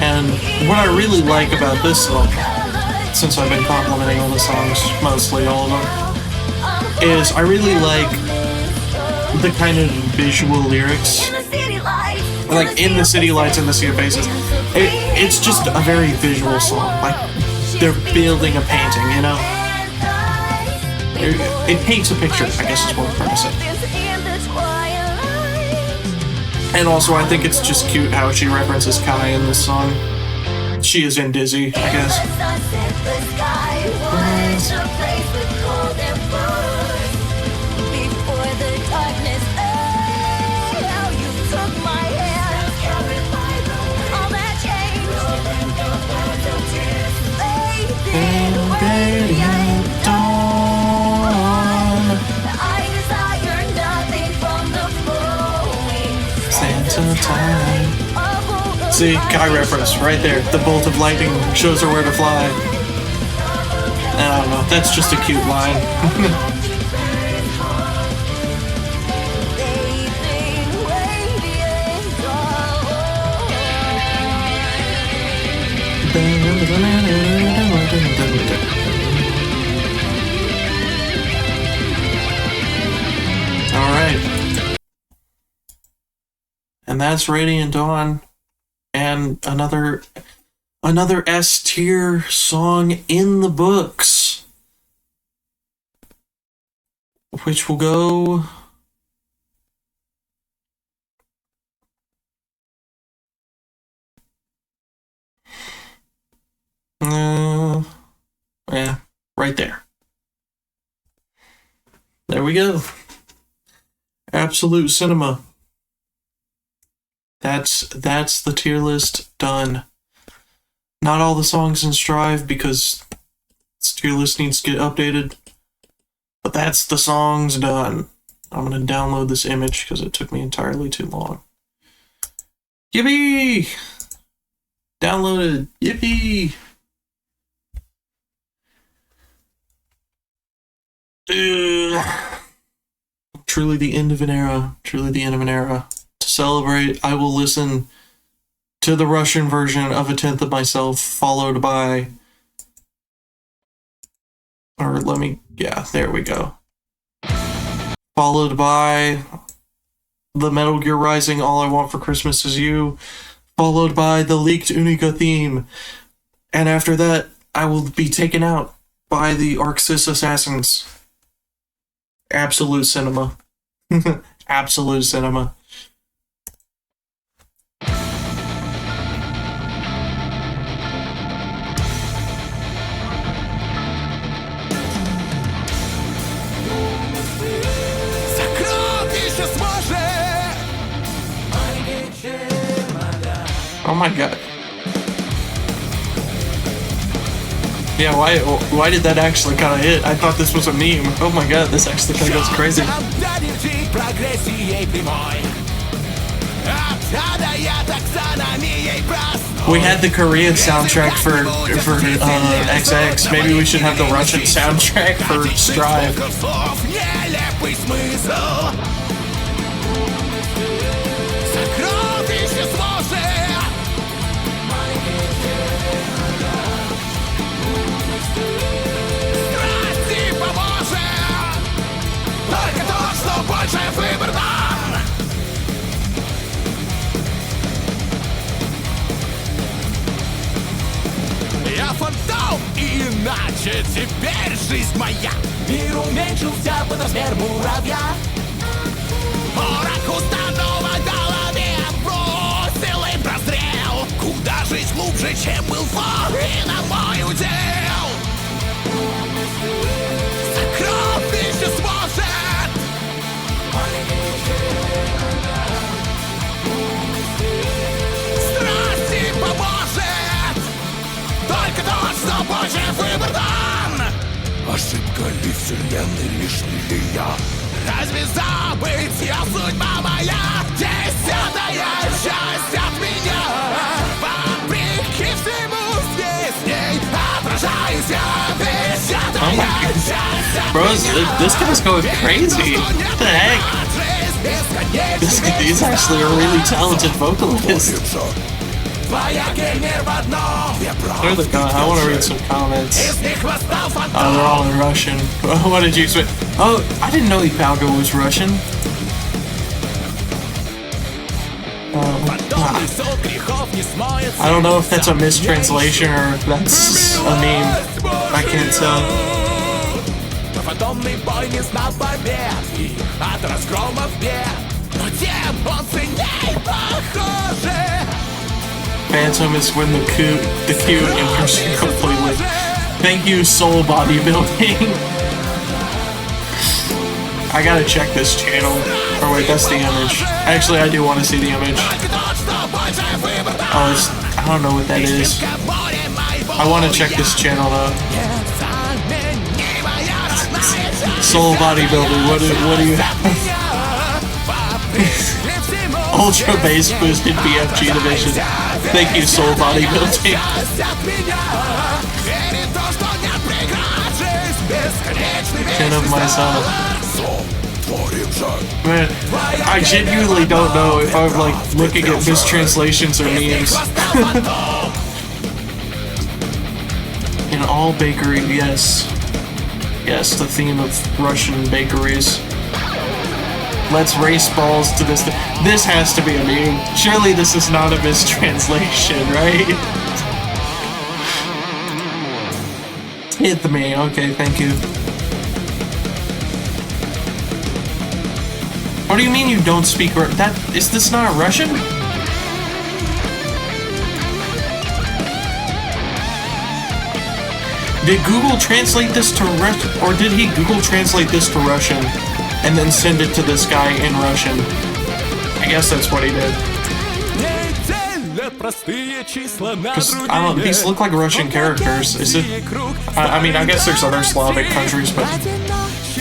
Speaker 1: And what I really like about this song, since I've been complimenting all the songs, mostly all of them, is I really like the kind of visual lyrics. Like, in the city lights, in the sea of faces. It's just a very visual song. Like, they're building a painting, you know? It paints a picture, I guess is what I'm trying to say. And also, I think it's just cute how she references Kai in this song. She is in Dizzy, I guess. See, Kai reference right there. The bolt of lightning shows her where to fly. And I don't know, that's just a cute line. Alright. And that's Radiant Dawn. And another S tier song in the books, which will go Right there. There we go. Absolute cinema. That's the tier list done. Not all the songs in Strive because this tier list needs to get updated. But that's the songs done. I'm gonna download this image because it took me entirely too long. Yippee! Downloaded. Yippee! Truly the end of an era. Truly the end of an era. To celebrate, I will listen to the Russian version of A Tenth of Myself, followed by... Or let me... Yeah, there we go. Followed by the Metal Gear Rising All I Want for Christmas Is You, followed by the leaked Unica theme. And after that, I will be taken out by the Arxis Assassins. Absolute cinema. Absolute cinema. Oh my god. Yeah, why did that actually kind of hit? I thought this was a meme. Oh my god, this actually kind of goes crazy. We had the Korean soundtrack for XX. Maybe we should have the Russian soundtrack for Strive.
Speaker 2: Я фантом, иначе теперь жизнь моя. Мир уменьшился под размер муравья. Порох установа в голове бросил и прозрел. Куда жить глубже, чем был фон, и на мой удел. Сокровище сможет. Страсти поможет. Только тот, что больше выбор дан. Ошибка ли вселенной, лишь ли я? Разве забытья судьба моя? Десятая часть от меня. Вопреки всему здесь ней отражаюсь я. Десятая часть.
Speaker 1: Bro, this guy's going crazy. What the heck? He's actually a really talented vocalist. Where the god? I want to read some comments. Oh, they're all in Russian. What did you say? Oh, I didn't know Ipalga was Russian. I don't know if that's a mistranslation or if that's a meme. I can't tell. Phantom is when the cute enters completely. Thank you, Soul Bodybuilding. I gotta check this channel. Oh wait, that's the image. Actually, I do want to see the image. Oh, I don't know what that is. I want to check this channel though. Soul Bodybuilding, what do you have? Ultra Bass Boosted BFG Division. Thank you, Soul Bodybuilding. 10 of myself. Man, I genuinely don't know if I'm like looking at mistranslations or memes. In all bakery, yes. Yes, the theme of Russian bakeries. Let's race balls to this. This has to be a meme. Surely this is not a mistranslation, right? Hit the me. Okay, thank you. What do you mean you don't speak that? Is this not Russian? Did Google translate this to Russian, or did he Google translate this to Russian and then send it to this guy in Russian? I guess that's what he did. Because, I don't know, these look like Russian characters. Is it? I mean, I guess there's other Slavic countries, but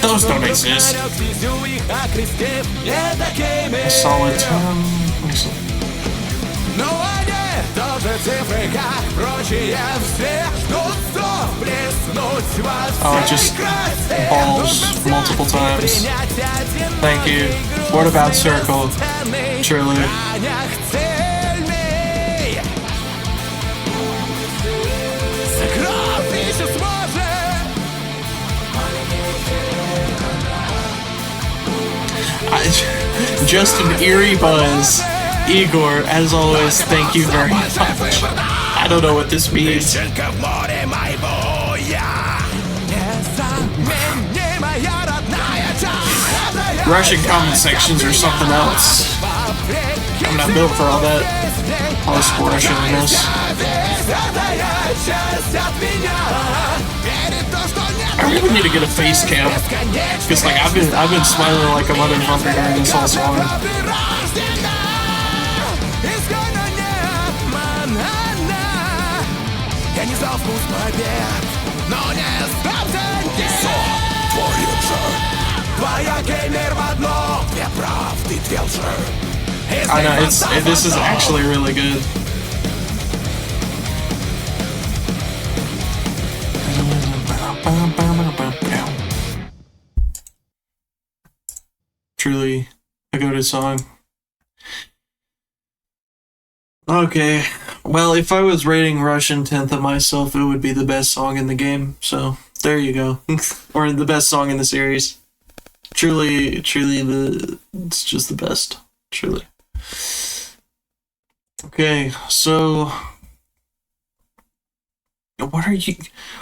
Speaker 1: those don't exist. A solid term. Oh, just balls multiple times. Thank you. What about circle? Truly. Just an eerie buzz. Igor, as always, thank you very much. I don't know what this means. Russian comment sections or something else. I'm not built for all that post-Russianness. I really need to get a face cam. Because like I've been smiling like a motherfucker during this whole song. I know, this is actually really good. Truly a good song. Okay, well, if I was rating Russian 10th of myself, it would be the best song in the game, so there you go. Or the best song in the series. Truly, it's just the best. Truly. Okay, so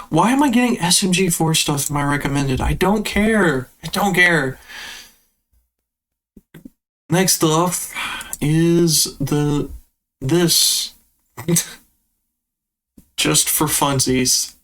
Speaker 1: why am I getting SMG4 stuff in my recommended? I don't care. Next up is this. Just for funsies.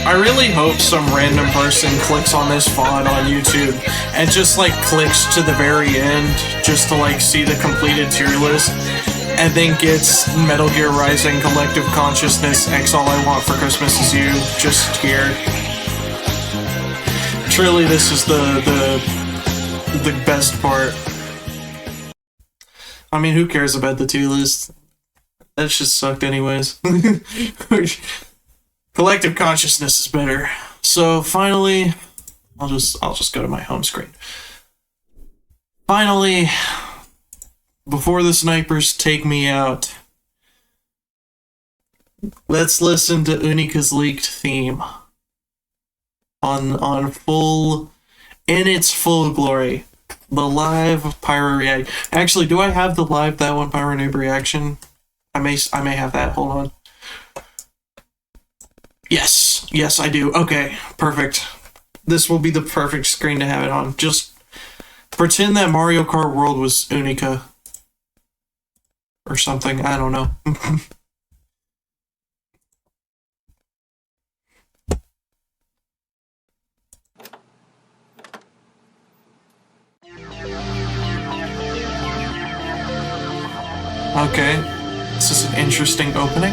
Speaker 1: I really hope some random person clicks on this VOD on YouTube and just like clicks to the very end just to like see the completed tier list and then gets Metal Gear Rising Collective Consciousness X All I Want for Christmas Is You just here. Truly, this is the best part. I mean, who cares about the tier list? That shit sucked anyways. Collective Consciousness is better. So finally, I'll just go to my home screen. Finally, before the snipers take me out, let's listen to Unika's leaked theme on full, in its full glory. The live pyro react. Actually, do I have the live that one pyro noob reaction? I may have that. Hold on. Yes, I do. Okay, perfect. This will be the perfect screen to have it on. Just pretend that Mario Kart World was Unica. Or something, I don't know. Okay, this is an interesting opening.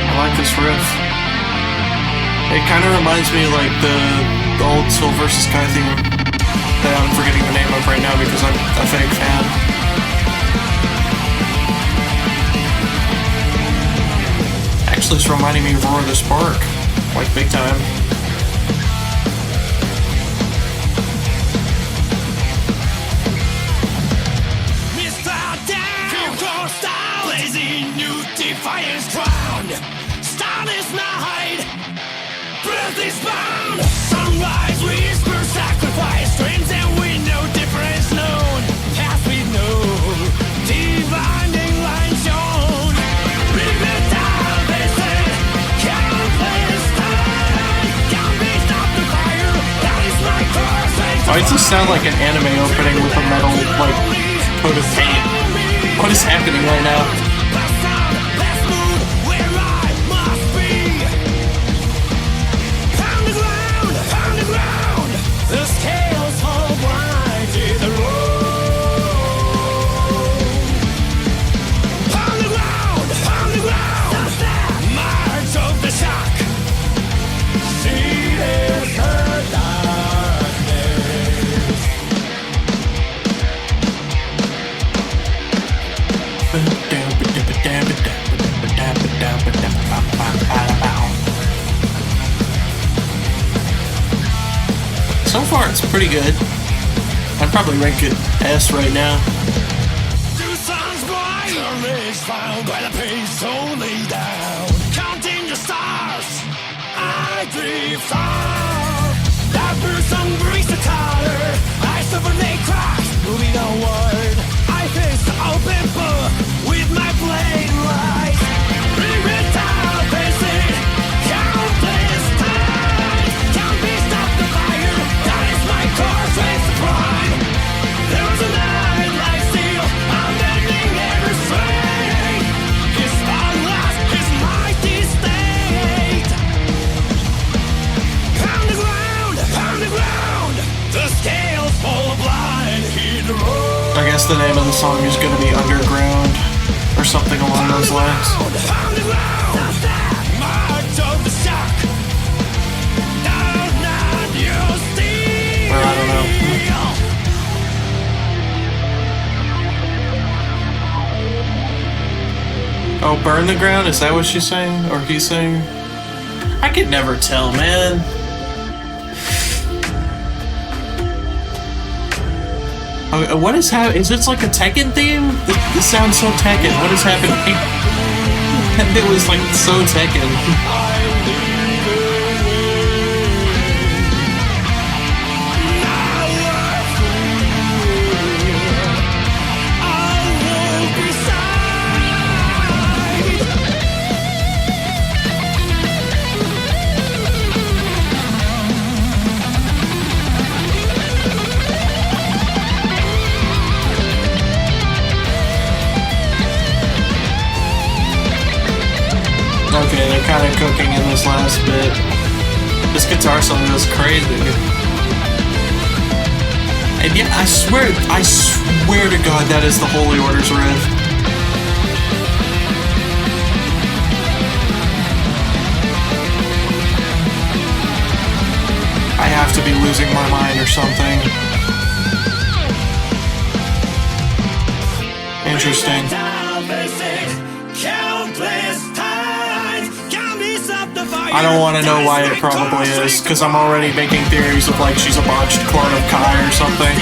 Speaker 1: I like this riff. It kind of reminds me like the old Soul vs. Sky theme that I'm forgetting the name of right now because I'm a fake fan. Actually, it's reminding me of Roar the Spark, like big time.
Speaker 2: Defiance drowned, starless night, breath is bound. Sunrise, whisper, sacrifice, dreams and window, difference known. Path we know, dividing line shown. Rivet down, they said, countless time. Can't be stopped the fire, that is my curse.
Speaker 1: Why does this sound like an anime opening with a metal, like, coat of paint? What is happening right now? So far, it's pretty good. I'd probably rank it S right now.
Speaker 2: Two suns bright, courage found by the pace only down. Counting the stars, I drift off. That person breaks the color. I suffer they crash, moving onward. I face the open book with my blade light. Rivet down, facing countless times. Can't be stopped the fire. That is my course, race the prime. There was a night like steel. I'm bending every strain. His last, his mighty state. Pound the ground, pound the ground. The scales fall blind. Hear the roar.
Speaker 1: I guess the name of the song is going to be Underground or something along those lines.
Speaker 2: Pound the ground. March of the shock. Down, down, you steal.
Speaker 1: Or I don't know. Oh, burn the ground? Is that what she's saying? Or he's saying? I could never tell, man. Okay, what is happening? Is this like a Tekken theme? This sounds so Tekken. What is happening? It was like so Tekken. Okay, they're kind of cooking in this last bit. This guitar solo is crazy. And yeah, I swear to God, that is the Holy Order's riff. I have to be losing my mind or something. Interesting. I don't want to know why it probably is, because I'm already making theories of like she's a botched clone of Kai or something.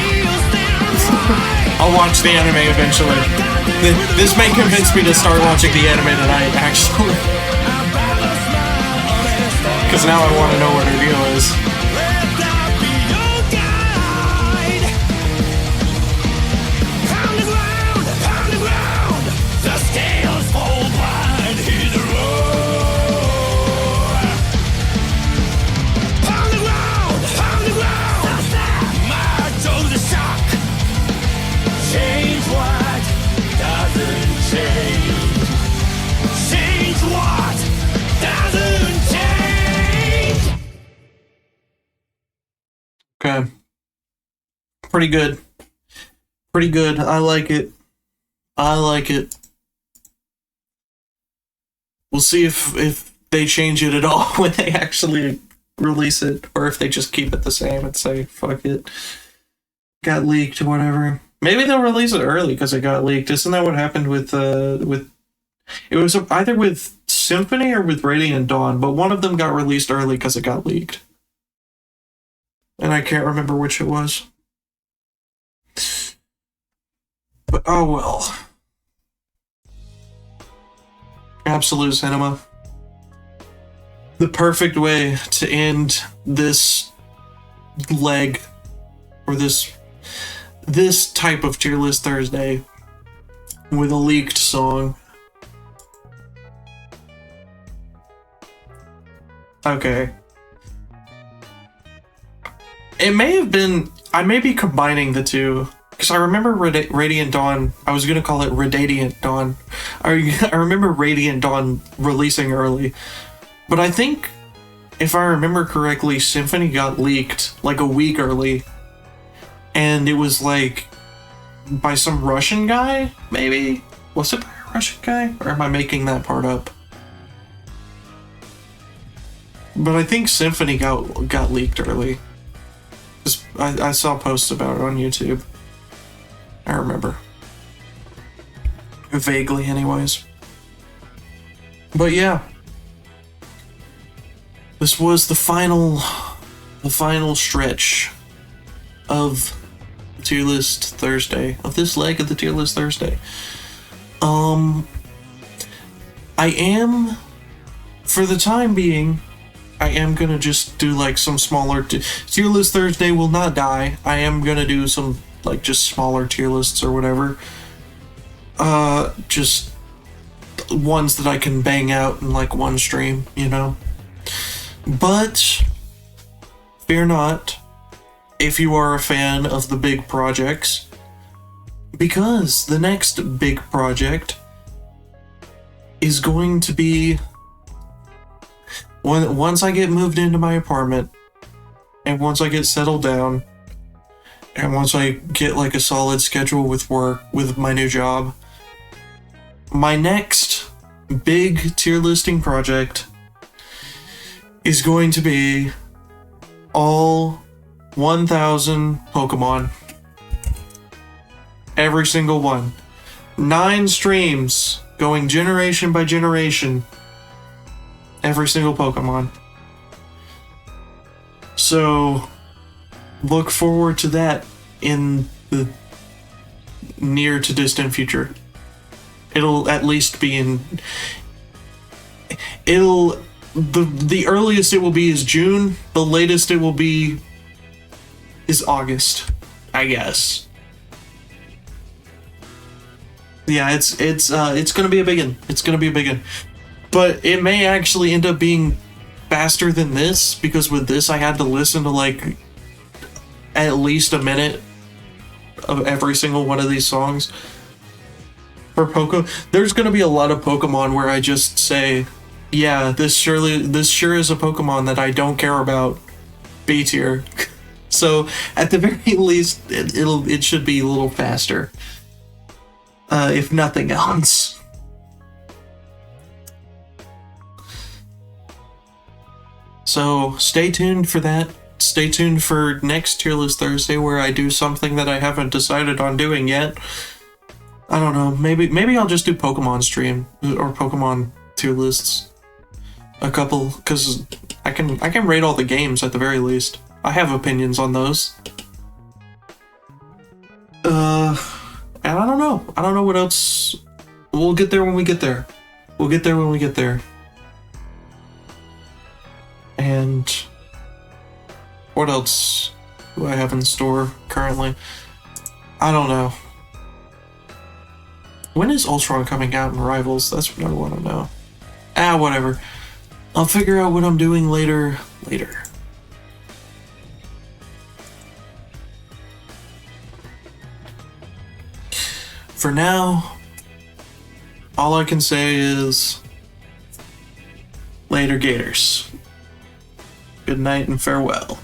Speaker 1: I'll watch the anime eventually. This may convince me to start watching the anime tonight, actually. Because now I want to know what her deal is. pretty good. Pretty good. I like it. I like it. We'll see if they change it at all when they actually release it, or if they just keep it the same and say, fuck it. Got leaked or whatever. Maybe they'll release it early because it got leaked. Isn't that what happened with it was either with Symphony or with Radiant Dawn, but one of them got released early because it got leaked. And I can't remember which it was. But oh well. Absolute cinema. The perfect way to end this leg, or this type of tier list Thursday, with a leaked song. Okay. It may have been, I may be combining the two, because I remember Radiant Dawn, I was going to call it Radiant Dawn. I remember Radiant Dawn releasing early, but I think, if I remember correctly, Symphony got leaked like a week early, and it was like by some Russian guy, maybe? Was it by a Russian guy? Or am I making that part up? But I think Symphony got leaked early. I saw posts about it on YouTube. I remember. Vaguely, anyways. But yeah. This was the final stretch of the tier list Thursday. Of this leg of the tier list Thursday. I am, for the time being, I am gonna just do like some smaller tier list Thursday will not die. I am gonna do some like just smaller tier lists or whatever. Just ones that I can bang out in like one stream, you know. But fear not if you are a fan of the big projects, because the next big project is going to be once I get moved into my apartment, and once I get settled down, and once I get like a solid schedule with work, with my new job, my next big tier listing project is going to be all 1,000 Pokemon. Every single one. 9 streams, going generation by generation. Every single Pokemon. So, look forward to that in the near to distant future. It'll at least be in... The earliest it will be is June. The latest it will be is August, I guess. Yeah, it's gonna be a big one. It's gonna be a big one. But it may actually end up being faster than this, because with this I had to listen to like at least a minute of every single one of these songs. For there's gonna be a lot of Pokemon where I just say, yeah, this sure is a Pokemon that I don't care about. B tier. So at the very least, it should be a little faster, if nothing else. So stay tuned for that. Stay tuned for next tier list Thursday, where I do something that I haven't decided on doing yet. I don't know. Maybe I'll just do Pokemon stream or Pokemon tier lists. A couple, because I can rate all the games at the very least. I have opinions on those. And I don't know. I don't know what else. We'll get there when we get there. We'll get there when we get there. And what else do I have in store currently? I don't know. When is Ultron coming out in Rivals? That's what I want to know. Whatever. I'll figure out what I'm doing later. For now, all I can say is later, Gators. Good night and farewell.